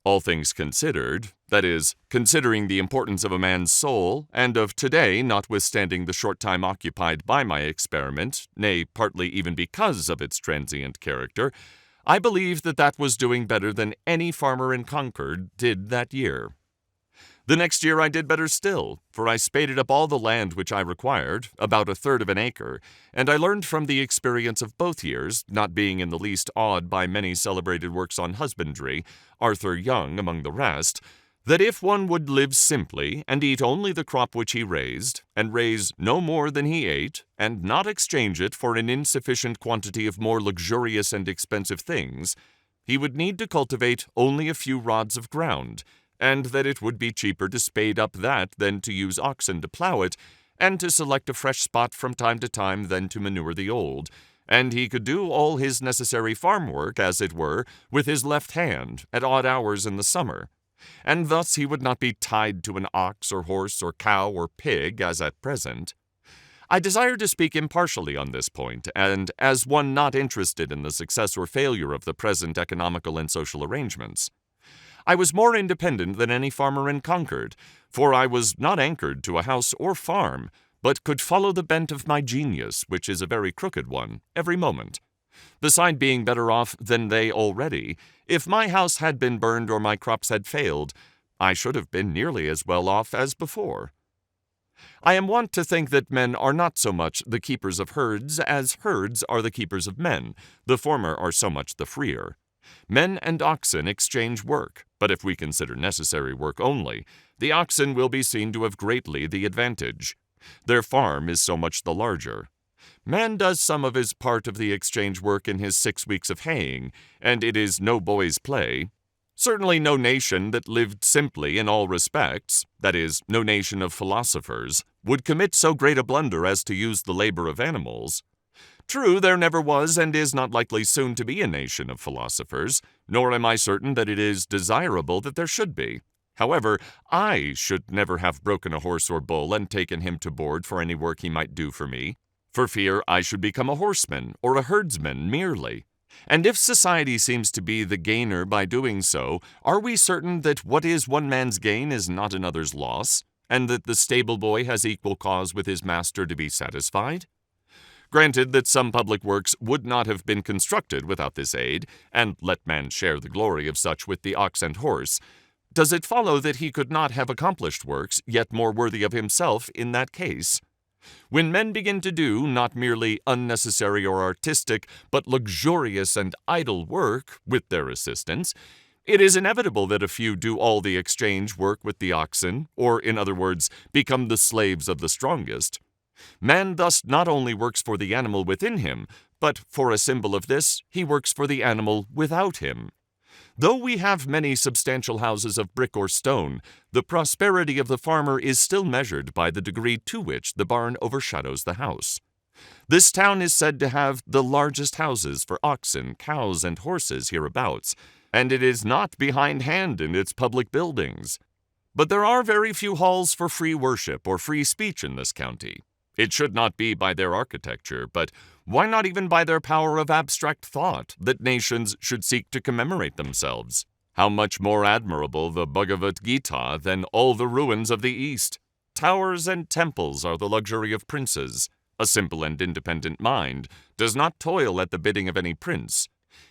All things considered, that is, considering the importance of a man's soul, and of today notwithstanding the short time occupied by my experiment, nay, partly even because of its transient character, I believe that was doing better than any farmer in Concord did that year. The next year I did better still, for I spaded up all the land which I required, about 1/3 of an acre, and I learned from the experience of both years, not being in the least awed by many celebrated works on husbandry, Arthur Young among the rest, that if one would live simply and eat only the crop which he raised, and raise no more than he ate, and not exchange it for an insufficient quantity of more luxurious and expensive things, he would need to cultivate only a few rods of ground, and that it would be cheaper to spade up that than to use oxen to plow it, and to select a fresh spot from time to time than to manure the old, and he could do all his necessary farm work, as it were, with his left hand, at odd hours in the summer, and thus he would not be tied to an ox or horse or cow or pig, as at present. I desire to speak impartially on this point, and as one not interested in the success or failure of the present economical and social arrangements. I was more independent than any farmer in Concord, for I was not anchored to a house or farm, but could follow the bent of my genius, which is a very crooked one, every moment. Beside being better off than they already, if my house had been burned or my crops had failed, I should have been nearly as well off as before. I am wont to think that men are not so much the keepers of herds as herds are the keepers of men, the former are so much the freer. Men and oxen exchange work, but if we consider necessary work only, the oxen will be seen to have greatly the advantage. Their farm is so much the larger. Man does some of his part of the exchange work in his 6 weeks of haying, and it is no boy's play. Certainly no nation that lived simply in all respects, that is, no nation of philosophers, would commit so great a blunder as to use the labor of animals. True, there never was and is not likely soon to be a nation of philosophers, nor am I certain that it is desirable that there should be. However, I should never have broken a horse or bull and taken him to board for any work he might do for me, for fear I should become a horseman or a herdsman merely. And if society seems to be the gainer by doing so, are we certain that what is one man's gain is not another's loss, and that the stable boy has equal cause with his master to be satisfied? Granted that some public works would not have been constructed without this aid, and let man share the glory of such with the ox and horse, does it follow that he could not have accomplished works yet more worthy of himself in that case? When men begin to do not merely unnecessary or artistic, but luxurious and idle work with their assistance, it is inevitable that a few do all the exchange work with the oxen, or in other words, become the slaves of the strongest. Man thus not only works for the animal within him, but for a symbol of this, he works for the animal without him. Though we have many substantial houses of brick or stone, the prosperity of the farmer is still measured by the degree to which the barn overshadows the house. This town is said to have the largest houses for oxen, cows, and horses hereabouts, and it is not behindhand in its public buildings. But there are very few halls for free worship or free speech in this county. It should not be by their architecture, but why not even by their power of abstract thought, that nations should seek to commemorate themselves? How much more admirable the Bhagavad Gita than all the ruins of the East! Towers and temples are the luxury of princes. A simple and independent mind does not toil at the bidding of any prince.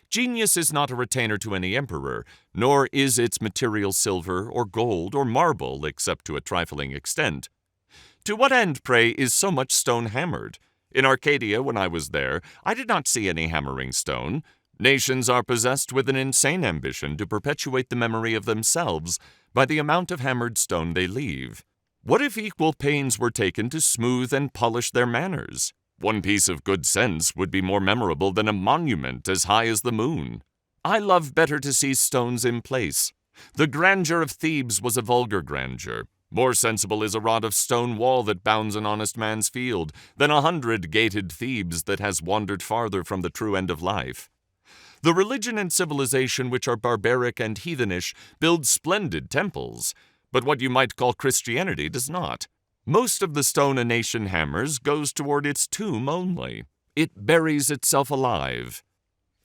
Genius is not a retainer to any emperor, nor is its material silver or gold or marble except to a trifling extent. To what end, pray, is so much stone hammered? In Arcadia, when I was there, I did not see any hammering stone. Nations are possessed with an insane ambition to perpetuate the memory of themselves by the amount of hammered stone they leave. What if equal pains were taken to smooth and polish their manners? One piece of good sense would be more memorable than a monument as high as the moon. I love better to see stones in place. The grandeur of Thebes was a vulgar grandeur. More sensible is a rod of stone wall that bounds an honest man's field than 100 gated Thebes that has wandered farther from the true end of life. The religion and civilization which are barbaric and heathenish build splendid temples, but what you might call Christianity does not. Most of the stone a nation hammers goes toward its tomb only. It buries itself alive.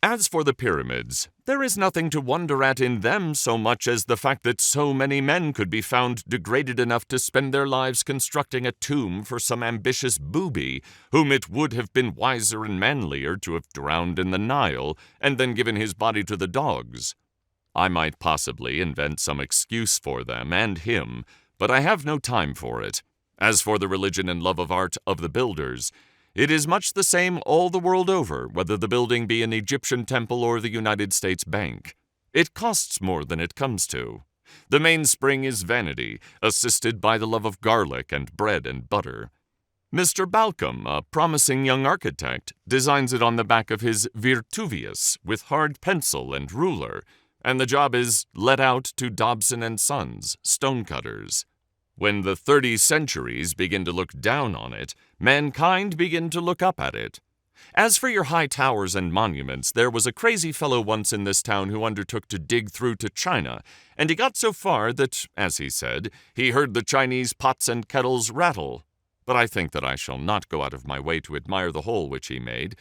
As for the pyramids, there is nothing to wonder at in them so much as the fact that so many men could be found degraded enough to spend their lives constructing a tomb for some ambitious booby, whom it would have been wiser and manlier to have drowned in the Nile and then given his body to the dogs. I might possibly invent some excuse for them and him, but I have no time for it. As for the religion and love of art of the builders, it is much the same all the world over, whether the building be an Egyptian temple or the United States Bank. It costs more than it comes to. The mainspring is vanity, assisted by the love of garlic and bread and butter. Mr. Balcom, a promising young architect, designs it on the back of his Virtuvius with hard pencil and ruler, and the job is let out to Dobson and Sons, stonecutters. When the 30 centuries begin to look down on it, mankind begin to look up at it. As for your high towers and monuments, there was a crazy fellow once in this town who undertook to dig through to China, and he got so far that, as he said, he heard the Chinese pots and kettles rattle. But I think that I shall not go out of my way to admire the hole which he made.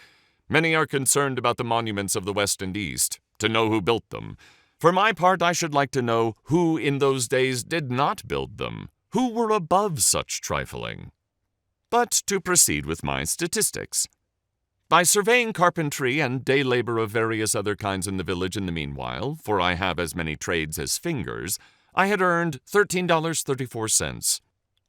Many are concerned about the monuments of the West and East, to know who built them. For my part, I should like to know who in those days did not build them. Who were above such trifling? But to proceed with my statistics. By surveying carpentry and day labor of various other kinds in the village in the meanwhile, for I have as many trades as fingers, I had earned $13.34.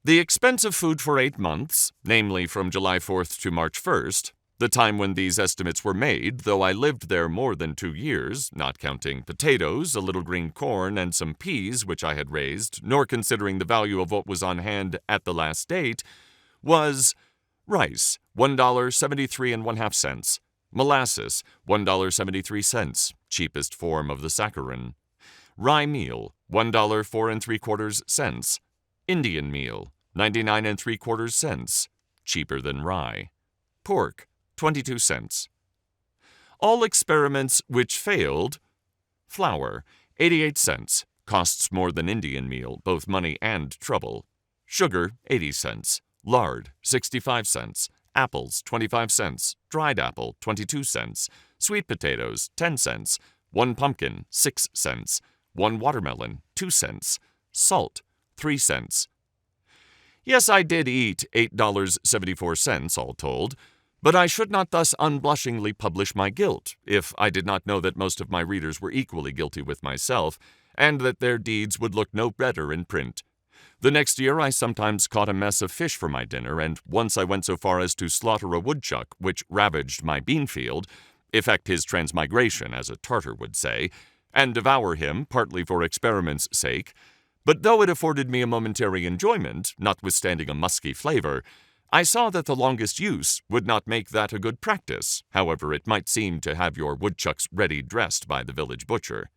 The expense of food for 8 months, namely from July 4th to March 1st, the time when these estimates were made, though I lived there more than 2 years, not counting potatoes, a little green corn, and some peas which I had raised, nor considering the value of what was on hand at the last date, was rice, $1.73½ molasses, $1.73, cheapest form of the saccharin, rye meal, $1.04¾ Indian meal, 99¾ cents, cheaper than rye, pork, 22 cents. All experiments which failed. Flour, 88 cents. Costs more than Indian meal, both money and trouble. Sugar, 80 cents. Lard, 65 cents. Apples, 25 cents. Dried apple, 22 cents. Sweet potatoes, 10 cents. 1 pumpkin, 6 cents. 1 watermelon, 2 cents. Salt, 3 cents. Yes, I did eat $8.74 all told, but I should not thus unblushingly publish my guilt if I did not know that most of my readers were equally guilty with myself, and that their deeds would look no better in print. The next year I sometimes caught a mess of fish for my dinner, and once I went so far as to slaughter a woodchuck which ravaged my bean field, effect his transmigration, as a Tartar would say, and devour him, partly for experiment's sake. But though it afforded me a momentary enjoyment, notwithstanding a musky flavor, I saw that the longest use would not make that a good practice, however it might seem to have your woodchucks ready dressed by the village butcher.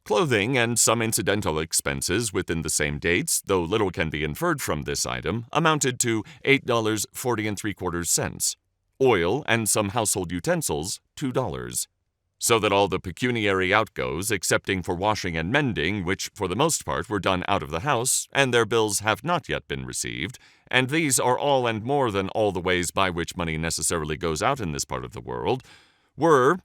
Clothing and some incidental expenses within the same dates, though little can be inferred from this item, amounted to $8.40 Oil and some household utensils, $2. So that all the pecuniary outgoes, excepting for washing and mending, which for the most part were done out of the house, and their bills have not yet been received, and these are all and more than all the ways by which money necessarily goes out in this part of the world, were: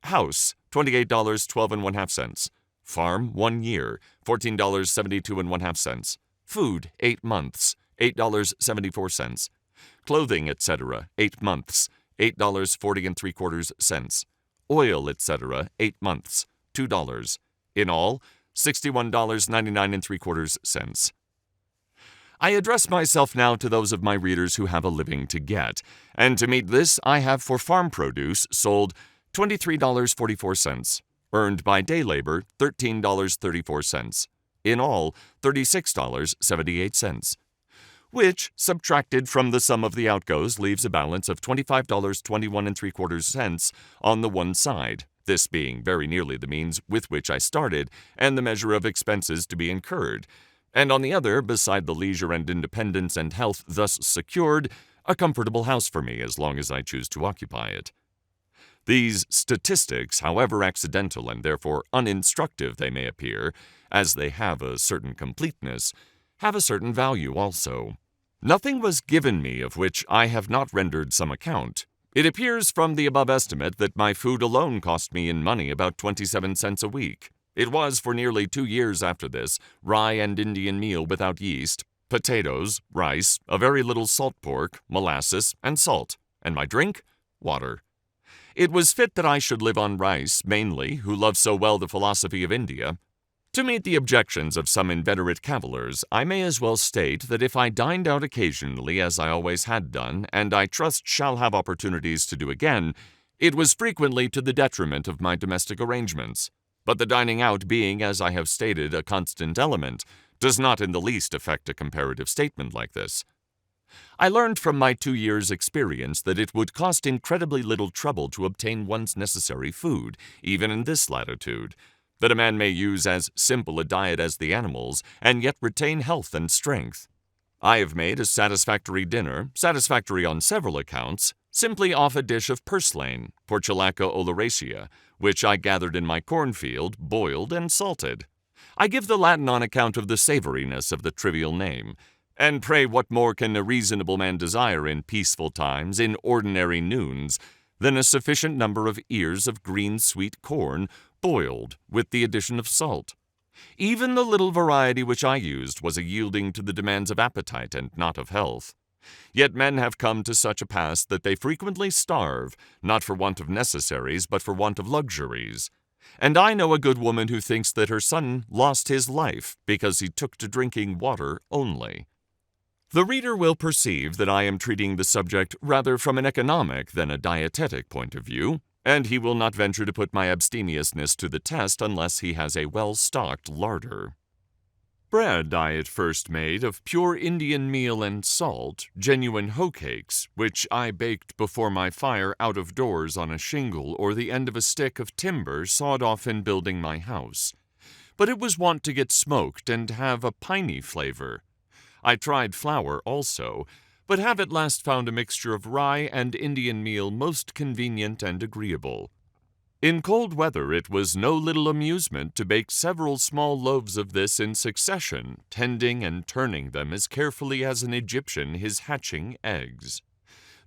house, $28.12 farm, 1 year, $14.72 food, 8 months, $8.74 clothing, etc., 8 months, $8.40 oil, etc., 8 months, $2. In all, $61.99 I address myself now to those of my readers who have a living to get, and to meet this I have for farm produce sold $23.44, earned by day labor $13.34, in all $36.78, which, subtracted from the sum of the outgoes, leaves a balance of $25.21 on the one side, this being very nearly the means with which I started and the measure of expenses to be incurred, and on the other, beside the leisure and independence and health thus secured, a comfortable house for me as long as I choose to occupy it. These statistics, however accidental and therefore uninstructive they may appear, as they have a certain completeness, have a certain value also. Nothing was given me of which I have not rendered some account. It appears from the above estimate that my food alone cost me in money about 27 cents a week. It was for nearly 2 years after this rye and Indian meal without yeast, potatoes, rice, a very little salt pork, molasses, and salt, and my drink, water. It was fit that I should live on rice, mainly, who love so well the philosophy of India. To meet the objections of some inveterate cavillers, I may as well state that if I dined out occasionally, as I always had done, and I trust shall have opportunities to do again, it was frequently to the detriment of my domestic arrangements. But the dining out being, as I have stated, a constant element, does not in the least affect a comparative statement like this. I learned from my 2 years' experience that it would cost incredibly little trouble to obtain one's necessary food, even in this latitude, that a man may use as simple a diet as the animals, and yet retain health and strength. I have made a satisfactory dinner, satisfactory on several accounts, simply off a dish of purslane, Portulaca oleracea, which I gathered in my cornfield, boiled and salted. I give the Latin on account of the savoriness of the trivial name. And pray what more can a reasonable man desire in peaceful times, in ordinary noons, than a sufficient number of ears of green sweet corn, boiled, with the addition of salt? Even the little variety which I used was a yielding to the demands of appetite and not of health. Yet men have come to such a pass that they frequently starve, not for want of necessaries, but for want of luxuries. And I know a good woman who thinks that her son lost his life because he took to drinking water only. The reader will perceive that I am treating the subject rather from an economic than a dietetic point of view, and he will not venture to put my abstemiousness to the test unless he has a well-stocked larder. Bread I at first made of pure Indian meal and salt, genuine hoe cakes, which I baked before my fire out of doors on a shingle or the end of a stick of timber sawed off in building my house. But it was wont to get smoked and have a piney flavor. I tried flour also, but have at last found a mixture of rye and Indian meal most convenient and agreeable. In cold weather it was no little amusement to bake several small loaves of this in succession, tending and turning them as carefully as an Egyptian his hatching eggs.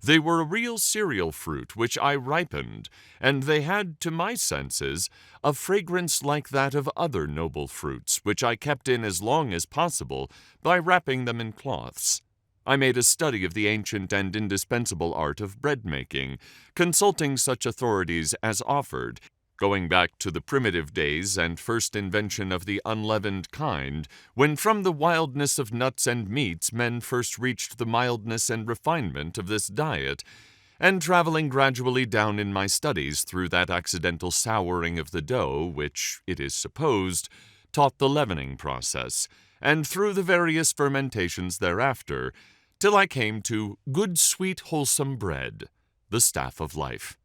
They were a real cereal fruit which I ripened, and they had, to my senses, a fragrance like that of other noble fruits, which I kept in as long as possible by wrapping them in cloths. I made a study of the ancient and indispensable art of bread-making, consulting such authorities as offered, going back to the primitive days and first invention of the unleavened kind, when from the wildness of nuts and meats men first reached the mildness and refinement of this diet, and traveling gradually down in my studies through that accidental souring of the dough which, it is supposed, taught the leavening process, and through the various fermentations thereafter, till I came to good, sweet, wholesome bread, the staff of life.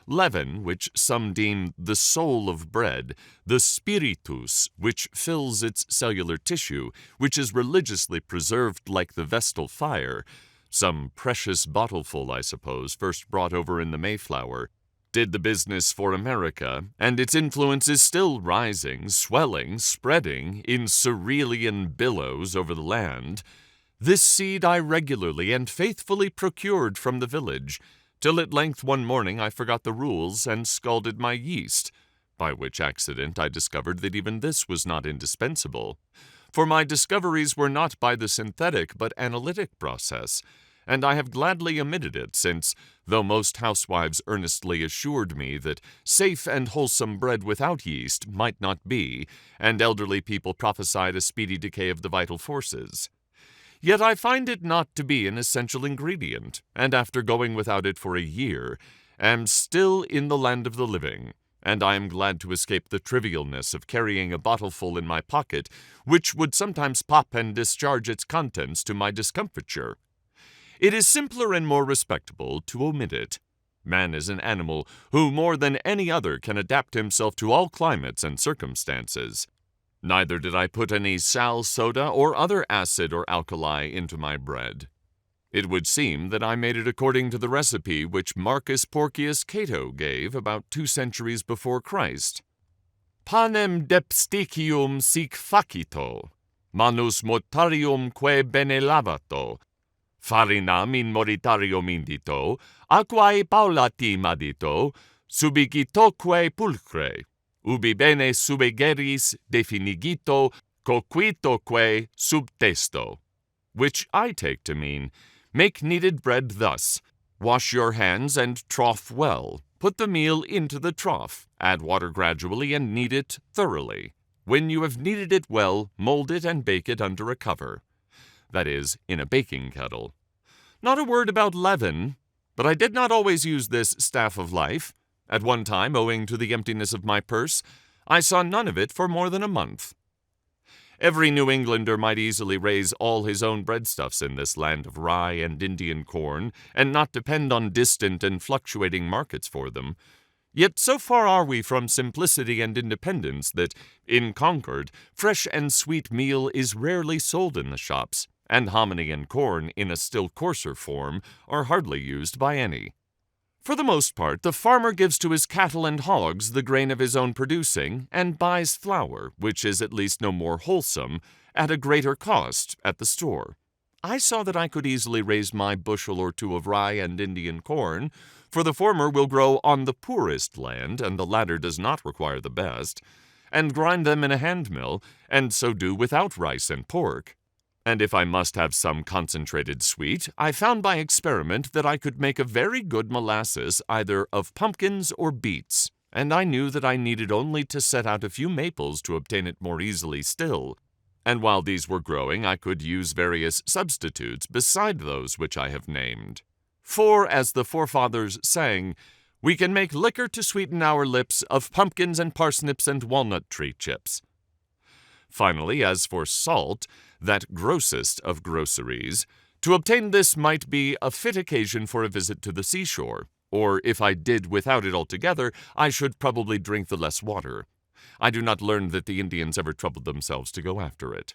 Leaven, which some deem the soul of bread, the spiritus, which fills its cellular tissue, which is religiously preserved like the vestal fire, some precious bottleful, I suppose, first brought over in the Mayflower, did the business for America, and its influence is still rising, swelling, spreading in cerealian billows over the land. This seed I regularly and faithfully procured from the village, till at length one morning I forgot the rules and scalded my yeast, by which accident I discovered that even this was not indispensable. For my discoveries were not by the synthetic but analytic process, and I have gladly omitted it, since, though most housewives earnestly assured me that safe and wholesome bread without yeast might not be, and elderly people prophesied a speedy decay of the vital forces, yet I find it not to be an essential ingredient, and after going without it for a year, am still in the land of the living, and I am glad to escape the trivialness of carrying a bottleful in my pocket, which would sometimes pop and discharge its contents to my discomfiture. It is simpler and more respectable to omit it. Man is an animal who more than any other can adapt himself to all climates and circumstances. Neither did I put any sal soda or other acid or alkali into my bread. It would seem that I made it according to the recipe which Marcus Porcius Cato gave about 2 centuries before Christ. Panem depsticium sic facito, manus mortarium que bene lavato, farinam in moritarium indito, aquae paulatim adito, subigitoque pulcre, ubi bene subegeris definigito coquitoque sub testo, which I take to mean, make kneaded bread thus, wash your hands and trough well, put the meal into the trough, add water gradually and knead it thoroughly. When you have kneaded it well, mold it and bake it under a cover, that is, in a baking kettle. Not a word about leaven, but I did not always use this staff of life. At one time, owing to the emptiness of my purse, I saw none of it for more than a month. Every New Englander might easily raise all his own breadstuffs in this land of rye and Indian corn, and not depend on distant and fluctuating markets for them. Yet so far are we from simplicity and independence that, in Concord, fresh and sweet meal is rarely sold in the shops, and hominy and corn, in a still coarser form, are hardly used by any. For the most part, the farmer gives to his cattle and hogs the grain of his own producing, and buys flour, which is at least no more wholesome, at a greater cost at the store. I saw that I could easily raise my bushel or 2 of rye and Indian corn, for the former will grow on the poorest land, and the latter does not require the best, and grind them in a hand mill, and so do without rice and pork. And if I must have some concentrated sweet, I found by experiment that I could make a very good molasses either of pumpkins or beets, and I knew that I needed only to set out a few maples to obtain it more easily still, and while these were growing I could use various substitutes beside those which I have named. For, as the forefathers sang, we can make liquor to sweeten our lips of pumpkins and parsnips and walnut tree chips. Finally, as for salt, that grossest of groceries, to obtain this might be a fit occasion for a visit to the seashore, or if I did without it altogether, I should probably drink the less water. I do not learn that the Indians ever troubled themselves to go after it.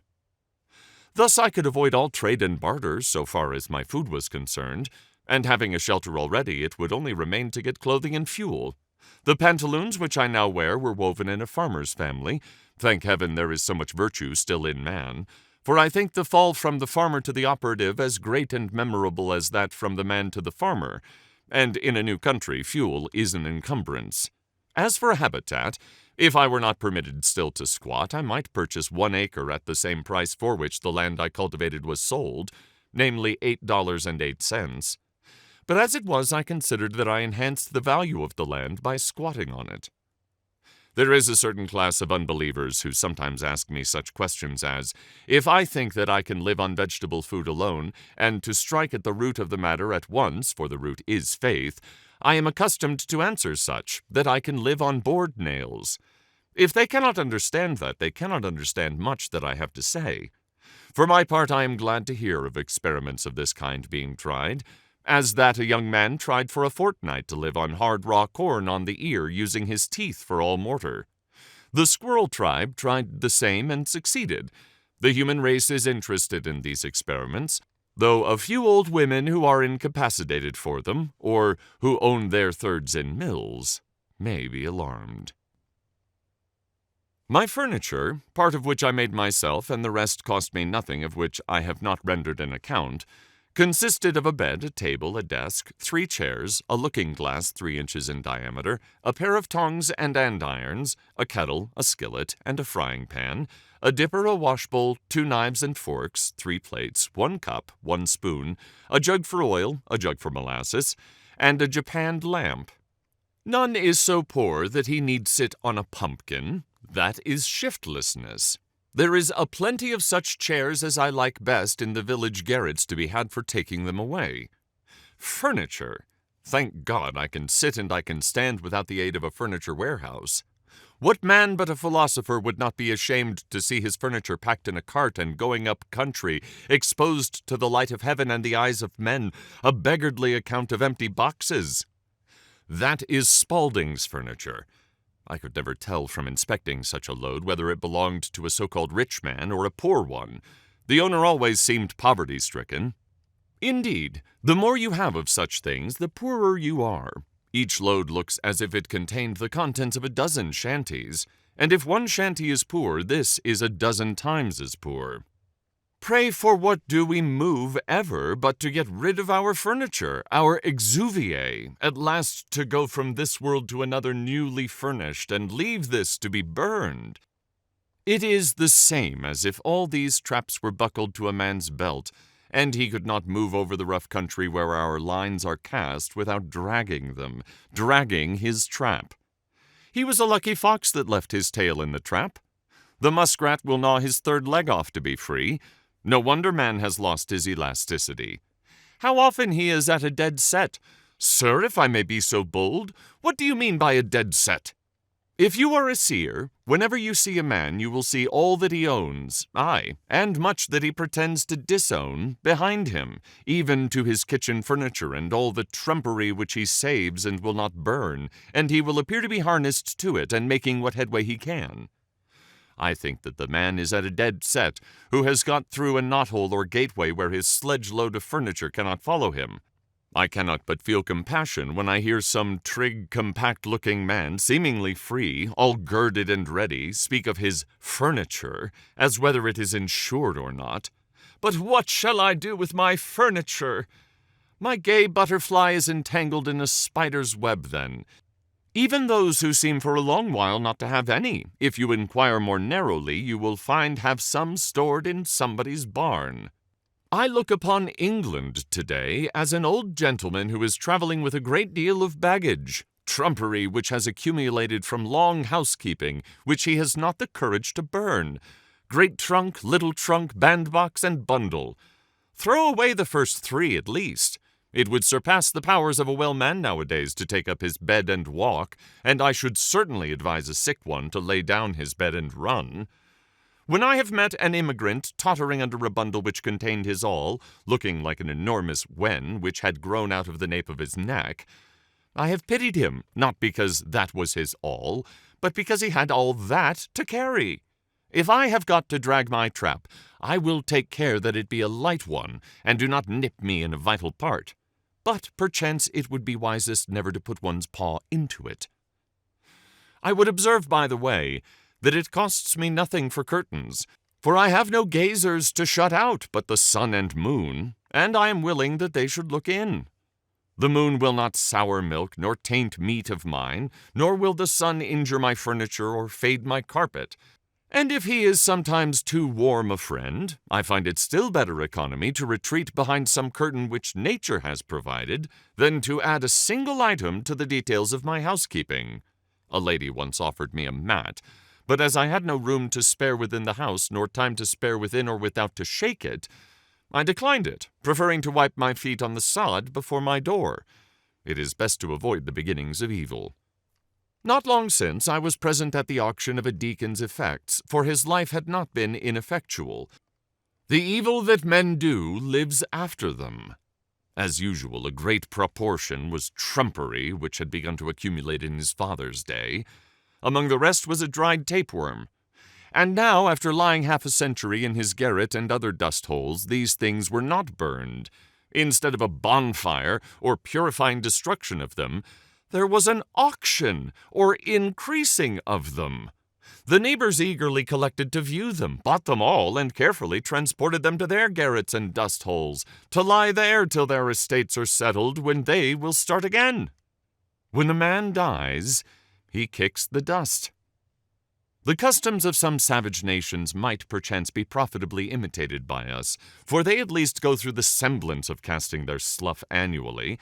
Thus I could avoid all trade and barter so far as my food was concerned, and having a shelter already, it would only remain to get clothing and fuel. The pantaloons which I now wear were woven in a farmer's family. Thank heaven there is so much virtue still in man, for I think the fall from the farmer to the operative as great and memorable as that from the man to the farmer, and in a new country fuel is an encumbrance. As for a habitat, if I were not permitted still to squat, I might purchase 1 acre at the same price for which the land I cultivated was sold, namely $8.08. But as it was, I considered that I enhanced the value of the land by squatting on it. There is a certain class of unbelievers who sometimes ask me such questions as, if I think that I can live on vegetable food alone, and to strike at the root of the matter at once, for the root is faith, I am accustomed to answer such, that I can live on board nails. If they cannot understand that, they cannot understand much that I have to say. For my part, I am glad to hear of experiments of this kind being tried, as that a young man tried for a fortnight to live on hard raw corn on the ear, using his teeth for all mortar. The squirrel tribe tried the same and succeeded. The human race is interested in these experiments, though a few old women who are incapacitated for them, or who own their thirds in mills, may be alarmed. My furniture, part of which I made myself and the rest cost me nothing, of which I have not rendered an account, consisted of a bed, a table, a desk, 3 chairs, a looking-glass 3 inches in diameter, a pair of tongs and andirons, a kettle, a skillet, and a frying-pan, a dipper, a washbowl, 2 knives and forks, 3 plates, 1 cup, 1 spoon, a jug for oil, a jug for molasses, and a japanned lamp. None is so poor that he need sit on a pumpkin. That is shiftlessness. There is a plenty of such chairs as I like best in the village garrets to be had for taking them away. Furniture. Thank God I can sit and I can stand without the aid of a furniture warehouse. What man but a philosopher would not be ashamed to see his furniture packed in a cart and going up country, exposed to the light of heaven and the eyes of men, a beggarly account of empty boxes? That is Spaulding's furniture. I could never tell from inspecting such a load whether it belonged to a so-called rich man or a poor one. The owner always seemed poverty-stricken. Indeed, the more you have of such things, the poorer you are. Each load looks as if it contained the contents of a dozen shanties, and if one shanty is poor, this is a dozen times as poor. Pray, for what do we move ever but to get rid of our furniture, our exuviae, at last to go from this world to another newly furnished, and leave this to be burned? It is the same as if all these traps were buckled to a man's belt, and he could not move over the rough country where our lines are cast without dragging his trap. He was a lucky fox that left his tail in the trap. The muskrat will gnaw his 3rd leg off to be free. No wonder man has lost his elasticity. How often he is at a dead set. Sir, if I may be so bold, what do you mean by a dead set? If you are a seer, whenever you see a man, you will see all that he owns, aye, and much that he pretends to disown, behind him, even to his kitchen furniture and all the trumpery which he saves and will not burn, and he will appear to be harnessed to it and making what headway he can. I think that the man is at a dead set who has got through a knothole or gateway where his sledge-load of furniture cannot follow him. I cannot but feel compassion when I hear some trig, compact-looking man, seemingly free, all girded and ready, speak of his furniture, as whether it is insured or not. But what shall I do with my furniture? My gay butterfly is entangled in a spider's web, then. Even those who seem for a long while not to have any, if you inquire more narrowly, you will find have some stored in somebody's barn. I look upon England today as an old gentleman who is traveling with a great deal of baggage, trumpery which has accumulated from long housekeeping, which he has not the courage to burn. Great trunk, little trunk, bandbox, and bundle. Throw away the first 3 at least. It would surpass the powers of a well man nowadays to take up his bed and walk, and I should certainly advise a sick one to lay down his bed and run. When I have met an immigrant tottering under a bundle which contained his all, looking like an enormous wen which had grown out of the nape of his neck, I have pitied him, not because that was his all, but because he had all that to carry. If I have got to drag my trap, I will take care that it be a light one, and do not nip me in a vital part. But perchance it would be wisest never to put one's paw into it. I would observe, by the way, that it costs me nothing for curtains, for I have no gazers to shut out but the sun and moon, and I am willing that they should look in. The moon will not sour milk, nor taint meat of mine, nor will the sun injure my furniture or fade my carpet. And if he is sometimes too warm a friend, I find it still better economy to retreat behind some curtain which nature has provided than to add a single item to the details of my housekeeping. A lady once offered me a mat, but as I had no room to spare within the house, nor time to spare within or without to shake it, I declined it, preferring to wipe my feet on the sod before my door. It is best to avoid the beginnings of evil. Not long since I was present at the auction of a deacon's effects, for his life had not been ineffectual. The evil that men do lives after them. As usual, a great proportion was trumpery, which had begun to accumulate in his father's day. Among the rest was a dried tapeworm. And now, after lying half a century in his garret and other dust holes, these things were not burned. Instead of a bonfire or purifying destruction of them, there was an auction or increasing of them. The neighbors eagerly collected to view them, bought them all, and carefully transported them to their garrets and dust holes, to lie there till their estates are settled, when they will start again. When a man dies, he kicks the dust. The customs of some savage nations might perchance be profitably imitated by us, for they at least go through the semblance of casting their slough annually.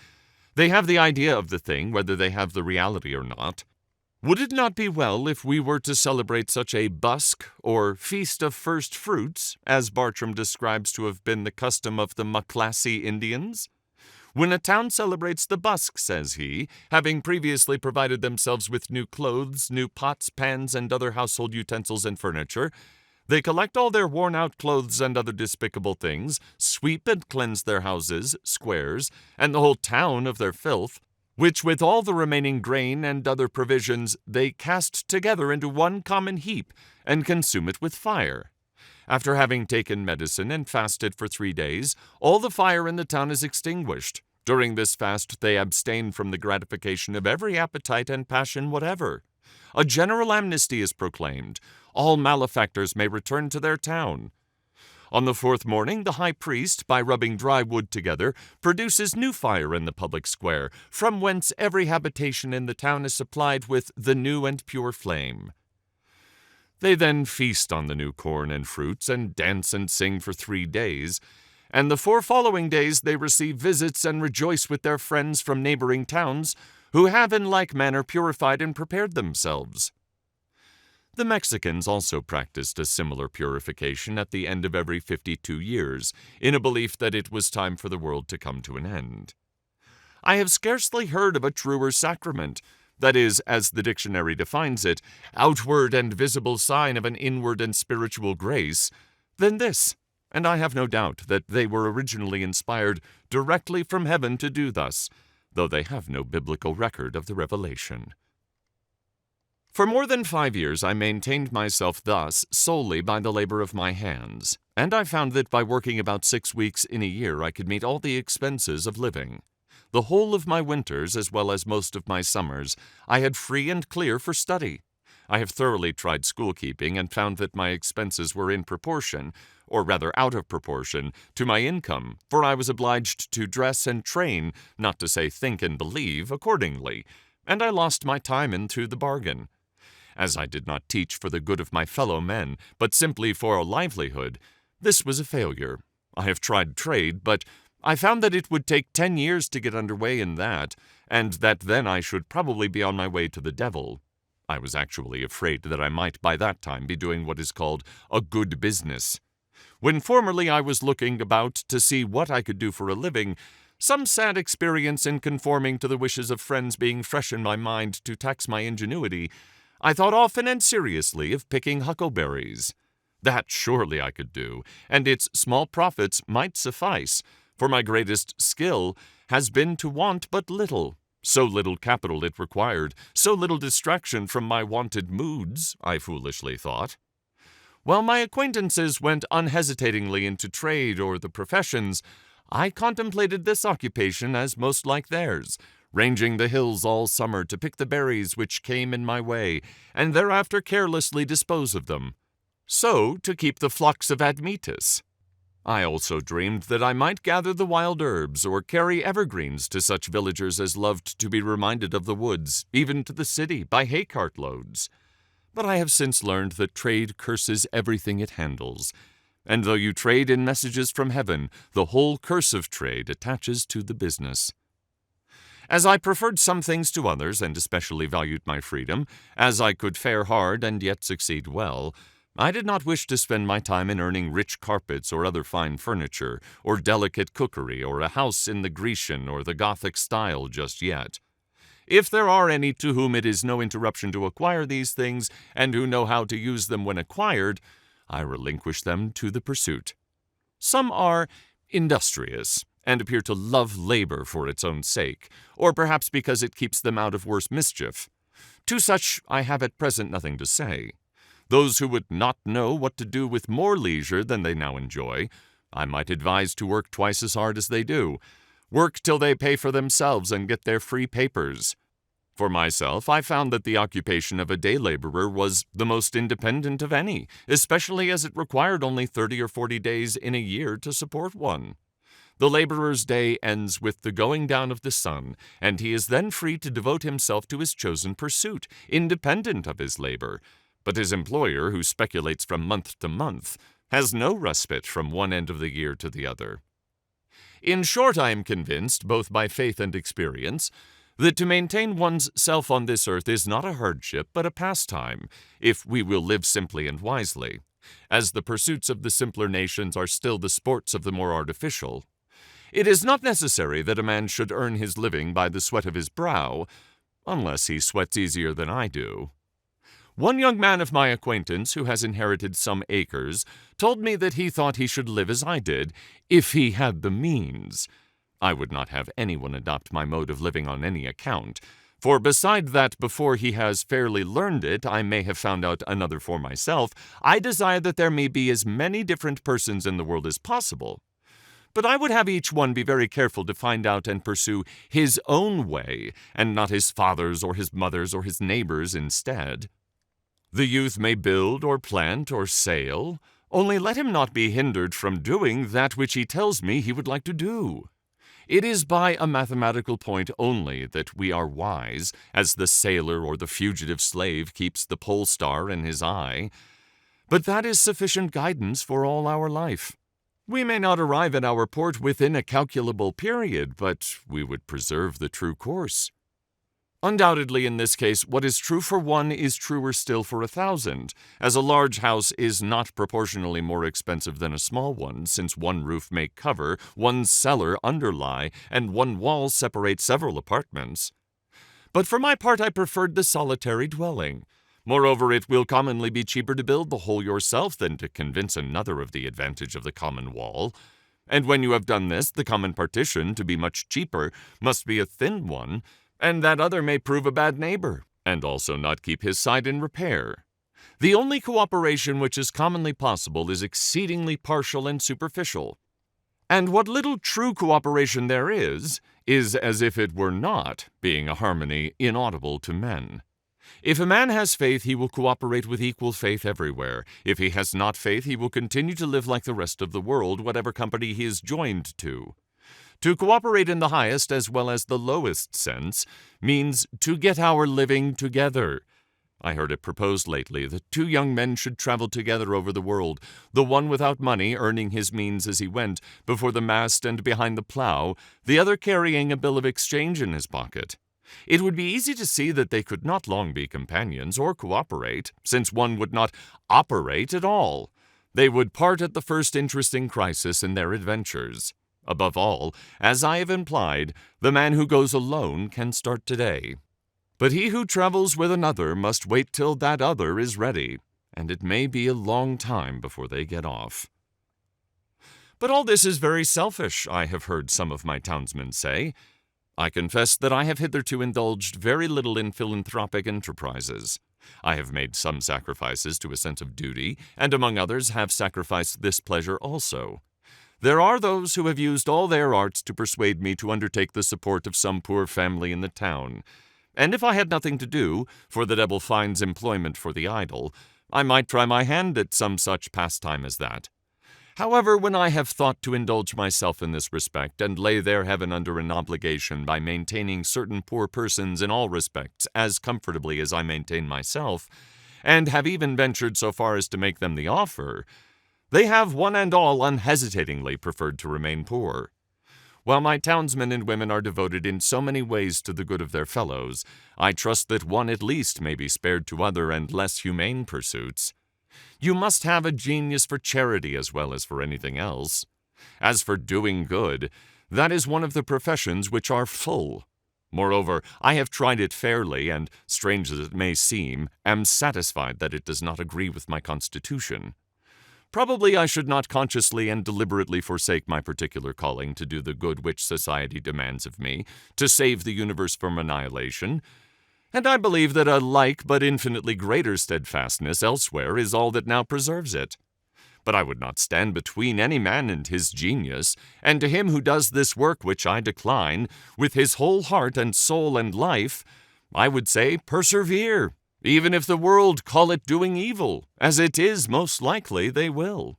They have the idea of the thing, whether they have the reality or not. Would it not be well if we were to celebrate such a busk, or feast of first fruits, as Bartram describes to have been the custom of the Maclassie Indians? When a town celebrates the busk, says he, having previously provided themselves with new clothes, new pots, pans, and other household utensils and furniture, they collect all their worn-out clothes and other despicable things, sweep and cleanse their houses, squares, and the whole town of their filth, which with all the remaining grain and other provisions they cast together into one common heap, and consume it with fire. After having taken medicine and fasted for 3 days, all the fire in the town is extinguished. During this fast they abstain from the gratification of every appetite and passion whatever. A general amnesty is proclaimed. All malefactors may return to their town. On the 4th morning, the high priest, by rubbing dry wood together, produces new fire in the public square, from whence every habitation in the town is supplied with the new and pure flame. They then feast on the new corn and fruits, and dance and sing for 3 days, and the 4 following days they receive visits and rejoice with their friends from neighboring towns, who have in like manner purified and prepared themselves. The Mexicans also practiced a similar purification at the end of every 52 years, in a belief that it was time for the world to come to an end. I have scarcely heard of a truer sacrament, that is, as the dictionary defines it, outward and visible sign of an inward and spiritual grace, than this, and I have no doubt that they were originally inspired directly from heaven to do thus, though they have no biblical record of the revelation. For more than 5 years I maintained myself thus solely by the labor of my hands, and I found that by working about 6 weeks in a year I could meet all the expenses of living. The whole of my winters, as well as most of my summers, I had free and clear for study. I have thoroughly tried schoolkeeping and found that my expenses were in proportion, or rather out of proportion, to my income, for I was obliged to dress and train, not to say think and believe, accordingly, and I lost my time into the bargain. As I did not teach for the good of my fellow men, but simply for a livelihood, this was a failure. I have tried trade, but I found that it would take 10 years to get under way in that, and that then I should probably be on my way to the devil. I was actually afraid that I might by that time be doing what is called a good business. When formerly I was looking about to see what I could do for a living, some sad experience in conforming to the wishes of friends being fresh in my mind to tax my ingenuity, I thought often and seriously of picking huckleberries. That surely I could do, and its small profits might suffice, for my greatest skill has been to want but little. So little capital it required, so little distraction from my wonted moods, I foolishly thought. While my acquaintances went unhesitatingly into trade or the professions, I contemplated this occupation as most like theirs, ranging the hills all summer to pick the berries which came in my way, and thereafter carelessly dispose of them, so to keep the flocks of admetus. I also dreamed that I might gather the wild herbs or carry evergreens to such villagers as loved to be reminded of the woods, even to the city, by hay-cart loads. But I have since learned that trade curses everything it handles, and though you trade in messages from heaven, the whole curse of trade attaches to the business. As I preferred some things to others, and especially valued my freedom, as I could fare hard and yet succeed well, I did not wish to spend my time in earning rich carpets or other fine furniture, or delicate cookery, or a house in the Grecian or the Gothic style just yet. If there are any to whom it is no interruption to acquire these things, and who know how to use them when acquired, I relinquish them to the pursuit. Some are industrious, and appear to love labor for its own sake, or perhaps because it keeps them out of worse mischief. To such I have at present nothing to say. Those who would not know what to do with more leisure than they now enjoy, I might advise to work twice as hard as they do. Work till they pay for themselves and get their free papers. For myself, I found that the occupation of a day laborer was the most independent of any, especially as it required only 30 or 40 days in a year to support one. The laborer's day ends with the going down of the sun, and he is then free to devote himself to his chosen pursuit, independent of his labor. But his employer, who speculates from month to month, has no respite from one end of the year to the other. In short, I am convinced, both by faith and experience, that to maintain one's self on this earth is not a hardship, but a pastime, if we will live simply and wisely, as the pursuits of the simpler nations are still the sports of the more artificial. It is not necessary that a man should earn his living by the sweat of his brow, unless he sweats easier than I do. One young man of my acquaintance, who has inherited some acres, told me that he thought he should live as I did, if he had the means. I would not have anyone adopt my mode of living on any account, for beside that before he has fairly learned it I may have found out another for myself, I desire that there may be as many different persons in the world as possible. But I would have each one be very careful to find out and pursue his own way, and not his father's or his mother's or his neighbor's instead. The youth may build or plant or sail, only let him not be hindered from doing that which he tells me he would like to do. It is by a mathematical point only that we are wise, as the sailor or the fugitive slave keeps the pole star in his eye, but that is sufficient guidance for all our life. We may not arrive at our port within a calculable period, but we would preserve the true course. Undoubtedly, in this case, what is true for one is truer still for 1,000, as a large house is not proportionally more expensive than a small one, since one roof may cover, one cellar underlie, and one wall separate several apartments. But for my part I preferred the solitary dwelling. Moreover, it will commonly be cheaper to build the whole yourself than to convince another of the advantage of the common wall. And when you have done this, the common partition, to be much cheaper, must be a thin one, and that other may prove a bad neighbor, and also not keep his side in repair. The only cooperation which is commonly possible is exceedingly partial and superficial. And what little true cooperation there is as if it were not, being a harmony inaudible to men. If a man has faith, he will cooperate with equal faith everywhere. If he has not faith, he will continue to live like the rest of the world, whatever company he is joined to. To cooperate in the highest as well as the lowest sense means to get our living together. I heard it proposed lately that 2 young men should travel together over the world, the one without money, earning his means as he went, before the mast and behind the plow, the other carrying a bill of exchange in his pocket. It would be easy to see that they could not long be companions or cooperate, since one would not operate at all. They would part at the first interesting crisis in their adventures. Above all, as I have implied, the man who goes alone can start today. But he who travels with another must wait till that other is ready, and it may be a long time before they get off. But all this is very selfish, I have heard some of my townsmen say. I confess that I have hitherto indulged very little in philanthropic enterprises. I have made some sacrifices to a sense of duty, and among others have sacrificed this pleasure also. There are those who have used all their arts to persuade me to undertake the support of some poor family in the town. And if I had nothing to do, for the devil finds employment for the idle, I might try my hand at some such pastime as that. However, when I have thought to indulge myself in this respect, and lay their heaven under an obligation by maintaining certain poor persons in all respects as comfortably as I maintain myself, and have even ventured so far as to make them the offer, they have one and all unhesitatingly preferred to remain poor. While my townsmen and women are devoted in so many ways to the good of their fellows, I trust that one at least may be spared to other and less humane pursuits. You must have a genius for charity as well as for anything else. As for doing good, that is one of the professions which are full. Moreover, I have tried it fairly, and, strange as it may seem, am satisfied that it does not agree with my constitution. Probably I should not consciously and deliberately forsake my particular calling to do the good which society demands of me, to save the universe from annihilation, and I believe that a like but infinitely greater steadfastness elsewhere is all that now preserves it. But I would not stand between any man and his genius, and to him who does this work which I decline, with his whole heart and soul and life, I would say, persevere, even if the world call it doing evil, as it is most likely they will.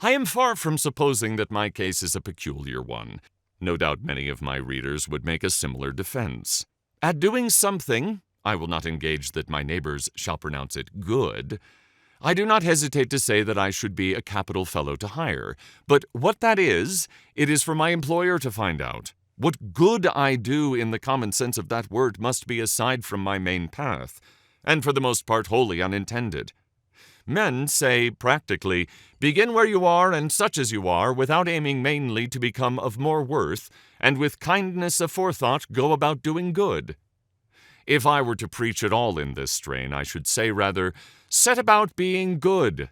I am far from supposing that my case is a peculiar one. No doubt many of my readers would make a similar defense. At doing something, I will not engage that my neighbors shall pronounce it good, I do not hesitate to say that I should be a capital fellow to hire, but what that is, it is for my employer to find out. What good I do in the common sense of that word must be aside from my main path, and for the most part wholly unintended. Men say, practically, begin where you are and such as you are, without aiming mainly to become of more worth, and with kindness aforethought go about doing good. If I were to preach at all in this strain, I should say rather, set about being good,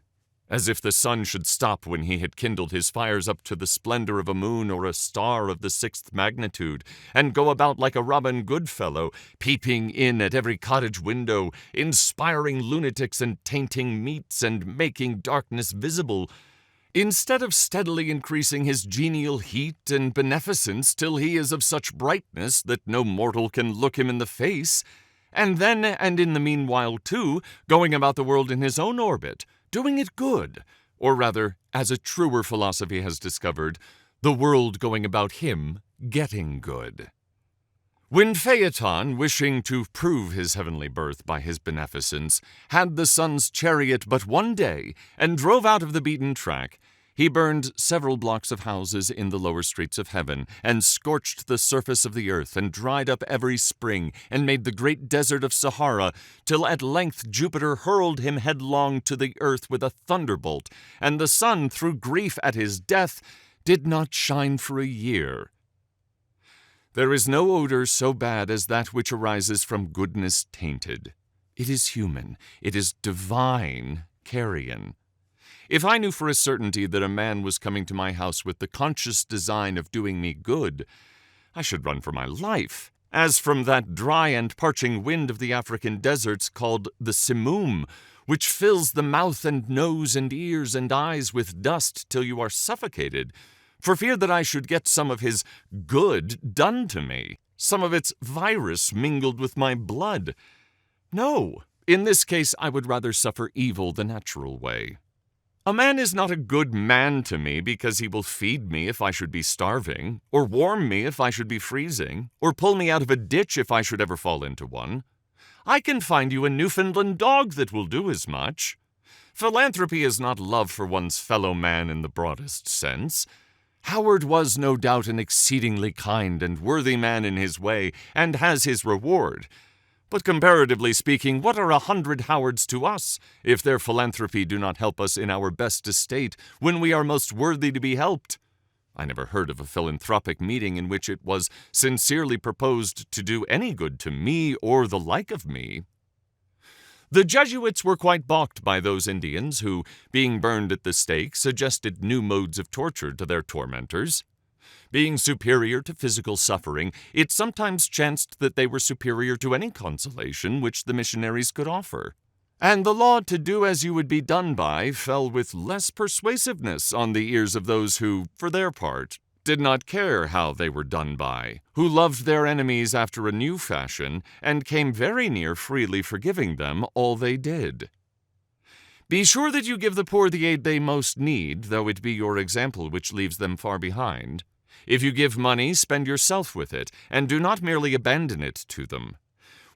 as if the sun should stop when he had kindled his fires up to the splendor of a moon or a star of the 6th magnitude, and go about like a Robin Goodfellow, peeping in at every cottage window, inspiring lunatics and tainting meats and making darkness visible, instead of steadily increasing his genial heat and beneficence till he is of such brightness that no mortal can look him in the face, and then and in the meanwhile, too, going about the world in his own orbit, doing it good, or rather, as a truer philosophy has discovered, the world going about him getting good. When Phaeton, wishing to prove his heavenly birth by his beneficence, had the sun's chariot but one day, and drove out of the beaten track, he burned several blocks of houses in the lower streets of heaven, and scorched the surface of the earth, and dried up every spring, and made the great desert of Sahara, till at length Jupiter hurled him headlong to the earth with a thunderbolt, and the sun, through grief at his death, did not shine for a year. There is no odor so bad as that which arises from goodness tainted. It is human, it is divine carrion. If I knew for a certainty that a man was coming to my house with the conscious design of doing me good, I should run for my life, as from that dry and parching wind of the African deserts called the simoom, which fills the mouth and nose and ears and eyes with dust till you are suffocated, for fear that I should get some of his good done to me, some of its virus mingled with my blood. No, in this case I would rather suffer evil the natural way. A man is not a good man to me because he will feed me if I should be starving, or warm me if I should be freezing, or pull me out of a ditch if I should ever fall into one. I can find you a Newfoundland dog that will do as much. Philanthropy is not love for one's fellow man in the broadest sense. Howard was no doubt an exceedingly kind and worthy man in his way, and has his reward. But comparatively speaking, what are 100 Howards to us, if their philanthropy do not help us in our best estate, when we are most worthy to be helped? I never heard of a philanthropic meeting in which it was sincerely proposed to do any good to me or the like of me. The Jesuits were quite balked by those Indians who, being burned at the stake, suggested new modes of torture to their tormentors. Being superior to physical suffering, it sometimes chanced that they were superior to any consolation which the missionaries could offer. And the law to do as you would be done by fell with less persuasiveness on the ears of those who, for their part, did not care how they were done by, who loved their enemies after a new fashion, and came very near freely forgiving them all they did. Be sure that you give the poor the aid they most need, though it be your example which leaves them far behind. If you give money, spend yourself with it, and do not merely abandon it to them.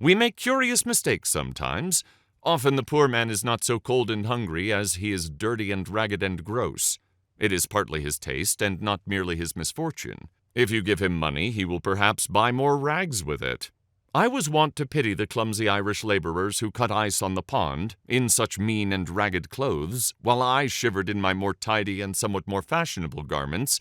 We make curious mistakes sometimes. Often the poor man is not so cold and hungry as he is dirty and ragged and gross. It is partly his taste, and not merely his misfortune. If you give him money, he will perhaps buy more rags with it. I was wont to pity the clumsy Irish laborers who cut ice on the pond, in such mean and ragged clothes, while I shivered in my more tidy and somewhat more fashionable garments,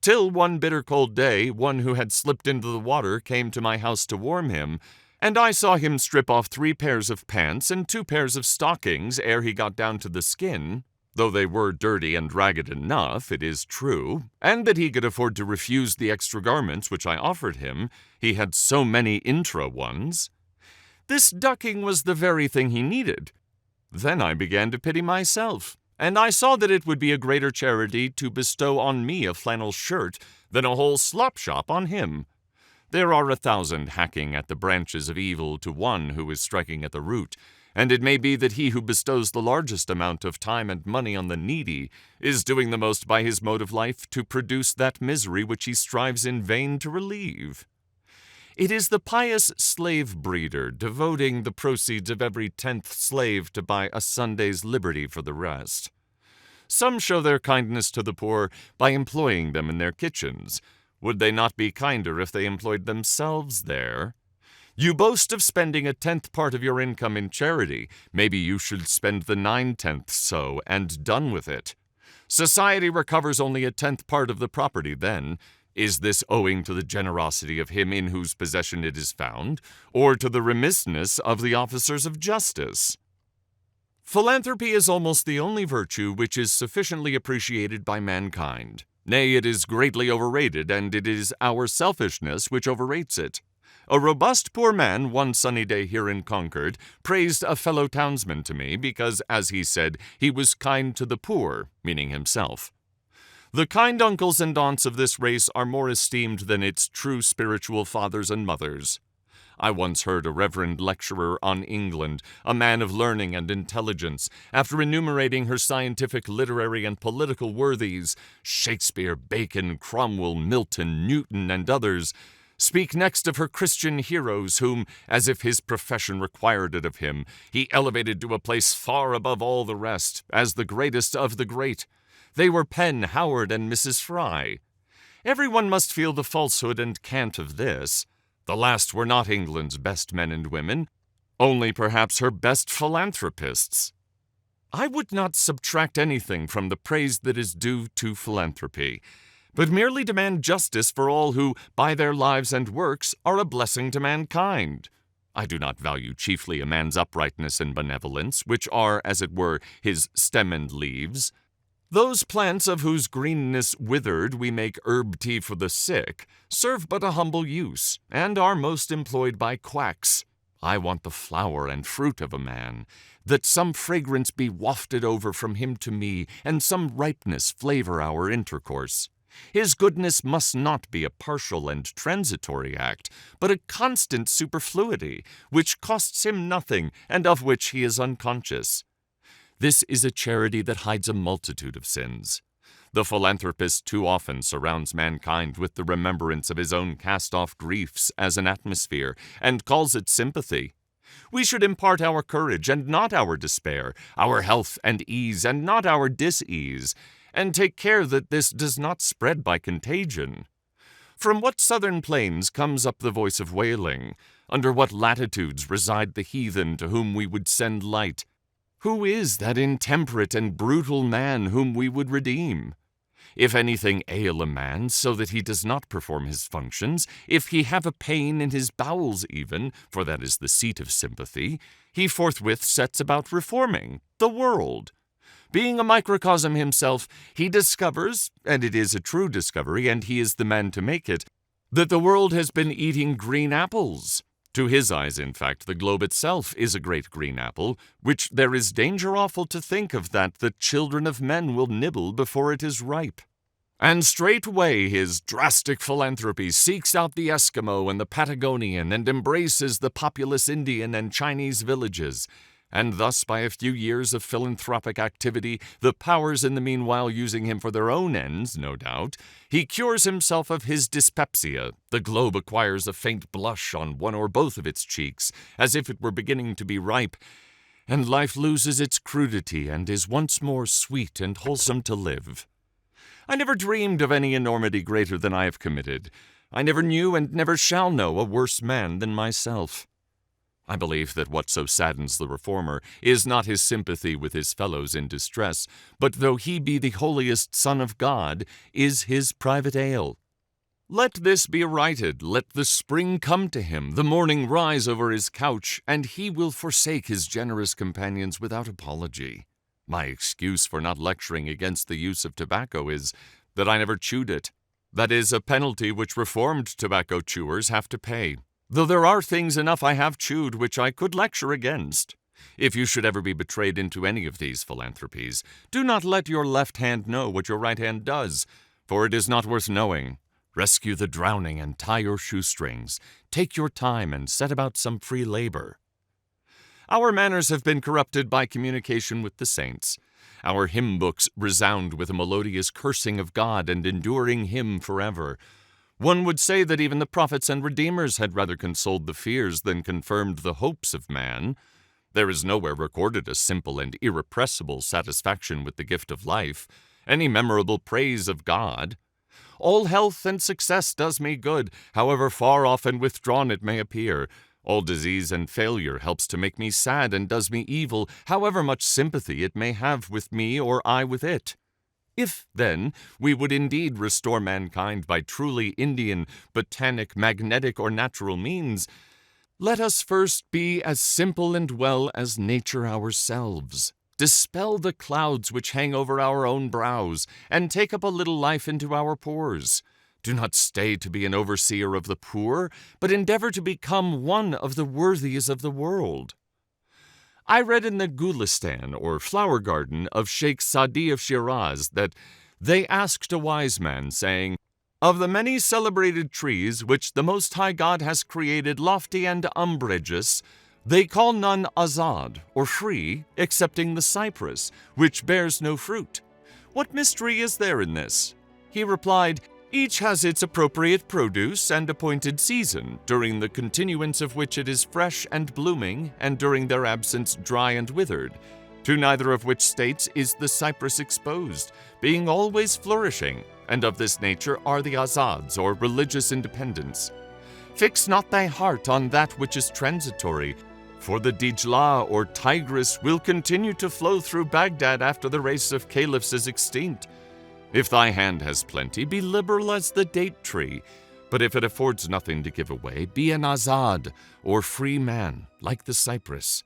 till one bitter cold day one who had slipped into the water came to my house to warm him, and I saw him strip off 3 pairs of pants and 2 pairs of stockings ere he got down to the skin, though they were dirty and ragged enough, it is true, and that he could afford to refuse the extra garments which I offered him, he had so many intra ones. This ducking was the very thing he needed. Then I began to pity myself, and I saw that it would be a greater charity to bestow on me a flannel shirt than a whole slop shop on him. There are 1,000 hacking at the branches of evil to one who is striking at the root, and it may be that he who bestows the largest amount of time and money on the needy is doing the most by his mode of life to produce that misery which he strives in vain to relieve. It is the pious slave breeder devoting the proceeds of every 10th slave to buy a Sunday's liberty for the rest. Some show their kindness to the poor by employing them in their kitchens. Would they not be kinder if they employed themselves there? You boast of spending a 10th part of your income in charity. Maybe you should spend the 9/10 so, and done with it. Society recovers only a 10th part of the property then. Is this owing to the generosity of him in whose possession it is found, or to the remissness of the officers of justice? Philanthropy is almost the only virtue which is sufficiently appreciated by mankind. Nay, it is greatly overrated, and it is our selfishness which overrates it. A robust poor man, one sunny day here in Concord, praised a fellow townsman to me because, as he said, he was kind to the poor, meaning himself. The kind uncles and aunts of this race are more esteemed than its true spiritual fathers and mothers. I once heard a reverend lecturer on England, a man of learning and intelligence, after enumerating her scientific, literary, and political worthies, Shakespeare, Bacon, Cromwell, Milton, Newton, and others, speak next of her Christian heroes whom, as if his profession required it of him, he elevated to a place far above all the rest, as the greatest of the great. They were Penn, Howard, and Mrs. Fry. Everyone must feel the falsehood and cant of this. The last were not England's best men and women, only perhaps her best philanthropists. I would not subtract anything from the praise that is due to philanthropy, but merely demand justice for all who, by their lives and works, are a blessing to mankind. I do not value chiefly a man's uprightness and benevolence, which are, as it were, his stem and leaves. Those plants of whose greenness withered we make herb tea for the sick serve but a humble use, and are most employed by quacks. I want the flower and fruit of a man, that some fragrance be wafted over from him to me, and some ripeness flavor our intercourse. His goodness must not be a partial and transitory act, but a constant superfluity, which costs him nothing, and of which he is unconscious. This is a charity that hides a multitude of sins. The philanthropist too often surrounds mankind with the remembrance of his own cast-off griefs as an atmosphere, and calls it sympathy. We should impart our courage and not our despair, our health and ease and not our dis-ease, and take care that this does not spread by contagion. From what southern plains comes up the voice of wailing? Under what latitudes reside the heathen to whom we would send light? Who is that intemperate and brutal man whom we would redeem? If anything ail a man so that he does not perform his functions, if he have a pain in his bowels even, for that is the seat of sympathy, he forthwith sets about reforming the world. Being a microcosm himself, he discovers, and it is a true discovery, and he is the man to make it, that the world has been eating green apples. To his eyes, in fact, the globe itself is a great green apple, which there is danger awful to think of that the children of men will nibble before it is ripe. And straightway his drastic philanthropy seeks out the Eskimo and the Patagonian and embraces the populous Indian and Chinese villages. And thus, by a few years of philanthropic activity, the powers in the meanwhile using him for their own ends, no doubt, he cures himself of his dyspepsia. The globe acquires a faint blush on one or both of its cheeks, as if it were beginning to be ripe, and life loses its crudity and is once more sweet and wholesome to live. I never dreamed of any enormity greater than I have committed. I never knew and never shall know a worse man than myself. I believe that what so saddens the reformer is not his sympathy with his fellows in distress, but though he be the holiest Son of God, is his private ail. Let this be righted, let the spring come to him, the morning rise over his couch, and he will forsake his generous companions without apology. My excuse for not lecturing against the use of tobacco is that I never chewed it. That is a penalty which reformed tobacco chewers have to pay, though there are things enough I have chewed which I could lecture against. If you should ever be betrayed into any of these philanthropies, do not let your left hand know what your right hand does, for it is not worth knowing. Rescue the drowning and tie your shoestrings. Take your time and set about some free labor. Our manners have been corrupted by communication with the saints. Our hymn books resound with a melodious cursing of God and enduring Him forever. One would say that even the prophets and redeemers had rather consoled the fears than confirmed the hopes of man. There is nowhere recorded a simple and irrepressible satisfaction with the gift of life, any memorable praise of God. All health and success does me good, however far off and withdrawn it may appear. All disease and failure helps to make me sad and does me evil, however much sympathy it may have with me or I with it. If, then, we would indeed restore mankind by truly Indian, botanic, magnetic, or natural means, let us first be as simple and well as nature ourselves. Dispel the clouds which hang over our own brows, and take up a little life into our pores. Do not stay to be an overseer of the poor, but endeavor to become one of the worthies of the world. I read in the Gulistan, or flower garden, of Sheikh Sadi of Shiraz that they asked a wise man, saying, "Of the many celebrated trees which the Most High God has created lofty and umbrageous, they call none azad, or free, excepting the cypress, which bears no fruit. What mystery is there in this?" He replied, "Each has its appropriate produce and appointed season, during the continuance of which it is fresh and blooming, and during their absence dry and withered, to neither of which states is the cypress exposed, being always flourishing, and of this nature are the azads, or religious independents. Fix not thy heart on that which is transitory, for the Dijla or Tigris will continue to flow through Baghdad after the race of caliphs is extinct. If thy hand has plenty, be liberal as the date tree, but if it affords nothing to give away, be an azad, or free man, like the cypress.